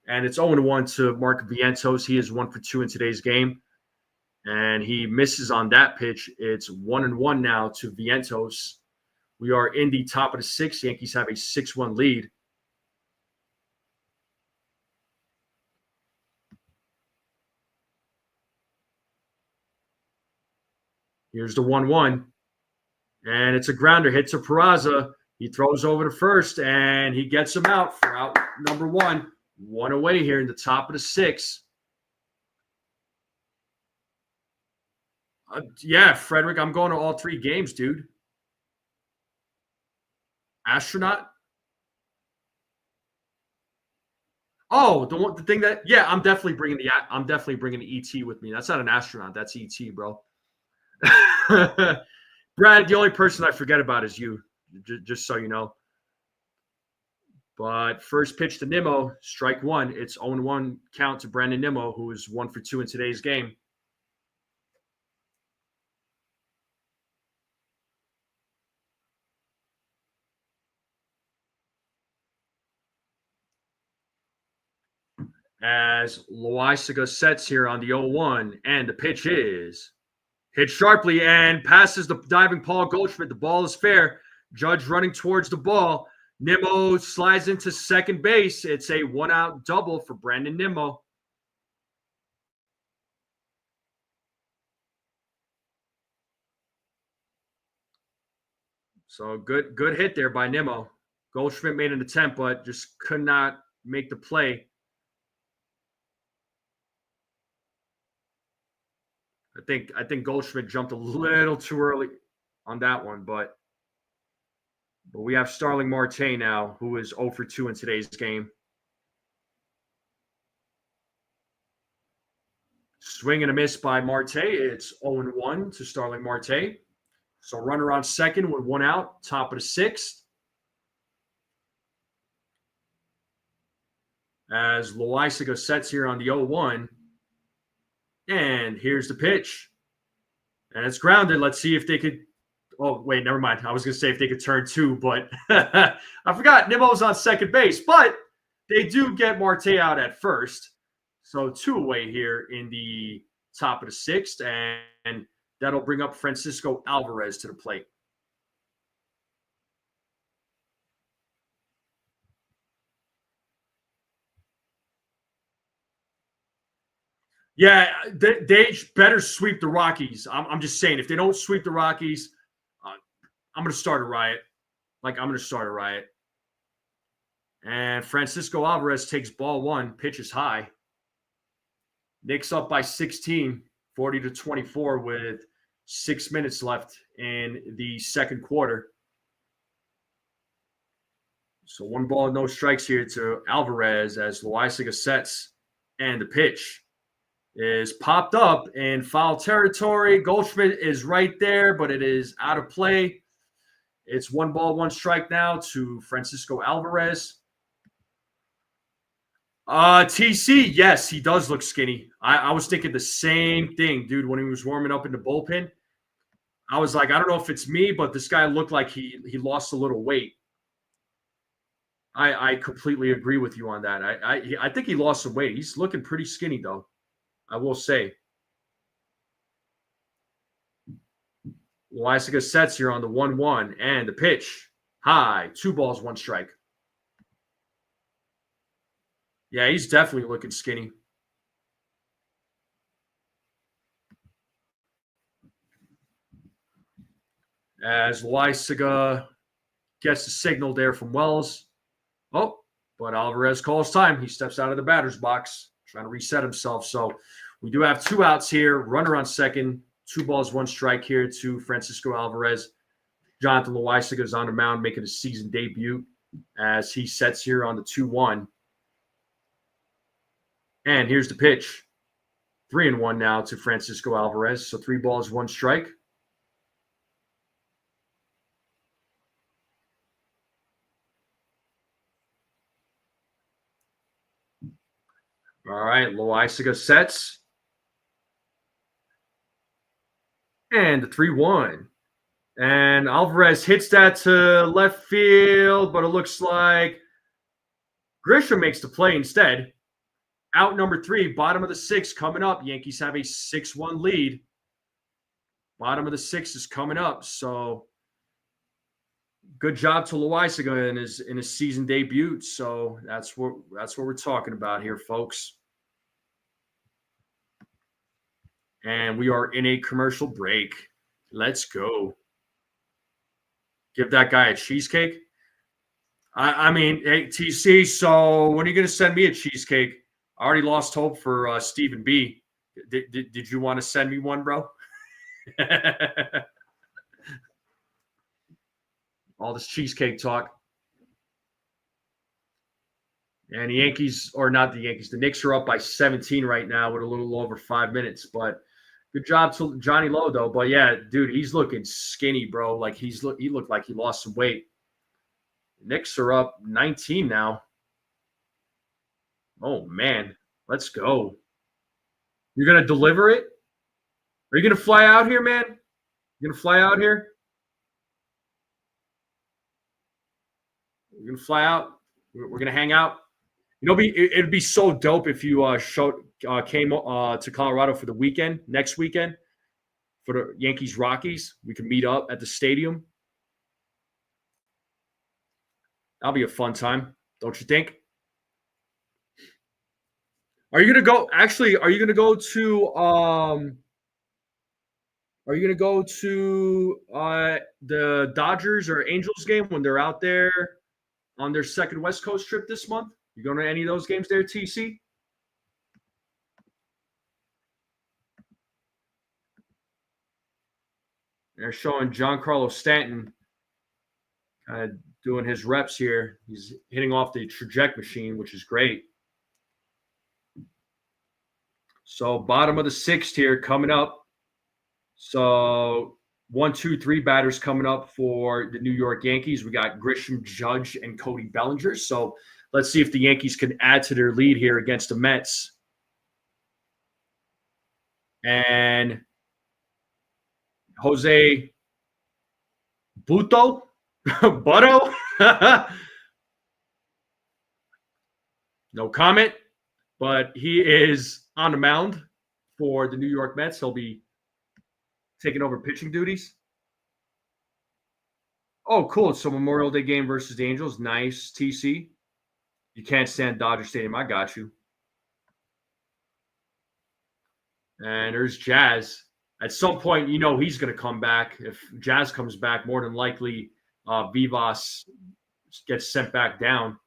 And it's 0-1 to Mark Vientos. He is 1 for 2 in today's game. And he misses on that pitch. It's 1-1 now to Vientos. We are in the top of the 6th. Yankees have a 6-1 lead. Here's the 1-1. And it's a grounder, hit to Peraza. He throws over to first, and he gets him out for out number 1. 1 away here in the top of the 6th. Yeah, Frederick, I'm going to all 3 games, dude. Astronaut? Oh, the thing that, yeah, I'm definitely bringing the ET with me. That's not an astronaut. That's ET, bro. Brad, the only person I forget about is you, just so you know. But first pitch to Nimmo, strike 1. It's 0-1 count to Brandon Nimmo, who is 1 for 2 in today's game. As Loaisiga sets here on the 0-1, and the pitch is hit sharply and passes the diving Paul Goldschmidt. The ball is fair. Judge running towards the ball. Nimmo slides into second base. It's a 1-out double for Brandon Nimmo. So good hit there by Nimmo. Goldschmidt made an attempt, but just could not make the play. I think Goldschmidt jumped a little too early on that one, but we have Starling Marte now, who is 0 for 2 in today's game. Swing and a miss by Marte. It's 0-1 to Starling Marte. So runner on second with one out, top of the sixth. As Loaisiga sets here on the 0-1. And here's the pitch. And it's grounded. Let's see if they could. Oh, wait, never mind. I was going to say if they could turn two, but I forgot Nimmo's on second base. But they do get Marte out at first. So 2 away here in the top of the sixth. And that'll bring up Francisco Alvarez to the plate. Yeah, they better sweep the Rockies. I'm just saying, if they don't sweep the Rockies, I'm going to start a riot. I'm going to start a riot. And Francisco Alvarez takes ball one, pitches high. Knicks up by 16, 40-24 with 6 minutes left in the second quarter. So 1 ball, no strikes here to Alvarez as Loaisiga sets. And the pitch is popped up in foul territory. Goldschmidt is right there, but it is out of play. It's 1 ball, 1 strike now to Francisco Alvarez. TC, yes, he does look skinny. I was thinking the same thing, dude, when he was warming up in the bullpen. I was like, I don't know if it's me, but this guy looked like he lost a little weight. I completely agree with you on that. I think he lost some weight. He's looking pretty skinny, though, I will say. Loaisiga sets here on the 1-1, and the pitch, high, 2 balls, 1 strike. Yeah, he's definitely looking skinny. As Loaisiga gets the signal there from Wells. Oh, but Alvarez calls time. He steps out of the batter's box, trying to reset himself. So we do have 2 outs here. Runner on second. 2 balls, 1 strike here to Francisco Alvarez. Jonathan Loaisiga is on the mound making his season debut as he sets here on the 2-1. And here's the pitch. 3-1 now to Francisco Alvarez. So 3 balls, 1 strike. All right, Loaisiga sets. And the 3-1. And Alvarez hits that to left field, but it looks like Grisham makes the play instead. Out number 3, bottom of the 6th coming up. Yankees have a 6-1 lead. Bottom of the 6th is coming up. So good job to Loaisiga in his season debut. So that's what we're talking about here, folks. And we are in a commercial break. Let's go. Give that guy a cheesecake. I mean, hey, TC, so when are you going to send me a cheesecake? I already lost hope for Stephen B. Did you want to send me one, bro? All this cheesecake talk. And the Yankees, or not the Yankees, the Knicks are up by 17 right now with a little over 5 minutes. But good job to Johnny Lowe, though. But, yeah, dude, he's looking skinny, bro. Like, he looked like he lost some weight. The Knicks are up 19 now. Oh, man. Let's go. You're going to deliver it? Are you going to fly out here, man? You going to fly out here? You're going to fly out? We're going to hang out? It'd be so dope if you came to Colorado for the weekend, next weekend, for the Yankees Rockies. We can meet up at the stadium. That'll be a fun time, don't you think? Are you gonna go? Actually, are you gonna go to? Are you gonna go to the Dodgers or Angels game when they're out there on their second West Coast trip this month? You going to any of those games there, TC? They're showing Giancarlo Stanton doing his reps here. He's hitting off the trajectory machine, which is great. So bottom of the sixth here coming up. So 1, 2, 3 batters coming up for the New York Yankees. We got Grisham, Judge, and Cody Bellinger. So let's see if the Yankees can add to their lead here against the Mets. And Jose Buto? Butto? No comment, but he is on the mound for the New York Mets. He'll be taking over pitching duties. Oh, cool. So Memorial Day game versus the Angels. Nice, TC. You can't stand Dodger Stadium. I got you. And there's Jazz. At some point, you know he's going to come back. If Jazz comes back, more than likely Vivas gets sent back down.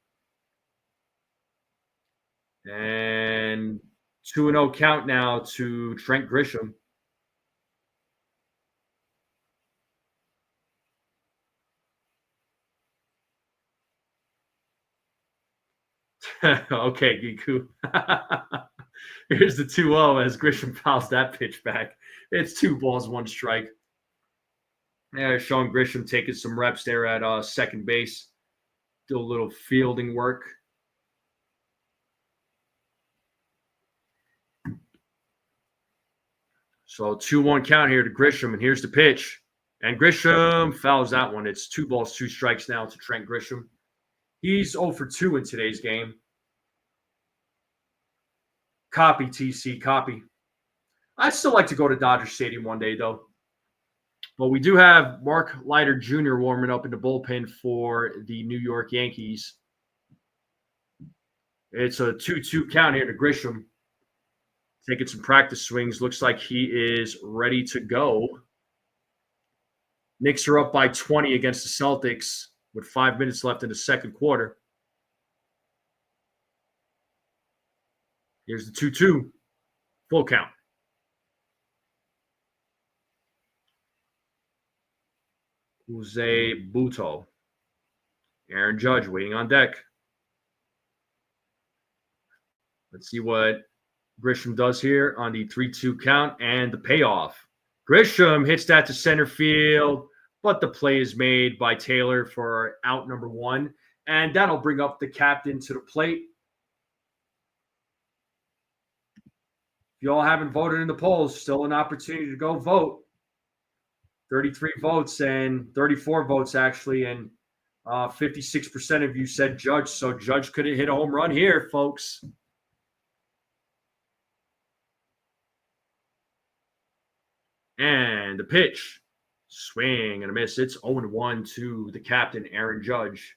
And 2-0 count now to Trent Grisham. Okay, Giku. Here's the 2-0 as Grisham fouls that pitch back. It's 2 balls, 1 strike. Yeah, showing Grisham taking some reps there at second base. Do a little fielding work. So 2-1 count here to Grisham, and here's the pitch. And Grisham fouls that one. It's 2 balls, 2 strikes now to Trent Grisham. He's 0 for 2 in today's game. Copy, TC, copy. I'd still like to go to Dodger Stadium one day, though. But we do have Mark Leiter Jr. warming up in the bullpen for the New York Yankees. It's a 2-2 count here to Grisham. Taking some practice swings. Looks like he is ready to go. Knicks are up by 20 against the Celtics with 5 minutes left in the second quarter. Here's the 2-2. Full count. Jose Buto. Aaron Judge waiting on deck. Let's see what Grisham does here on the 3-2 count and the payoff. Grisham hits that to center field, but the play is made by Taylor for out number 1, and that'll bring up the captain to the plate. If you all haven't voted in the polls, still an opportunity to go vote. 33 votes and 34 votes, actually, and 56% of you said Judge, so Judge could have hit a home run here, folks. And the pitch, swing and a miss. It's 0-1 to the captain, Aaron Judge.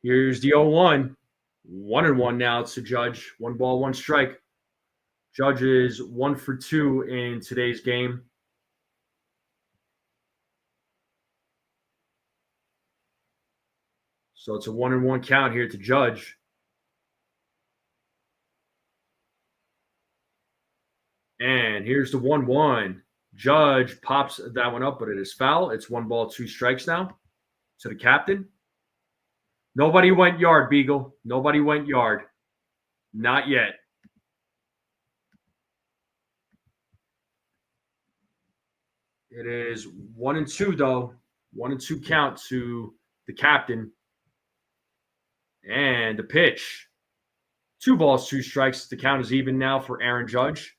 Here's the 0-1. 1-1 now to Judge. 1 ball, 1 strike. Judge is 1 for 2 in today's game. So it's a 1-1 count here to Judge. And here's the 1-1. Judge pops that one up, but it is foul. It's 1 ball, 2 strikes now to the captain. Nobody went yard, Beagle. Nobody went yard. Not yet. It is 1-2, though. 1-2 count to the captain. And the pitch. 2 balls, 2 strikes. The count is even now for Aaron Judge.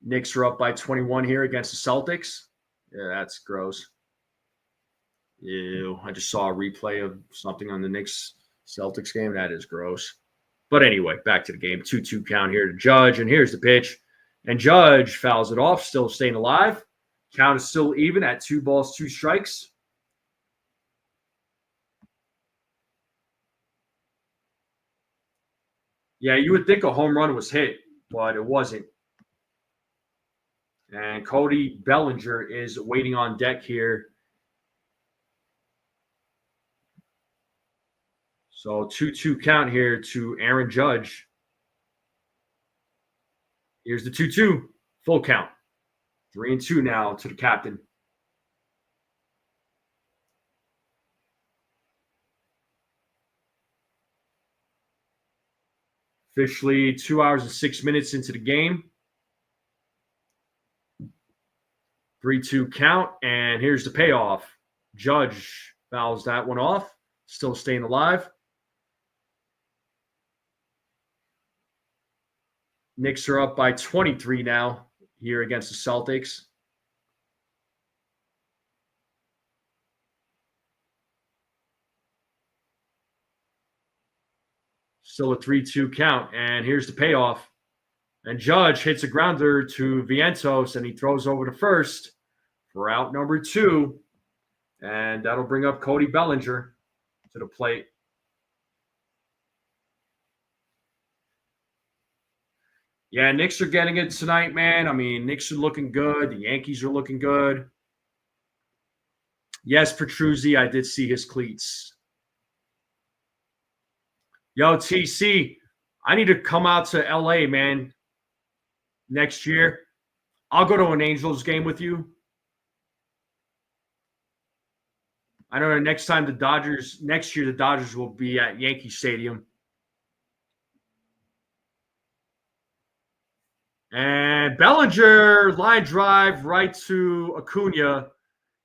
Knicks are up by 21 here against the Celtics. Yeah, that's gross. Ew. I just saw a replay of something on the Knicks Celtics game. That is gross. But anyway, back to the game. 2-2 count here to Judge. And here's the pitch. And Judge fouls it off, still staying alive. Count is still even at 2 balls, 2 strikes. Yeah, you would think a home run was hit, but it wasn't. And Cody Bellinger is waiting on deck here. So 2-2 count here to Aaron Judge. Here's the 2-2. Full count. 3-2 now to the captain. Officially 2 hours and 6 minutes into the game. 3-2 count, and here's the payoff. Judge fouls that one off. Still staying alive. Knicks are up by 23 now here against the Celtics. Still a 3-2 count, and here's the payoff. And Judge hits a grounder to Vientos, and he throws over to first for out number 2. And that'll bring up Cody Bellinger to the plate. Yeah, Knicks are getting it tonight, man. I mean, Knicks are looking good. The Yankees are looking good. Yes, Petruzzi, I did see his cleats. Yo, TC, I need to come out to LA, man, next year. I'll go to an Angels game with you. I know next year the Dodgers will be at Yankee Stadium. And Bellinger, line drive right to Acuna,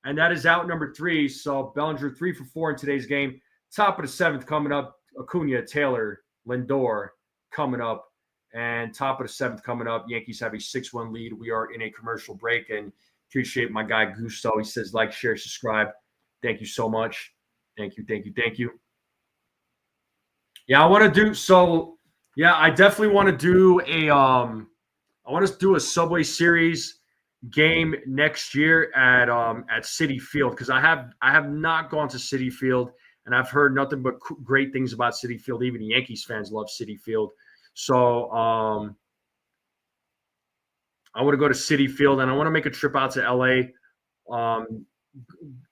and that is out number 3. So Bellinger 3 for 4 in today's game. Top of the 7th coming up, Acuna, Taylor, Lindor coming up. And top of the 7th coming up, Yankees have a 6-1 lead. We are in a commercial break, and appreciate my guy Gusto. He says like, share, subscribe. Thank you so much. Thank you. Yeah, I want to do so. Yeah, I definitely want to do a Subway Series game next year at Citi Field, because I have not gone to Citi Field, and I've heard nothing but great things about Citi Field. Even the Yankees fans love Citi Field. So I want to go to Citi Field, and I want to make a trip out to LA.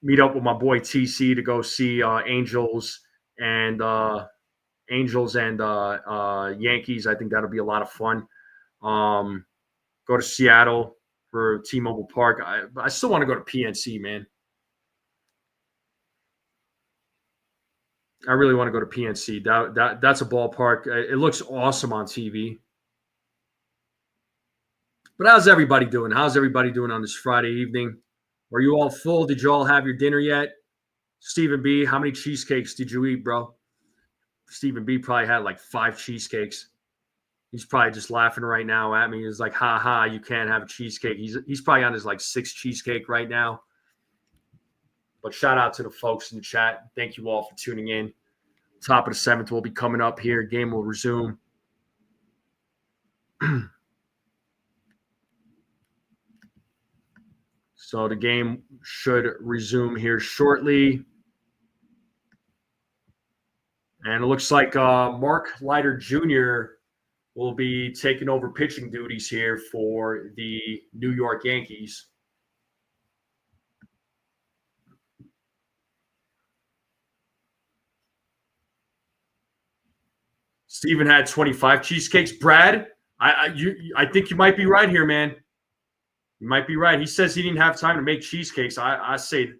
Meet up with my boy TC to go see Angels and Yankees. I think that'll be a lot of fun. Go to Seattle for T-Mobile Park. I still want to go to PNC, man. I really want to go to PNC. That's a ballpark. It looks awesome on TV. But how's everybody doing? How's everybody doing on this Friday evening? Are you all full? Did you all have your dinner yet? Stephen B., how many cheesecakes did you eat, bro? Stephen B. probably had like 5 cheesecakes. He's probably just laughing right now at me. He's like, ha ha, you can't have a cheesecake. He's probably on his like 6th cheesecake right now. But shout out to the folks in the chat. Thank you all for tuning in. Top of the 7th will be coming up here. Game will resume. So the game should resume here shortly. And it looks like Mark Leiter Jr. will be taking over pitching duties here for the New York Yankees. Steven had 25 cheesecakes. Brad, I think you might be right here, man. You might be right. He says he didn't have time to make cheesecakes. I say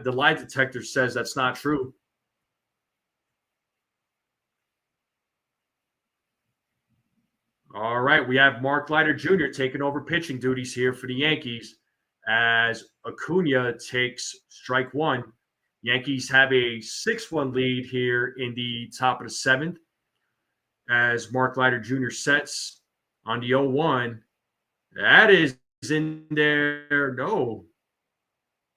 the lie detector says that's not true. All right, we have Mark Leiter Jr. taking over pitching duties here for the Yankees as Acuna takes strike 1. Yankees have a 6-1 lead here in the top of the 7th as Mark Leiter Jr. sets on the 0-1. That is in there. No.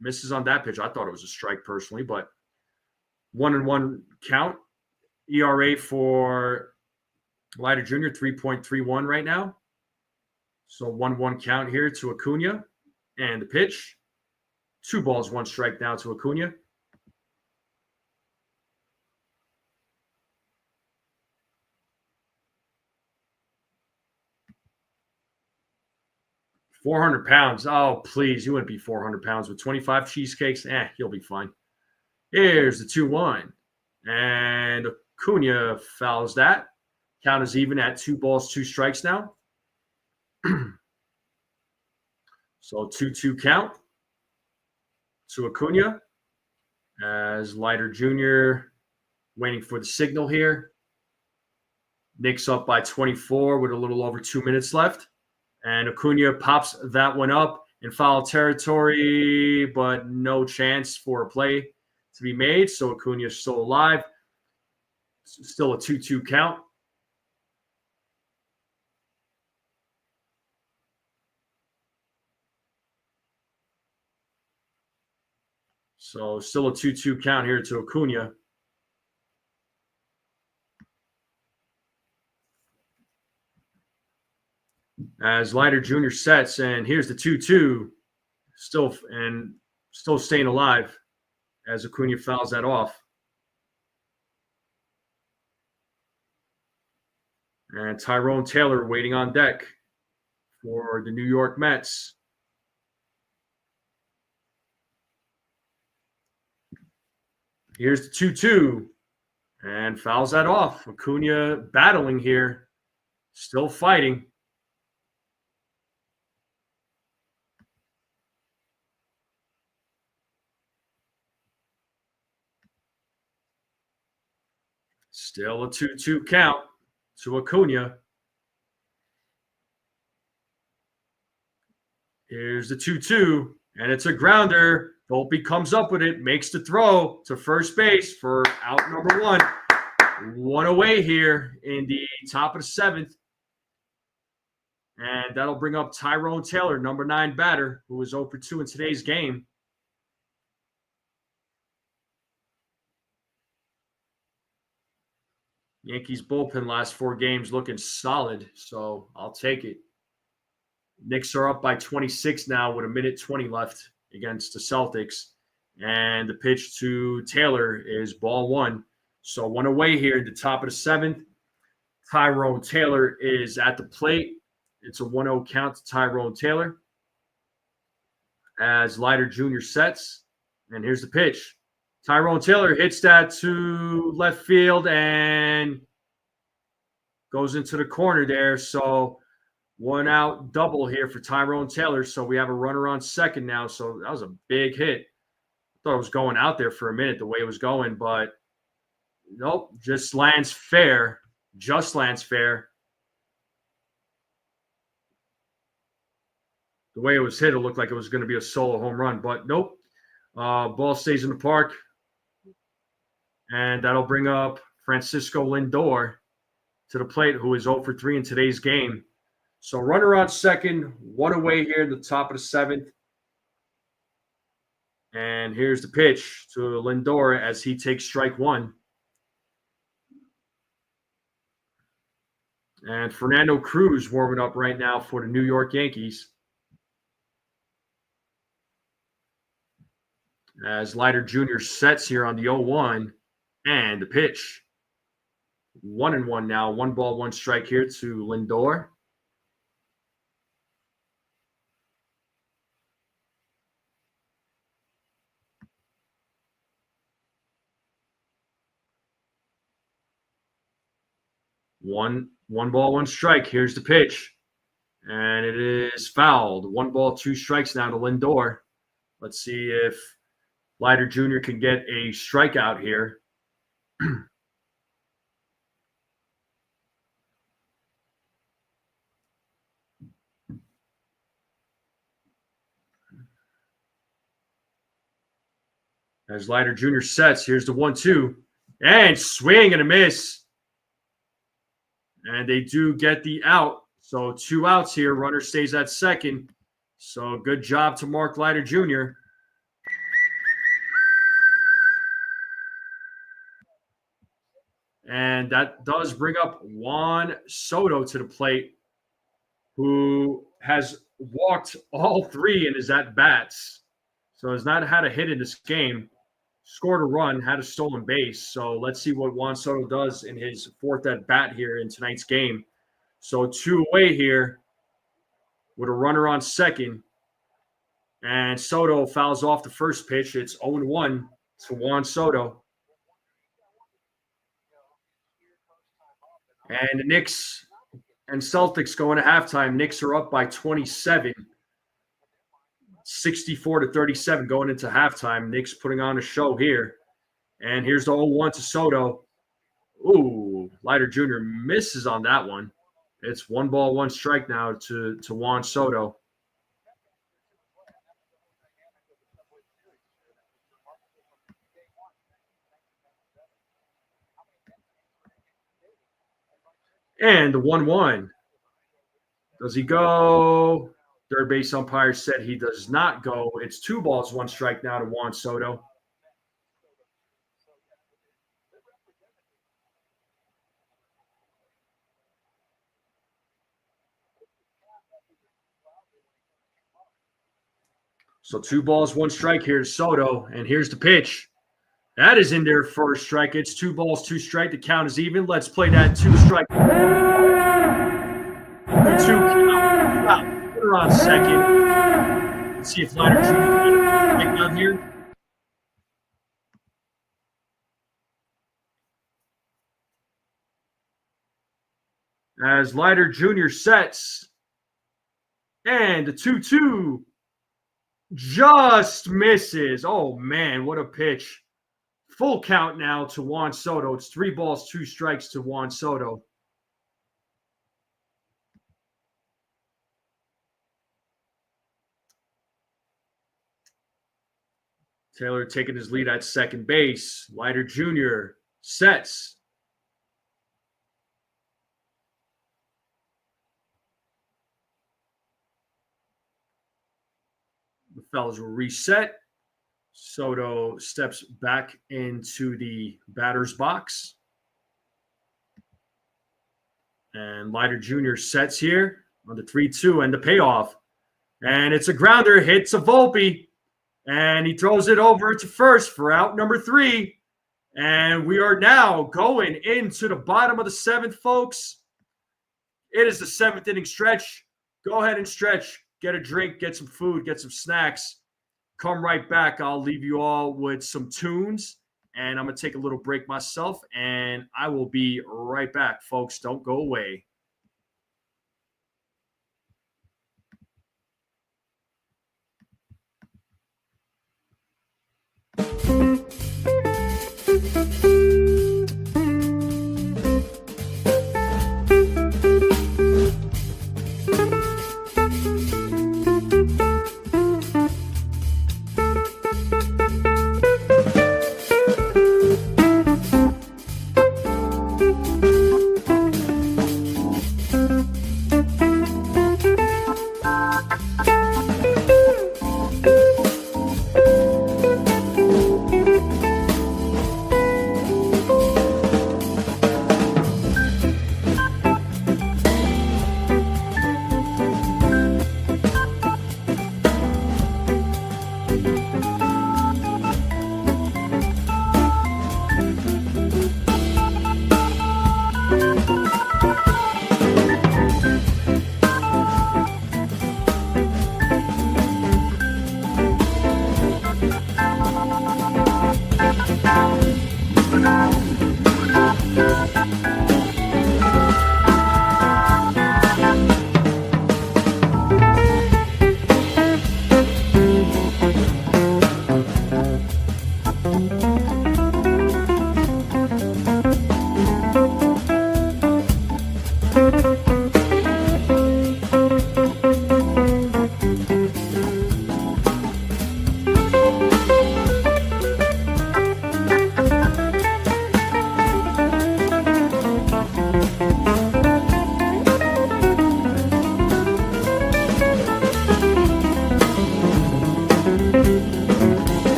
Misses on that pitch. I thought it was a strike personally, but 1-1 count. ERA for Leiter Jr., 3.31 right now. So 1-1 count here to Acuna. And the pitch. 2 balls, 1 strike now to Acuna. £400. Oh, please. You wouldn't be 400 pounds with 25 cheesecakes. You'll be fine. Here's the 2-1. And Acuna fouls that. Count is even at 2 balls, 2 strikes now. So 2-2 count to Acuna as Leiter Jr. waiting for the signal here. Knicks up by 24 with a little over 2 minutes left. And Acuna pops that one up in foul territory, but no chance for a play to be made. So Acuna is still alive. Still a 2-2 count. So still a 2-2 count here to Acuna. As Leiter Jr. sets, and here's the 2-2, still staying alive as Acuna fouls that off. And Tyrone Taylor waiting on deck for the New York Mets. Here's the 2-2, and fouls that off. Acuna battling here, still fighting. Still a 2-2 count to Acuna. Here's the 2-2, and it's a grounder. Volpe comes up with it, makes the throw to first base for out number one. One away here in the top of the seventh. And that'll bring up Tyrone Taylor, number 9 batter, who was 0 for 2 in today's game. Yankees bullpen last 4 games looking solid, so I'll take it. Knicks are up by 26 now with 1:20 left against the Celtics. And the pitch to Taylor is ball 1. So one away here at the top of the 7th. Tyrone Taylor is at the plate. It's a 1-0 count to Tyrone Taylor as Leiter Jr. sets. And here's the pitch. Tyrone Taylor hits that to left field and goes into the corner there. So 1 out double here for Tyrone Taylor. So we have a runner on second now. So that was a big hit. I thought it was going out there for a minute the way it was going, but nope, just lands fair. Just lands fair. The way it was hit, it looked like it was going to be a solo home run, but nope. Ball stays in the park. And that'll bring up Francisco Lindor to the plate, who is 0 for 3 in today's game. So runner on second, 1 away here in the top of the 7th. And here's the pitch to Lindor as he takes strike 1. And Fernando Cruz warming up right now for the New York Yankees. As Leiter Jr. sets here on the 0-1. And the pitch. 1-1 now. 1 ball, 1 strike here to Lindor. One ball, 1 strike. Here's the pitch. And it is fouled. 1 ball, 2 strikes now to Lindor. Let's see if Leiter Jr. can get a strikeout here. As Leiter Jr. sets, here's the 1-2. And swing and a miss. And they do get the out. So 2 outs here. Runner stays at second. So good job to Mark Leiter Jr. And that does bring up Juan Soto to the plate, who has walked all 3 in his at-bats. So has not had a hit in this game. Scored a run, had a stolen base. So let's see what Juan Soto does in his 4th at-bat here in tonight's game. So 2 away here with a runner on second. And Soto fouls off the first pitch. It's 0-1 to Juan Soto. And the Knicks and Celtics going to halftime. Knicks are up by 27. 64-37 going into halftime. Knicks putting on a show here. And here's the 0-1 to Soto. Ooh, Leiter Jr. misses on that one. It's 1 ball, 1 strike now to Juan Soto. And the 1-1. Does he go? Third base umpire said he does not go. It's 2 balls, 1 strike now to Juan Soto. So 2 balls, 1 strike here to Soto. And here's the pitch. That is in there for a strike. It's 2 balls, 2 strike. The count is even. Let's play that 2 strike. 2 count. Put her on second. Let's see if Leiter Jr. can out here. As Leiter Jr. sets. And the 2-2 just misses. Oh, man, what a pitch. Full count now to Juan Soto. It's 3 balls, 2 strikes to Juan Soto. Taylor taking his lead at second base. Leiter Jr. sets. The fellas will reset. Soto steps back into the batter's box. And Leiter Jr. sets here on the 3-2 and the payoff. And it's a grounder, hits a Volpe. And he throws it over to first for out number 3. And we are now going into the bottom of the 7th, folks. It is the 7th inning stretch. Go ahead and stretch. Get a drink, get some food, get some snacks. Come right back. I'll leave you all with some tunes. And I'm going to take a little break myself. And I will be right back, folks. Don't go away.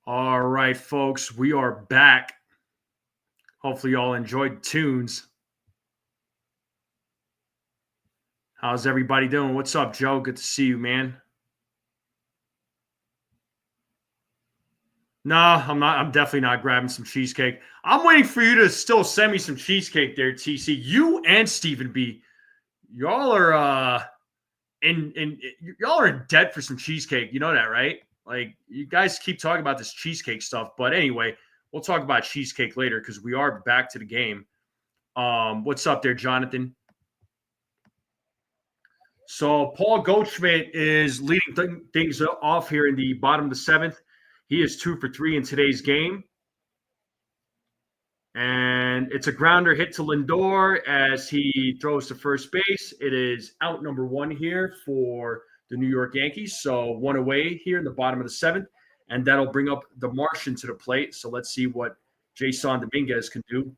All right, folks, we are back. Hopefully, y'all enjoyed tunes. How's everybody doing? What's up, Joe? Good to see you, man. No, I'm not. I'm definitely not grabbing some cheesecake. I'm waiting for you to still send me some cheesecake there, TC. You and Stephen B. Y'all are in y'all are in debt for some cheesecake. You know that, right? Like you guys keep talking about this cheesecake stuff, but anyway, we'll talk about cheesecake later because we are back to the game. What's up there, Jonathan? So Paul Goldschmidt is leading things off here in the bottom of the seventh. He is 2 for 3 in today's game. And it's a grounder hit to Lindor as he throws to first base. It is out number 1 here for the New York Yankees. So 1 away here in the bottom of the seventh. And that'll bring up the Martian to the plate. So let's see what Jason Dominguez can do.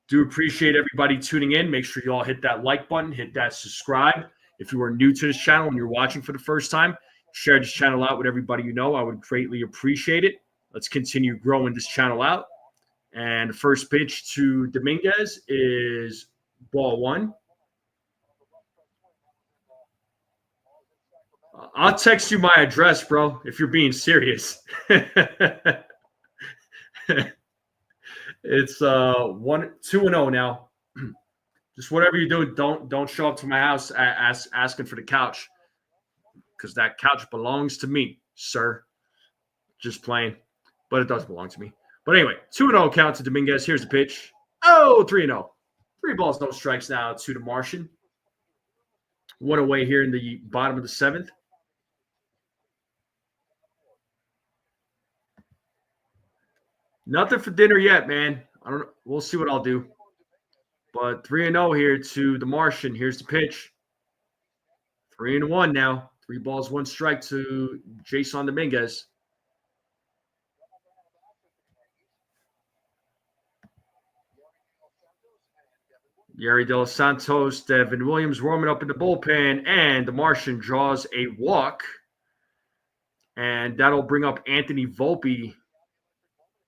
Do appreciate everybody tuning in. Make sure you all hit that like button, hit that subscribe. If you are new to this channel and you're watching for the first time, share this channel out with everybody you know. I would greatly appreciate it. Let's continue growing this channel out. And the first pitch to Dominguez is ball 1. I'll text you my address, bro, if you're being serious. It's 2-0 now. Just whatever you do, don't show up to my house asking for the couch, because that couch belongs to me, sir. Just playing, but it does belong to me. But anyway, 2-0 count to Dominguez. Here's the pitch. Oh, 3-0. 3 balls, no strikes now to the Martian. 1 away here in the bottom of the seventh. Nothing for dinner yet, man. I don't know. We'll see what I'll do. But 3-0 here to the Martian. Here's the pitch. 3-1 now. 3 balls, 1 strike to Jason Dominguez. Yariel Santos, Devin Williams warming up in the bullpen, and the Martian draws a walk. And that'll bring up Anthony Volpe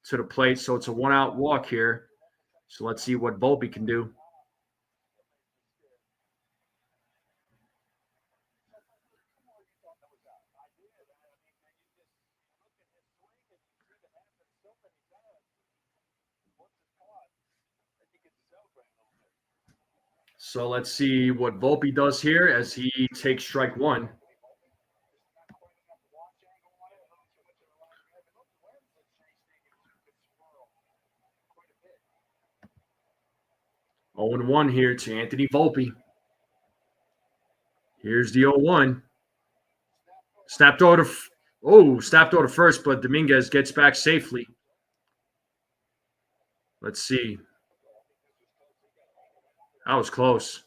to the plate. So it's a 1-out walk here. So let's see what Volpe can do. So let's see what Volpe does here as he takes strike 1. Oh, 0-1 here to Anthony Volpe. Here's the 0-1. Snapped over to first, but Dominguez gets back safely. Let's see. That was close.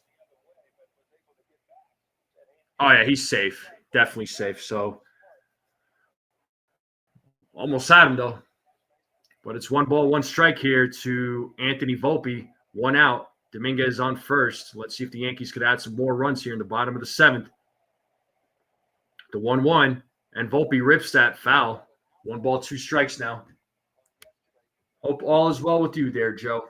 Oh, yeah, he's safe. Definitely safe. So almost had him, though. But it's 1 ball, 1 strike here to Anthony Volpe. 1 out. Dominguez on first. Let's see if the Yankees could add some more runs here in the bottom of the seventh. The 1-1. And Volpe rips that foul. 1 ball, 2 strikes now. Hope all is well with you there, Joe.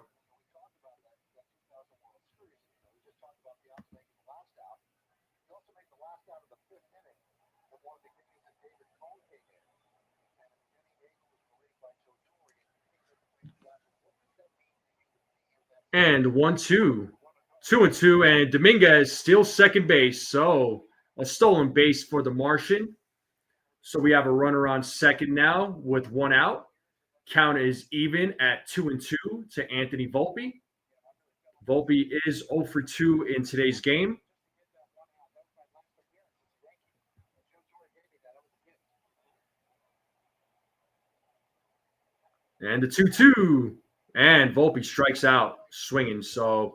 And 1-2. 2-2. And Dominguez steals second base. So a stolen base for the Martian. So we have a runner on second now with 1 out. Count is even at 2-2 to Anthony Volpe. Volpe is 0 for 2 in today's game. And the 2-2. And Volpe strikes out swinging. So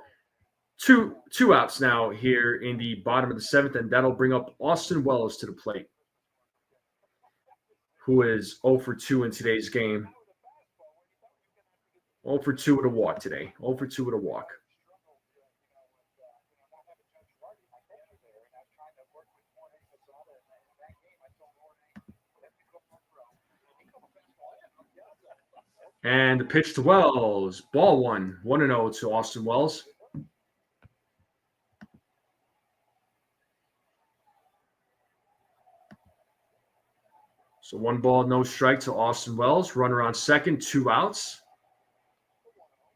two outs now here in the bottom of the seventh. And that'll bring up Austin Wells to the plate, who is 0 for 2 in today's game. 0 for 2 with a walk today. 0 for 2 with a walk. And the pitch to Wells. Ball one. 1-0 to Austin Wells. So 1 ball, no strike to Austin Wells. Runner on second, 2 outs.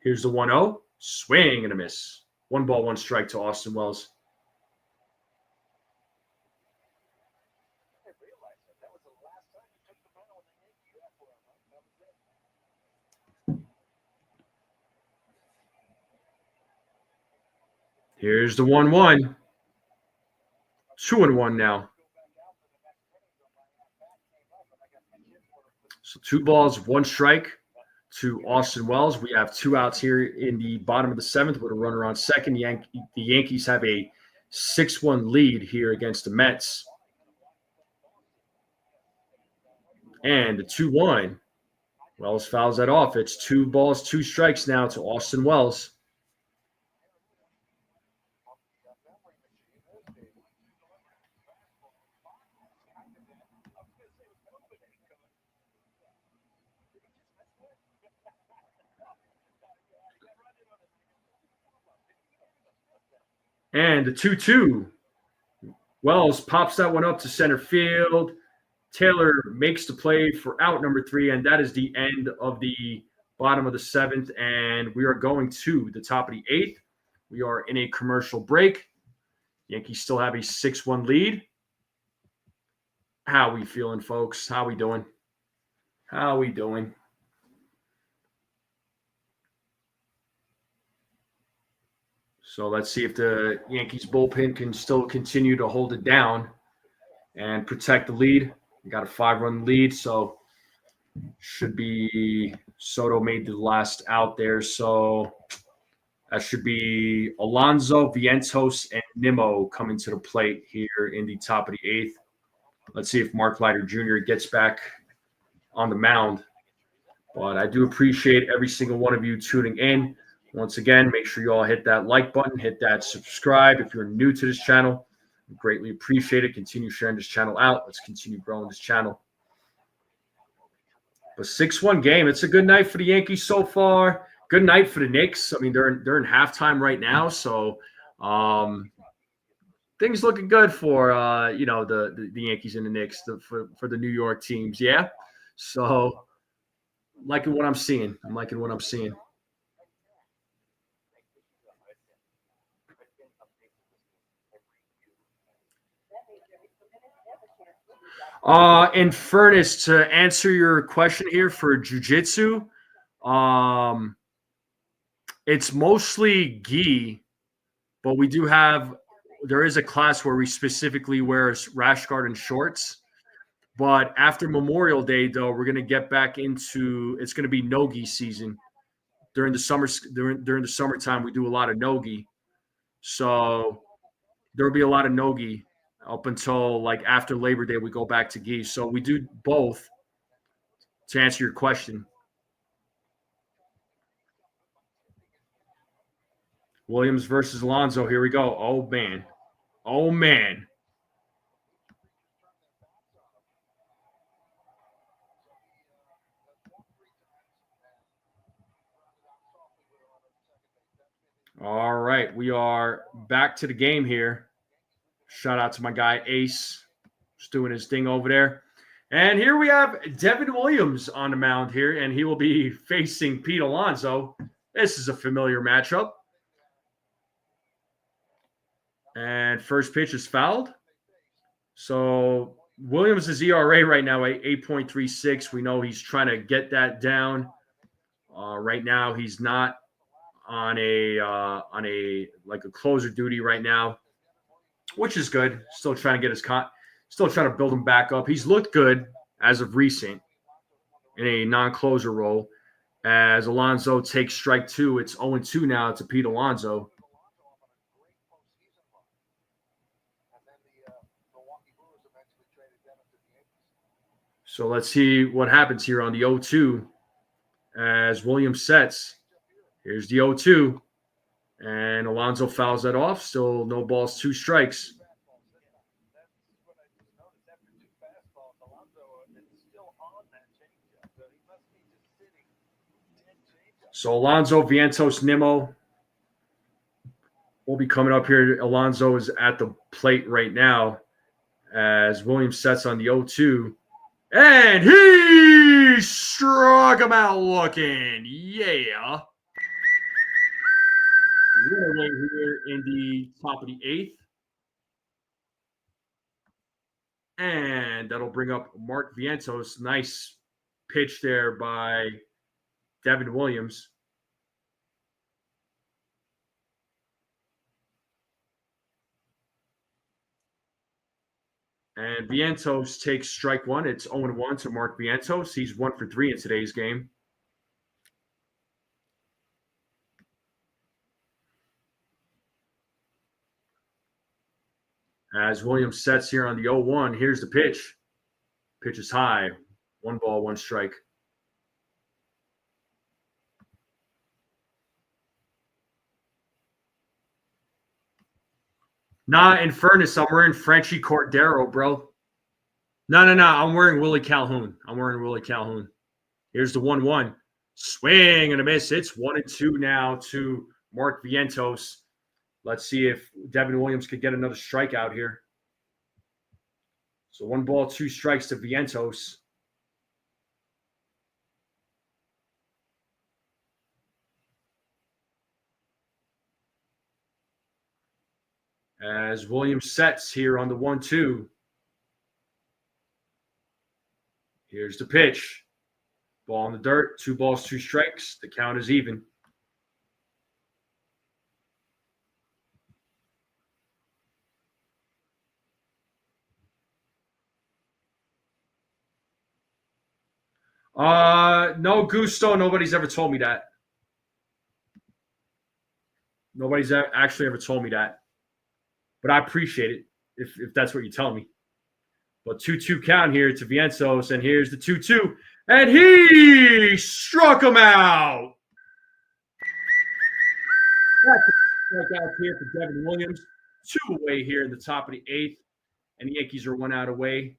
Here's the 1-0. Swing and a miss. 1 ball, 1 strike to Austin Wells. Here's the 1-1. 2-1 now. So 2 balls, 1 strike to Austin Wells. We have 2 outs here in the bottom of the 7th with a runner on second. The Yankees have a 6-1 lead here against the Mets. And the 2-1. Wells fouls that off. It's 2 balls, 2 strikes now to Austin Wells. And the 2-2. Wells pops that one up to center field. Taylor makes the play for out number 3, and that is the end of the bottom of the 7th. And we are going to the top of the 8th. We are in a commercial break. Yankees still have a 6-1 lead. How we feeling, folks? How we doing? How we doing? So let's see if the Yankees bullpen can still continue to hold it down and protect the lead. We got a 5-run lead, so should be Soto made the last out there. So that should be Alonso, Vientos, and Nimmo coming to the plate here in the top of the 8th. Let's see if Mark Leiter Jr. gets back on the mound. But I do appreciate every single one of you tuning in. Once again, make sure you all hit that like button, hit that subscribe. If you're new to this channel, I greatly appreciate it. Continue sharing this channel out. Let's continue growing this channel. But 6-1 game. It's a good night for the Yankees so far. Good night for the Knicks. I mean, they're in halftime right now, so things looking good for the Yankees and the Knicks for the New York teams. Yeah, so liking what I'm seeing. I'm liking what I'm seeing. In fairness, to answer your question here for jiu-jitsu, it's mostly gi, but there is a class where we specifically wear rash guard and shorts. But after Memorial Day, though, we're going to get back into it's going to be no-gi season. During the summertime, we do a lot of no-gi. So there'll be a lot of no-gi up until like after Labor Day, we go back to gi. So we do both to answer your question. Williams versus Alonso. Here we go. Oh, man. Oh, man. All right. We are back to the game here. Shout out to my guy Ace, just doing his thing over there. And here we have Devin Williams on the mound here, and he will be facing Pete Alonso. This is a familiar matchup. And first pitch is fouled. So Williams' ERA right now at 8.36. We know he's trying to get that down. Right now, he's not on a closer duty right now, which is good. Still trying to get still trying to build him back up. He's looked good as of recent in a non-closer role. As Alonso takes strike 2, it's 0-2 now to Pete Alonso. So let's see what happens here on the 0-2 as Williams sets. Here's the 0-2, and Alonso fouls that off. Still no balls, 2 strikes. So Alonso, Vientos, Nimmo will be coming up here. Alonso is at the plate right now as Williams sets on the 0-2. And he struck him out looking. Yeah. Run away here in the top of the 8th. And that'll bring up Mark Vientos. Nice pitch there by Devin Williams. And Vientos takes strike one. It's 0-1 to Mark Vientos. He's 1 for 3 in today's game. As Williams sets here on the 0-1, here's the pitch. Pitch is high. 1 ball, 1 strike. Nah, in fairness, I'm wearing Frenchie Cordero, bro. No. I'm wearing Willie Calhoun. Here's the 1-1. Swing and a miss. It's 1-2 now to Mark Vientos. Let's see if Devin Williams could get another strikeout here. So 1 ball, 2 strikes to Vientos. As Williams sets here on the 1-2. Here's the pitch. Ball in the dirt. 2 balls, 2 strikes. The count is even. No gusto. Nobody's ever told me that. Nobody's actually ever told me that. But I appreciate it if that's what you tell me. But 2-2 count here to Vientos, and here's the 2-2. And he struck him out. That's a strikeout here for Devin Williams. 2 away here in the top of the 8th. And the Yankees are 1 out away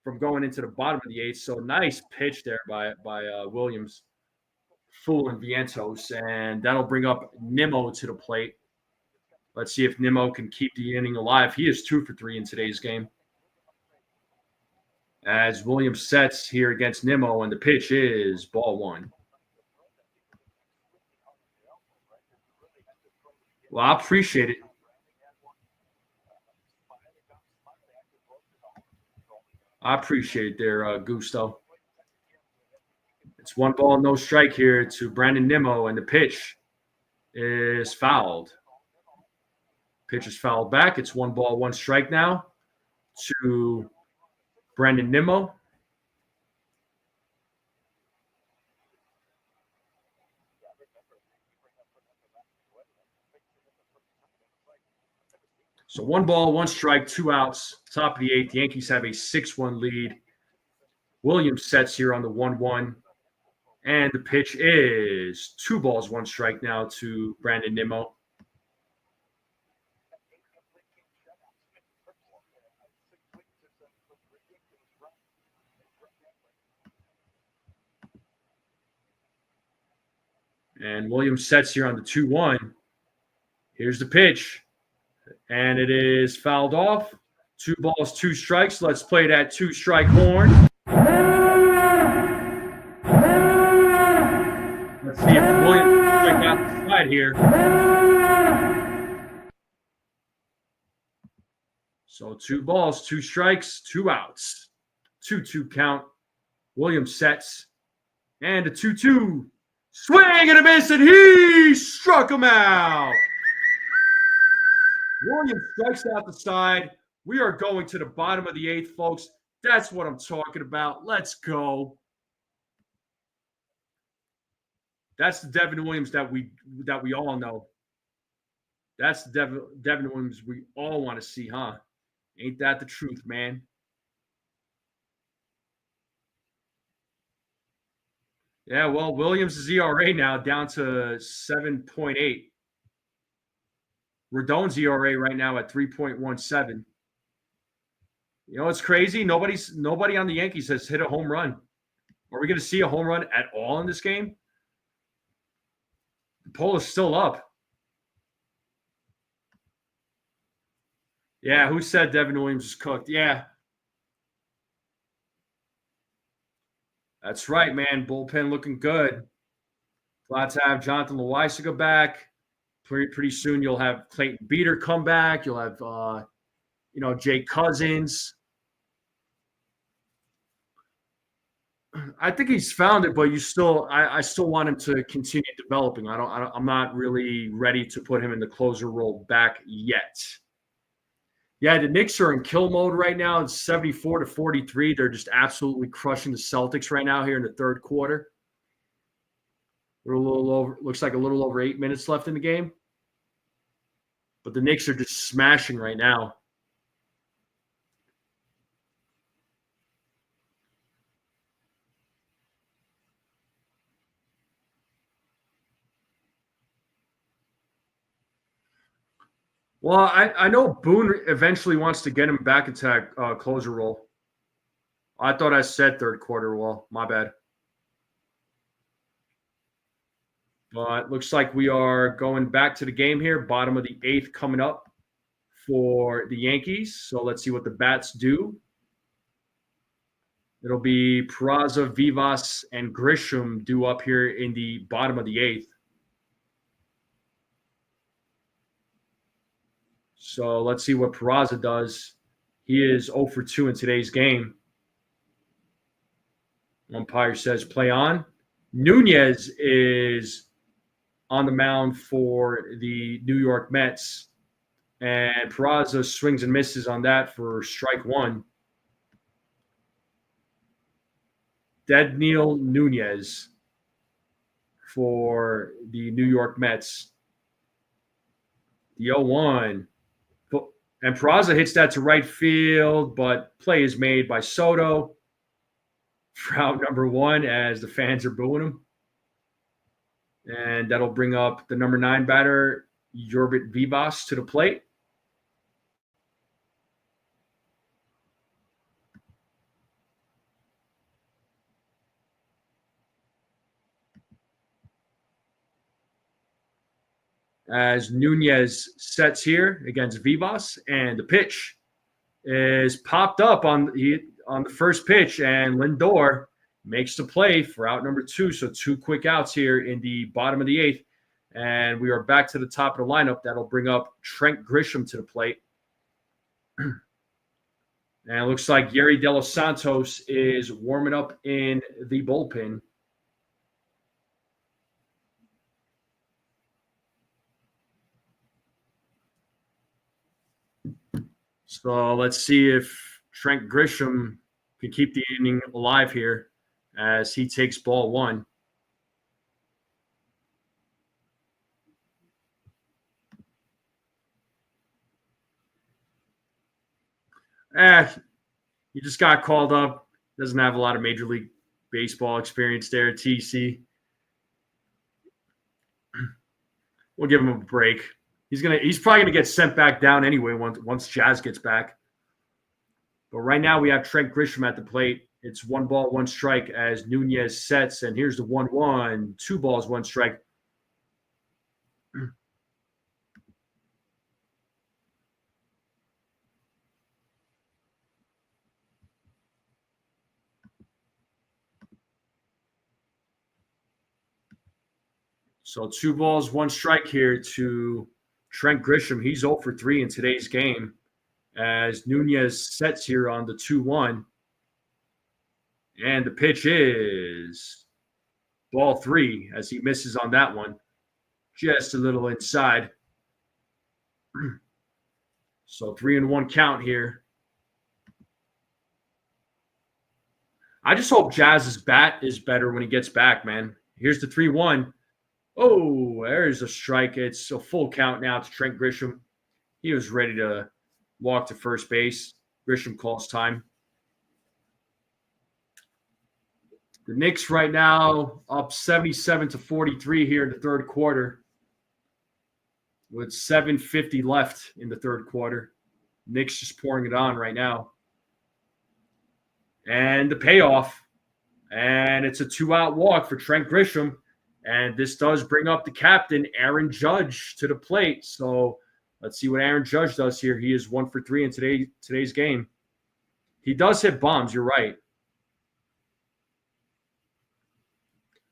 from going into the bottom of the 8th. So nice pitch there by Williams, fooling Vientos. And that'll bring up Nimmo to the plate. Let's see if Nimmo can keep the inning alive. He is 2 for 3 in today's game. As Williams sets here against Nimmo, and the pitch is ball 1. Well, I appreciate it. I appreciate it there, Gusto. It's 1 ball, no strike here to Brandon Nimmo, and the pitch is fouled. Pitch is fouled back. It's 1 ball, 1 strike now to Brandon Nimmo. So 1 ball, 1 strike, 2 outs. Top of the 8th. The Yankees have a 6-1 lead. Williams sets here on the 1-1. And the pitch is 2 balls, 1 strike now to Brandon Nimmo. And Williams sets here on the 2-1. Here's the pitch. And it is fouled off. 2 balls, 2 strikes. Let's play that 2-strike horn. Let's see if Williams can strike out the side here. So 2 balls, 2 strikes, 2 outs. 2-2 count. Williams sets. And a 2-2. Swing and a miss, and he struck him out. Williams strikes out the side. We are going to the bottom of the 8th, folks. That's what I'm talking about. Let's go. That's the Devin Williams that we all know. That's the Devin Williams we all want to see, huh? Ain't that the truth, man? Yeah, well, Williams' ERA now down to 7.8. Rodon's ERA right now at 3.17. You know, it's crazy. Nobody on the Yankees has hit a home run. Are we going to see a home run at all in this game? Poll is still up. Yeah, who said Devin Williams is cooked? Yeah, that's right, man. Bullpen looking good. Glad to have Jonathan Loaisiga back. Pretty soon you'll have Clayton Beater come back. You'll have Jay Cousins. I think he's found it, but I still want him to continue developing. I'm not really ready to put him in the closer role back yet. Yeah, the Knicks are in kill mode right now. It's 74-43. They're just absolutely crushing the Celtics right now here in the third quarter. They're a little over, looks like a little over 8 minutes left in the game. But the Knicks are just smashing right now. Well, I know Boone eventually wants to get him back into that closer role. I thought I said third quarter. Well, my bad. But looks like we are going back to the game here. Bottom of the eighth coming up for the Yankees. So let's see what the bats do. It'll be Peraza, Vivas, and Grisham due up here in the bottom of the eighth. So let's see what Peraza does. He is 0 for 2 in today's game. Umpire says play on. Nunez is on the mound for the New York Mets. And Peraza swings and misses on that for strike one. Dedniel Nunez for the New York Mets. The 0-1. And Peraza hits that to right field, but play is made by Soto for out number one as the fans are booing him. And that'll bring up the number 9 batter, Yorbit Vivas, to the plate. As Nunez sets here against Vivas, and the pitch is popped up on the first pitch, and Lindor makes the play for out number 2. So 2 quick outs here in the bottom of the eighth, and we are back to the top of the lineup. That'll bring up Trent Grisham to the plate. And it looks like Yari De Los Santos is warming up in the bullpen. So let's see if Trent Grisham can keep the inning alive here as he takes ball 1. He just got called up. Doesn't have a lot of Major League Baseball experience there at TC. We'll give him a break. He's probably gonna get sent back down anyway once Jazz gets back. But right now we have Trent Grisham at the plate. It's 1 ball, 1 strike as Nunez sets, and here's the 1-1, 2 balls, 1 strike. So 2 balls, 1 strike here to Trent Grisham. He's 0 for 3 in today's game as Nunez sets here on the 2-1. And the pitch is ball 3 as he misses on that one. Just a little inside. So 3-1 count here. I just hope Jazz's bat is better when he gets back, man. Here's the 3-1. Oh, there's a strike. It's a full count now to Trent Grisham. He was ready to walk to first base. Grisham calls time. The Knicks right now up 77-43 here in the third quarter with 7:50 left in the third quarter. Knicks just pouring it on right now. And the payoff. And it's a 2-out walk for Trent Grisham. And this does bring up the captain, Aaron Judge, to the plate. So let's see what Aaron Judge does here. He is 1 for 3 in today's game. He does hit bombs. You're right.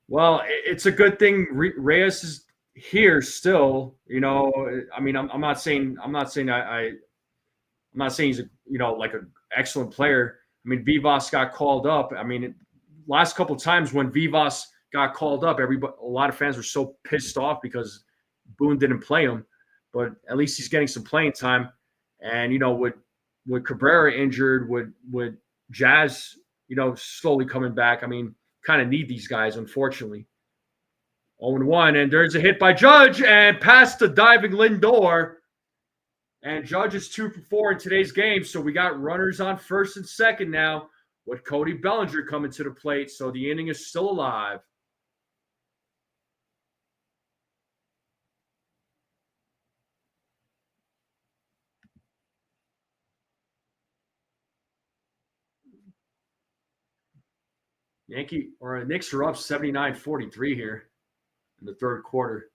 Well, it's a good thing Reyes is here still. You know, I mean, I'm not saying he's like an excellent player. I mean, Vivas got called up. I mean, last couple of times when Vivas got called up, a lot of fans were so pissed off because Boone didn't play him. But at least he's getting some playing time. And with Cabrera injured, with Jazz, slowly coming back. I mean, kind of need these guys, unfortunately. 0-1, and there's a hit by Judge and past the diving Lindor. And Judge is 2 for 4 in today's game. So we got runners on first and second now with Cody Bellinger coming to the plate. So the inning is still alive. Knicks are up 79-43 here in the third quarter.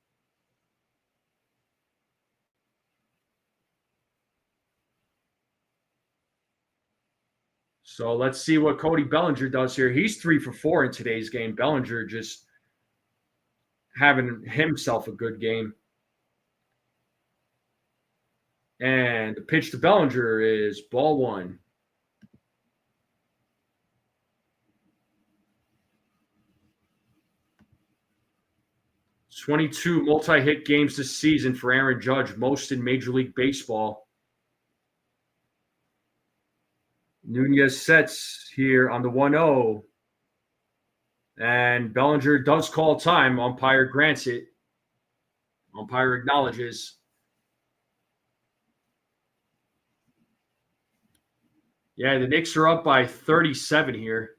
So let's see what Cody Bellinger does here. He's 3 for 4 in today's game. Bellinger just having himself a good game. And the pitch to Bellinger is ball 1. "22 multi-hit games this season for Aaron Judge, most in Major League Baseball." Nunez sets here on the 1-0. And Bellinger does call time. Umpire grants it. Umpire acknowledges. Yeah, the Knicks are up by 37 here.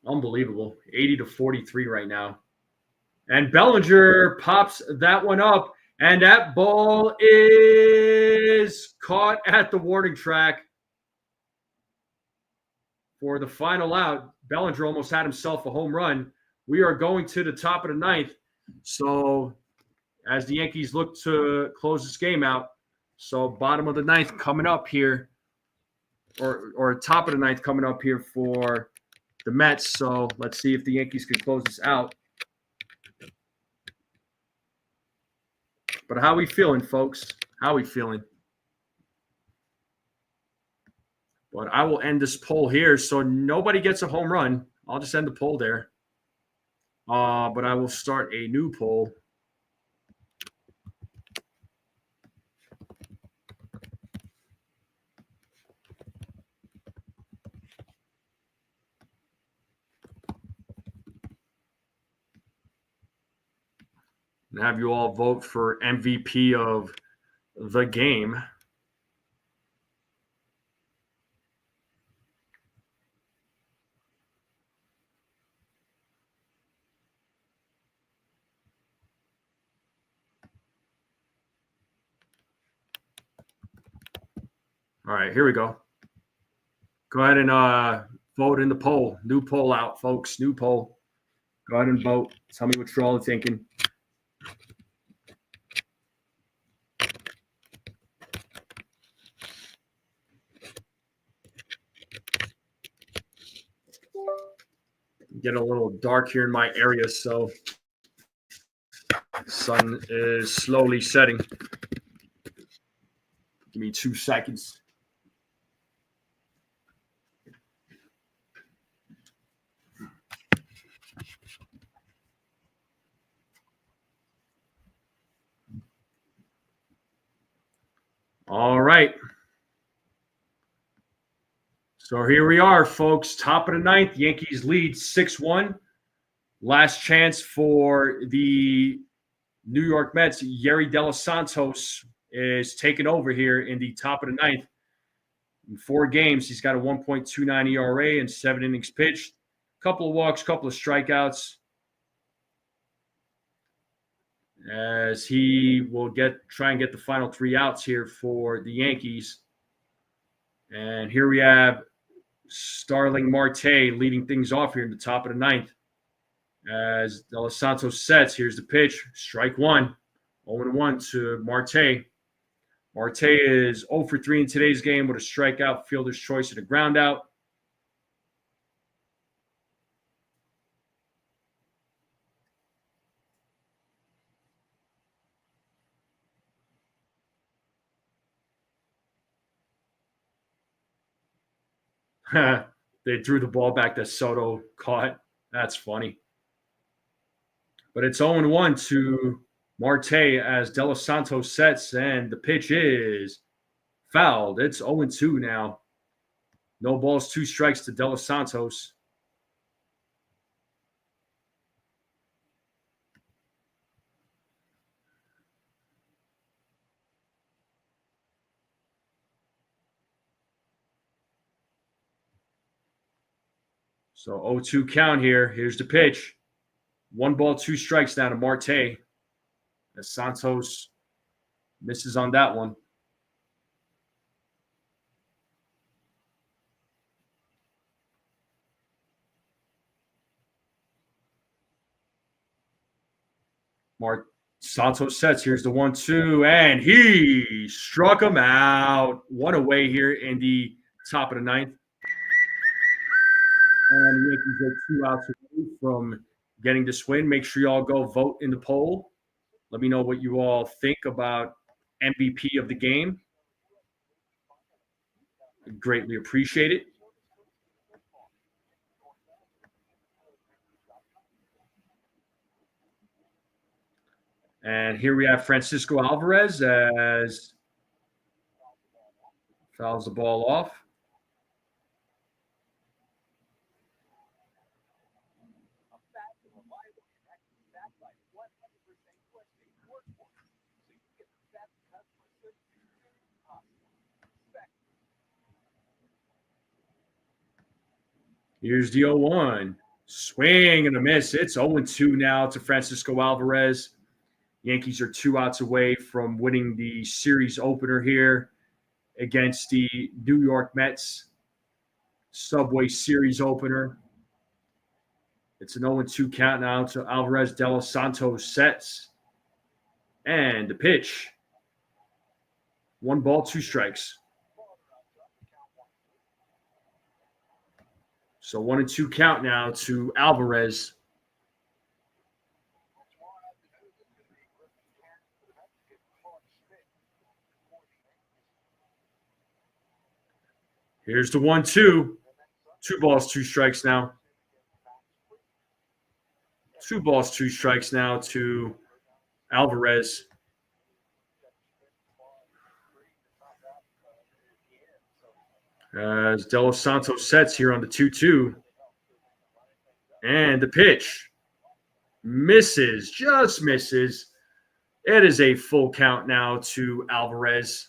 Unbelievable. 80-43 right now. And Bellinger pops that one up. And that ball is caught at the warning track for the final out. Bellinger almost had himself a home run. We are going to the top of the ninth. So as the Yankees look to close this game out, so bottom of the ninth coming up here, or top of the ninth coming up here for the Mets. So let's see if the Yankees can close this out. But how we feeling, folks? How we feeling? But I will end this poll here, so nobody gets a home run. I'll just end the poll there. But I will start a new poll. And have you all vote for MVP of the game. All right, here we go. Go ahead and vote in the poll. New poll out, folks. New poll. Go ahead and vote. Tell me what you're all thinking. Get a little dark here in my area, so the sun is slowly setting. Give me 2 seconds. All right. So here we are, folks. Top of the ninth. Yankees lead 6-1. Last chance for the New York Mets. Yariel De Los Santos is taking over here in the top of the ninth. In 4 games, he's got a 1.29 ERA and 7 innings pitched. Couple of walks, couple of strikeouts. As he will try and get the final 3 outs here for the Yankees. And here we have Starling Marte leading things off here in the top of the ninth. As De Los Santos sets, here's the pitch. Strike one. 0-1 to Marte. Marte is 0 for 3 in today's game with a strikeout, fielder's choice, and a ground out. They threw the ball back that Soto caught. That's funny. But it's 0-1 to Marte as De Los Santos sets, and the pitch is fouled. It's 0-2 now. No balls, 2 strikes to De Los Santos. So 0-2 count here. Here's the pitch. 1 ball, 2 strikes now to Marte. As Santos misses on that one. Santos sets. Here's the 1-2, and he struck him out. One away here in the top of the ninth. And the Yankees are 2 outs away from getting this win. Make sure you all go vote in the poll. Let me know what you all think about MVP of the game. Greatly appreciate it. And here we have Francisco Alvarez as fouls the ball off. Here's the 0-1. Swing and a miss. It's 0-2 now to Francisco Alvarez. Yankees are 2 outs away from winning the series opener here against the New York Mets. Subway Series opener. It's an 0-2 count now to Alvarez. De Los Santos sets. And the pitch. 1 ball, 2 strikes. So 1-2 count now to Alvarez. Here's the 1-2. 2 balls, 2 strikes now. 2 balls, 2 strikes now to Alvarez. As De Los Santos sets here on the 2-2. And the pitch misses, just misses. It is a full count now to Alvarez.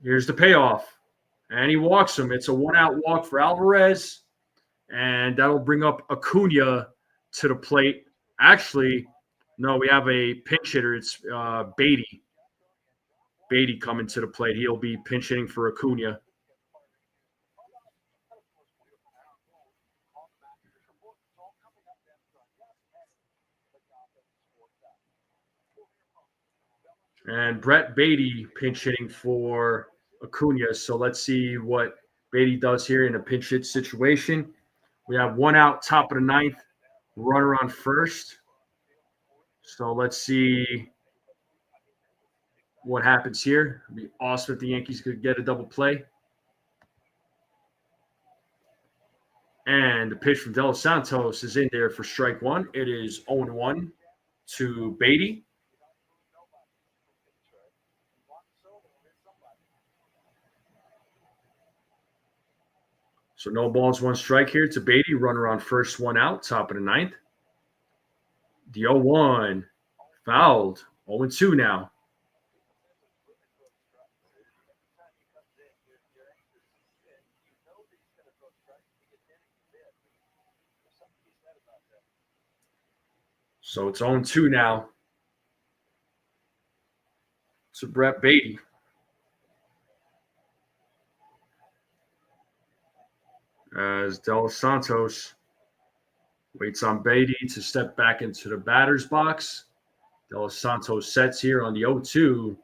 Here's the payoff. And he walks him. It's a 1-out walk for Alvarez. And that'll bring up Acuna to the plate. Actually, no, we have a pinch hitter. It's Beatty. Beatty coming to the plate. He'll be pinch hitting for Acuna. And Brett Beatty pinch hitting for Acuna. So let's see what Beatty does here in a pinch hit situation. We have 1 out, top of the ninth, runner on first. So let's see what happens here. It'd be awesome if the Yankees could get a double play. And the pitch from De Los Santos is in there for strike 1. It is 0-1 to Beatty. So no balls, 1 strike here to Beatty. Runner on first, 1 out, top of the ninth. The 0-1 fouled. 0-2 now. So it's 0-2 now to Brett Beatty. As De Los Santos waits on Beatty to step back into the batter's box. De Los Santos sets here on the 0-2.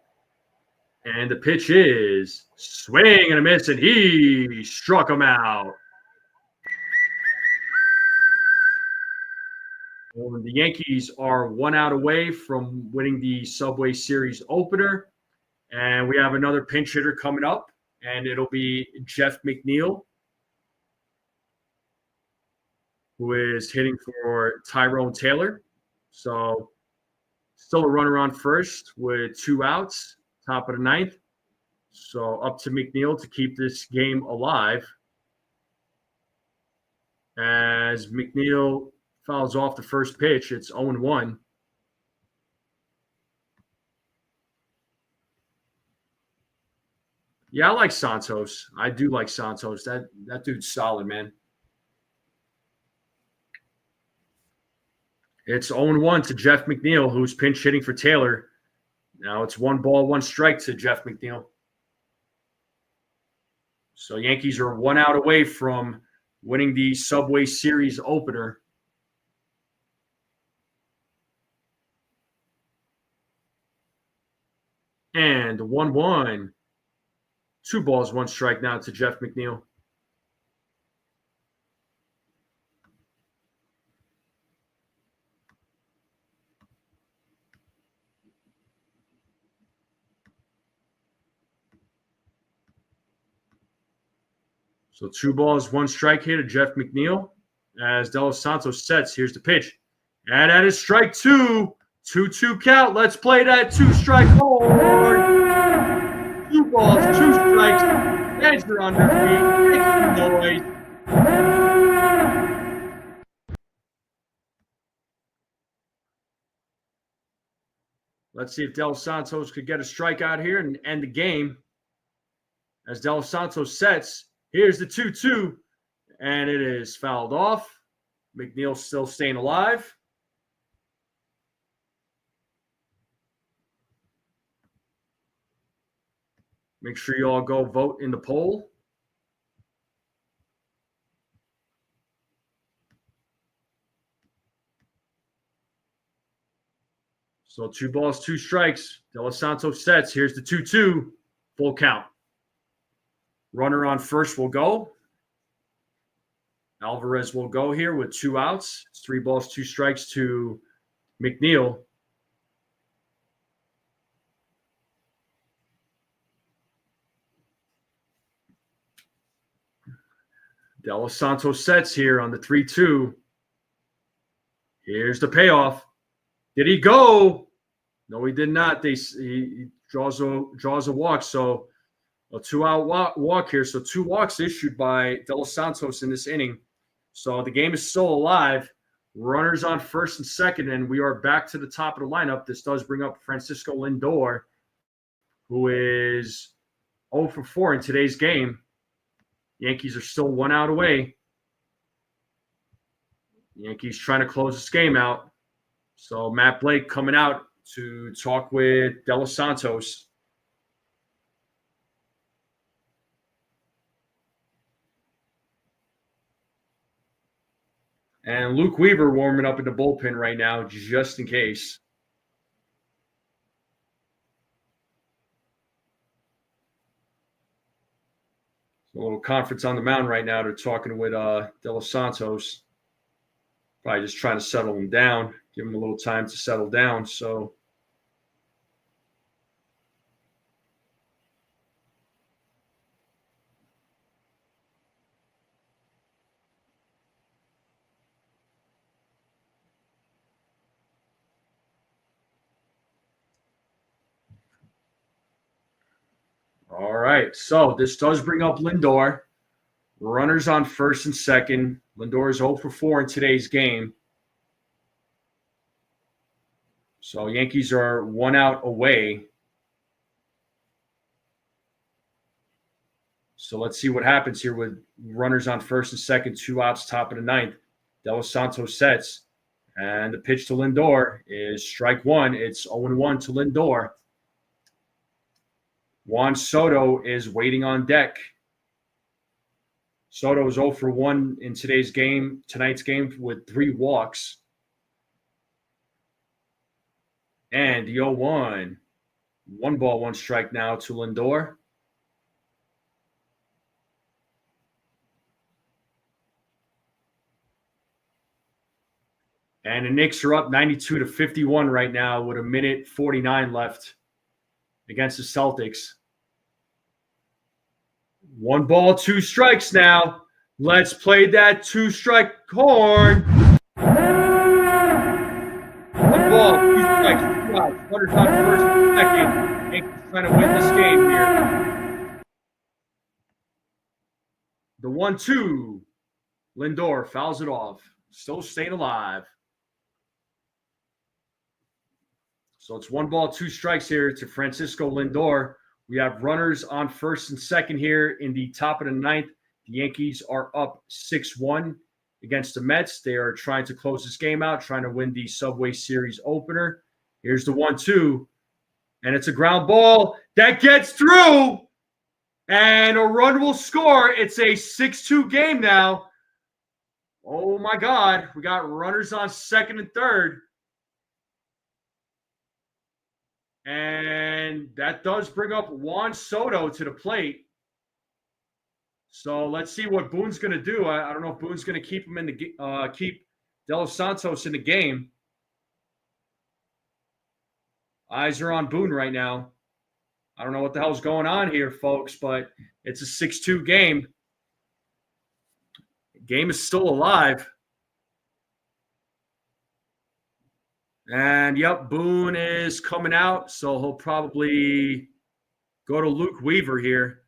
And the pitch is swing and a miss, and he struck him out. And the Yankees are 1 out away from winning the Subway Series opener. And we have another pinch hitter coming up, and it'll be Jeff McNeil, who is hitting for Tyrone Taylor. So still a runner on first with 2 outs, top of the 9th. So up to McNeil to keep this game alive. As McNeil fouls off the first pitch, it's 0-1. Yeah, I like Santos. I do like Santos. That dude's solid, man. It's 0-1 to Jeff McNeil, who's pinch hitting for Taylor. Now it's 1 ball, 1 strike to Jeff McNeil. So Yankees are 1 out away from winning the Subway Series opener. And 1-1. 2 balls, 1 strike now to Jeff McNeil. So 2 balls, 1 strike here to Jeff McNeil. As De Los Santos sets, here's the pitch. And that is strike 2. 2-2 count. Let's play that 2-strike board. 2 balls, 2 strikes. Edge are under feet. Make some noise. Let's see if De Los Santos could get a strikeout here and end the game. As De Los Santos sets, here's the 2-2, and it is fouled off. McNeil still staying alive. Make sure you all go vote in the poll. So 2 balls, 2 strikes. De Los Santos sets. Here's the 2-2. Full count. Runner on first will go. Alvarez will go here with 2 outs. It's 3 balls, 2 strikes to McNeil. De Los Santos sets here on the 3-2. Here's the payoff. Did he go? No, he did not. He draws a walk. So a 2-out walk here. So 2 walks issued by De Los Santos in this inning. So the game is still alive. Runners on first and second, and we are back to the top of the lineup. This does bring up Francisco Lindor, who is 0 for 4 in today's game. Yankees are still 1 out away. Yankees trying to close this game out. So Matt Blake coming out to talk with De Los Santos. And Luke Weaver warming up in the bullpen right now, just in case. So a little conference on the mound right now. They're talking with De Los Santos. Probably just trying to settle him down, give him a little time to settle down. So all right. So this does bring up Lindor. Runners on first and second. Lindor is 0 for 4 in today's game. So Yankees are 1 out away. So let's see what happens here with runners on first and second, 2 outs, top of the 9th. De Los Santos sets. And the pitch to Lindor is strike one. It's 0-1 to Lindor. Juan Soto is waiting on deck. Soto is 0 for 1 in tonight's game with 3 walks. And the 0-1. 1 ball, 1 strike now to Lindor. And the Knicks are up 92-51 right now with 1:49 left against the Celtics. 1 ball, 2 strikes now. Let's play that 2-strike horn. 1 ball, 2 strikes, 2 outs. Runners on first and second. Yankees trying to win this game here. The 1-2. Lindor fouls it off. Still staying alive. So it's 1 ball, 2 strikes here to Francisco Lindor. We have runners on first and second here in the top of the 9th. The Yankees are up 6-1 against the Mets. They are trying to close this game out, trying to win the Subway Series opener. Here's the 1-2, and it's a ground ball that gets through, and a run will score. It's a 6-2 game now. Oh, my God. We got runners on second and third. And that does bring up Juan Soto to the plate. So let's see what Boone's going to do. I don't know if Boone's going to keep him in the keep De Los Santos in the game. Eyes are on Boone right now. I don't know what the hell's going on here, folks, but it's a 6-2 game. The game is still alive. And, yep, Boone is coming out, so he'll probably go to Luke Weaver here.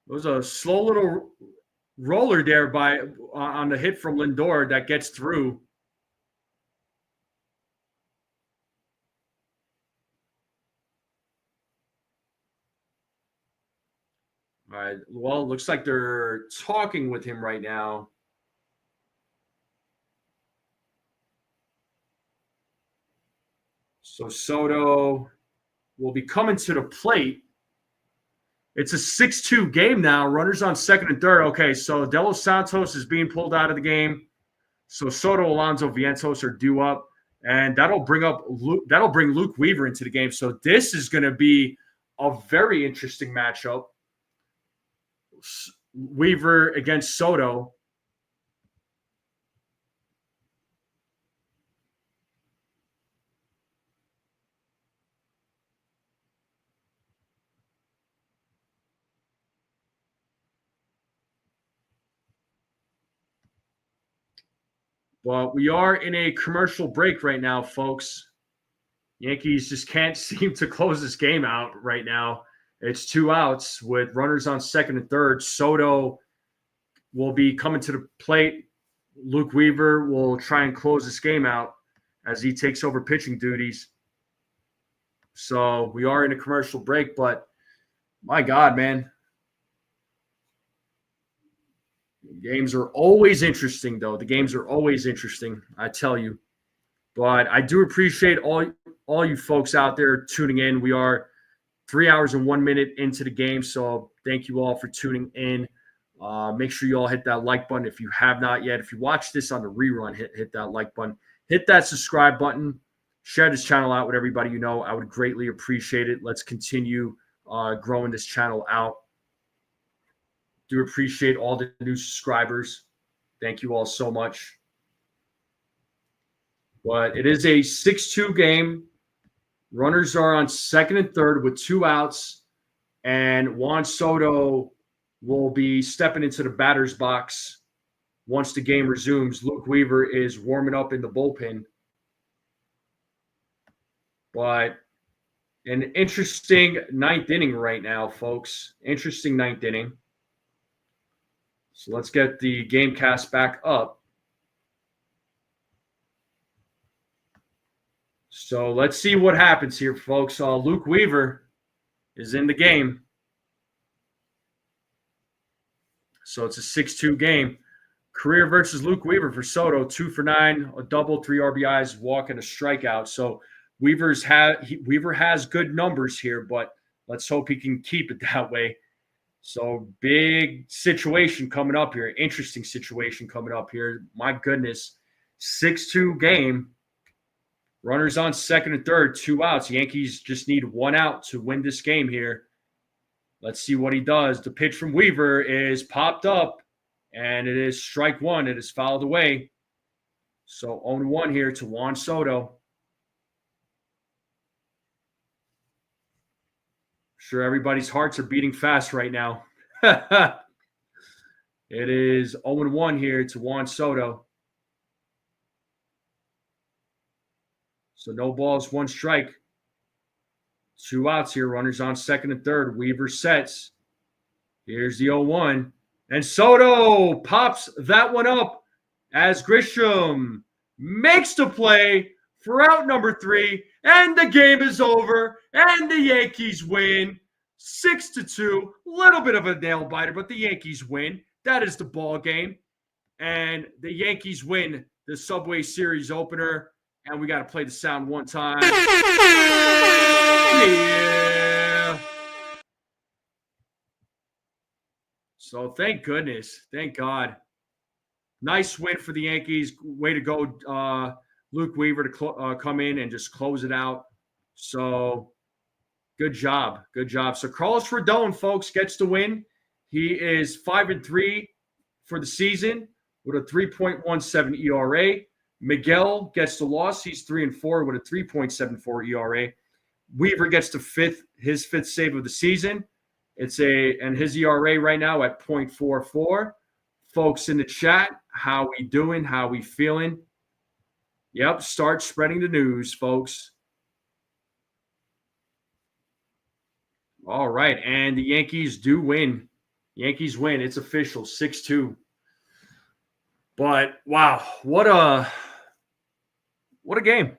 It was a slow little roller there on the hit from Lindor that gets through. All right, well, it looks like they're talking with him right now. So Soto will be coming to the plate. It's a 6-2 game now. Runners on second and third. Okay, so De Los Santos is being pulled out of the game. So Soto, Alonso, Vientos are due up, and that'll bring Luke Weaver into the game. So this is going to be a very interesting matchup. Weaver against Soto. But we are in a commercial break right now, folks. Yankees just can't seem to close this game out right now. It's 2 outs with runners on second and third. Soto will be coming to the plate. Luke Weaver will try and close this game out as he takes over pitching duties. So we are in a commercial break, but my God, man. Games are always interesting, though. The games are always interesting, I tell you. But I do appreciate all you folks out there tuning in. We are 3 hours and 1 minute into the game, so thank you all for tuning in. Make sure you all hit that like button if you have not yet. If you watch this on the rerun, hit that like button. Hit that subscribe button. Share this channel out with everybody you know. I would greatly appreciate it. Let's continue growing this channel out. Do appreciate all the new subscribers. Thank you all so much. But it is a 6-2 game. Runners are on second and third with 2 outs. And Juan Soto will be stepping into the batter's box once the game resumes. Luke Weaver is warming up in the bullpen. But an interesting 9th inning right now, folks. Interesting 9th inning. So let's get the game cast back up. So let's see what happens here, folks. Luke Weaver is in the game. So it's a 6-2 game. Career versus Luke Weaver for Soto, 2 for 9, a double, 3 RBIs, walk, and a strikeout. So Weaver has good numbers here, but let's hope he can keep it that way. So big situation coming up here. Interesting situation coming up here. My goodness. 6-2 game. Runners on second and third, 2 outs. Yankees just need 1 out to win this game here. Let's see what he does. The pitch from Weaver is popped up, and it is strike 1. It is fouled away. So 0-1 here to Juan Soto. Sure, everybody's hearts are beating fast right now. It is 0-1 here to Juan Soto. So no balls, 1 strike. 2 outs here. Runners on second and third. Weaver sets. Here's the 0-1. And Soto pops that one up as Grisham makes the play for out number 3. And the game is over. And the Yankees win 6-2. Little bit of a nail biter, but the Yankees win. That is the ball game. And the Yankees win the Subway Series opener. And we got to play the sound one time. Yeah. So thank goodness. Thank God. Nice win for the Yankees. Way to go, Luke Weaver, to come in and just close it out. So good job. Good job. So Carlos Rodon, folks, gets the win. He is 5-3 for the season with a 3.17 ERA. Miguel gets the loss. He's 3-4 with a 3.74 ERA. Weaver gets his fifth save of the season. And his ERA right now at 0.44. Folks in the chat, how we doing? How we feeling? Yep, start spreading the news, folks. All right, and the Yankees do win. Yankees win. It's official, 6-2. But wow, what a game.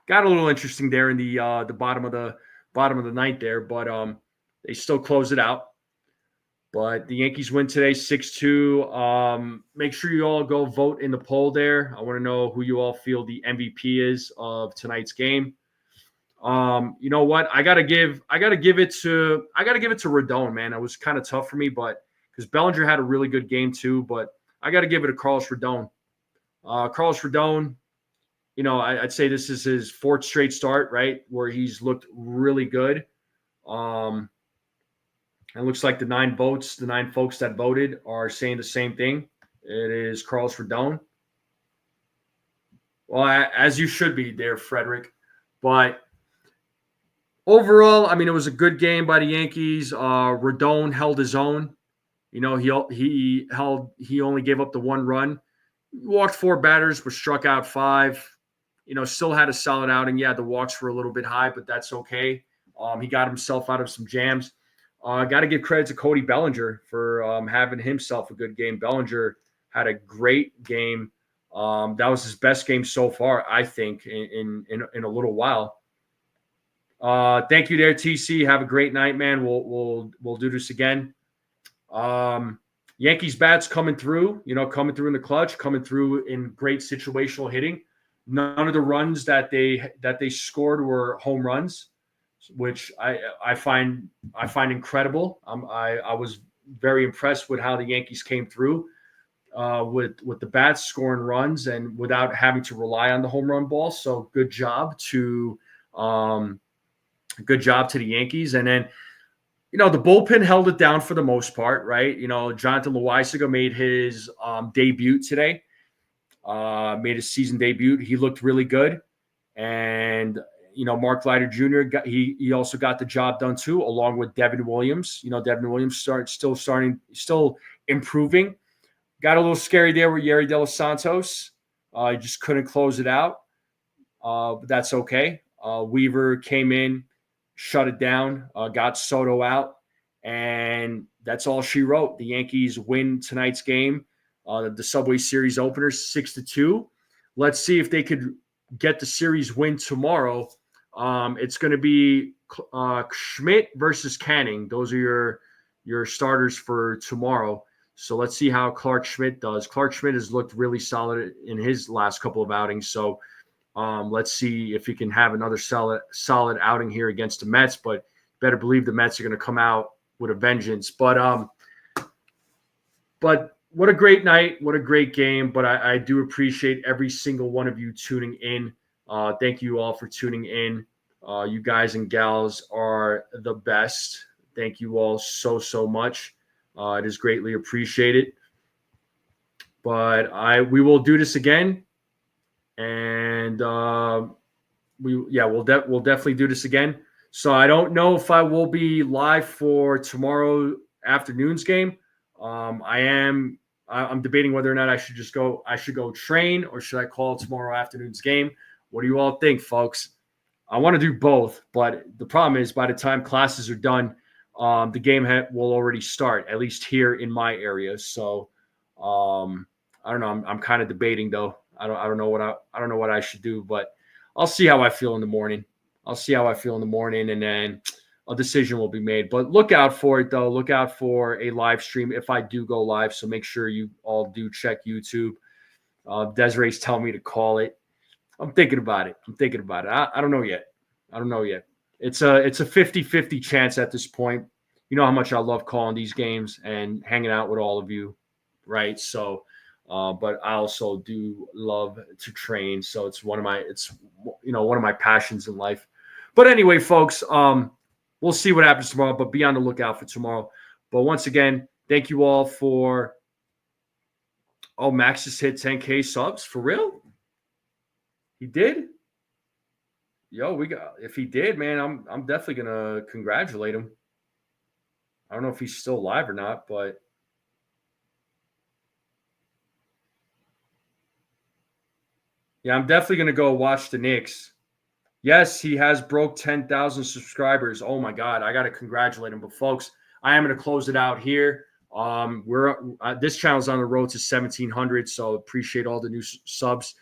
Got a little interesting there in the bottom of the ninth there, but they still close it out. But the Yankees win today, 6-2. Make sure you all go vote in the poll there. I want to know who you all feel the MVP is of tonight's game. You know what? I gotta give it to Rodon, man. It was kind of tough for me, but because Bellinger had a really good game too, but I got to give it to Carlos Rodon. Carlos Rodon, you know, I'd say this is his 4th straight start, right, where he's looked really good. It looks like the 9 folks that voted are saying the same thing. It is Carlos Rodon. Well, as you should be there, Frederick. But overall, I mean, it was a good game by the Yankees. Rodon held his own. You know, he only gave up the 1 run. He walked 4 batters, but struck out 5. You know, still had a solid outing. Yeah, the walks were a little bit high, but that's okay. He got himself out of some jams. Got to give credit to Cody Bellinger for having himself a good game. Bellinger had a great game. That was his best game so far, I think, in a little while. Thank you there, TC. Have a great night, man. We'll do this again. Yankees bats coming through in the clutch, coming through in great situational hitting. None of the runs that they scored were home runs, which I find incredible. I was very impressed with how the Yankees came through with the bats scoring runs and without having to rely on the home run ball. So good job to the Yankees. And then, you know, the bullpen held it down for the most part, right? You know, Jonathan Loaisiga made his debut today. Made his season debut. He looked really good. And, you know, Mark Leiter Jr., he also got the job done too, along with Devin Williams. You know, Devin Williams still improving. Got a little scary there with Yariel De Los Santos. He just couldn't close it out. But that's okay. Weaver came in, shut it down, got Soto out, and that's all she wrote. The Yankees win tonight's game. The Subway Series opener, 6-2. Let's see if they could get the series win tomorrow. It's going to be Schmidt versus Canning. Those are your starters for tomorrow. So let's see how Clark Schmidt does. Clark Schmidt has looked really solid in his last couple of outings. So let's see if he can have another solid outing here against the Mets. But better believe the Mets are going to come out with a vengeance. But what a great night. What a great game. But I do appreciate every single one of you tuning in. Thank you all for tuning in. You guys and gals are the best. Thank you all so much. It is greatly appreciated. But we will do this again, and we'll definitely do this again. So I don't know if I will be live for tomorrow afternoon's game. I'm debating whether or not I should go train, or should I call tomorrow afternoon's game? What do you all think, folks? I want to do both, but the problem is by the time classes are done, the game will already start, at least here in my area. So I don't know. I'm kind of debating though. I don't know what I should do, but I'll see how I feel in the morning. And then a decision will be made. But look out for it though. Look out for a live stream if I do go live. So make sure you all do check YouTube. Desiree's telling me to call it. I'm thinking about it. I don't know yet. It's a 50-50 chance at this point. You know how much I love calling these games and hanging out with all of you, right? So, but I also do love to train. So it's one of my passions in life. But anyway, folks, we'll see what happens tomorrow. But be on the lookout for tomorrow. But once again, thank you all for. Oh, Max just hit 10K subs for real. He did? Yo, if he did, man, I'm definitely gonna congratulate him. I don't know if he's still alive or not, but yeah, I'm definitely gonna go watch the Knicks. Yes, he has broke 10,000 subscribers. Oh my God, I gotta congratulate him. But folks, I am gonna close it out here. This channel's on the road to 1,700, so appreciate all the new subs.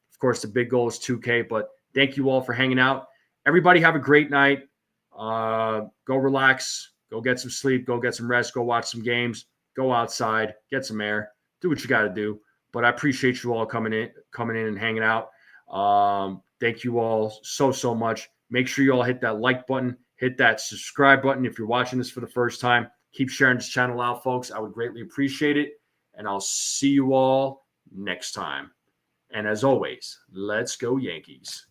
Of course, the big goal is 2K, but thank you all for hanging out. Everybody have a great night. Go relax. Go get some sleep. Go get some rest. Go watch some games. Go outside. Get some air. Do what you got to do. But I appreciate you all coming in and hanging out. Thank you all so much. Make sure you all hit that like button. Hit that subscribe button if you're watching this for the first time. Keep sharing this channel out, folks. I would greatly appreciate it. And I'll see you all next time. And as always, let's go Yankees.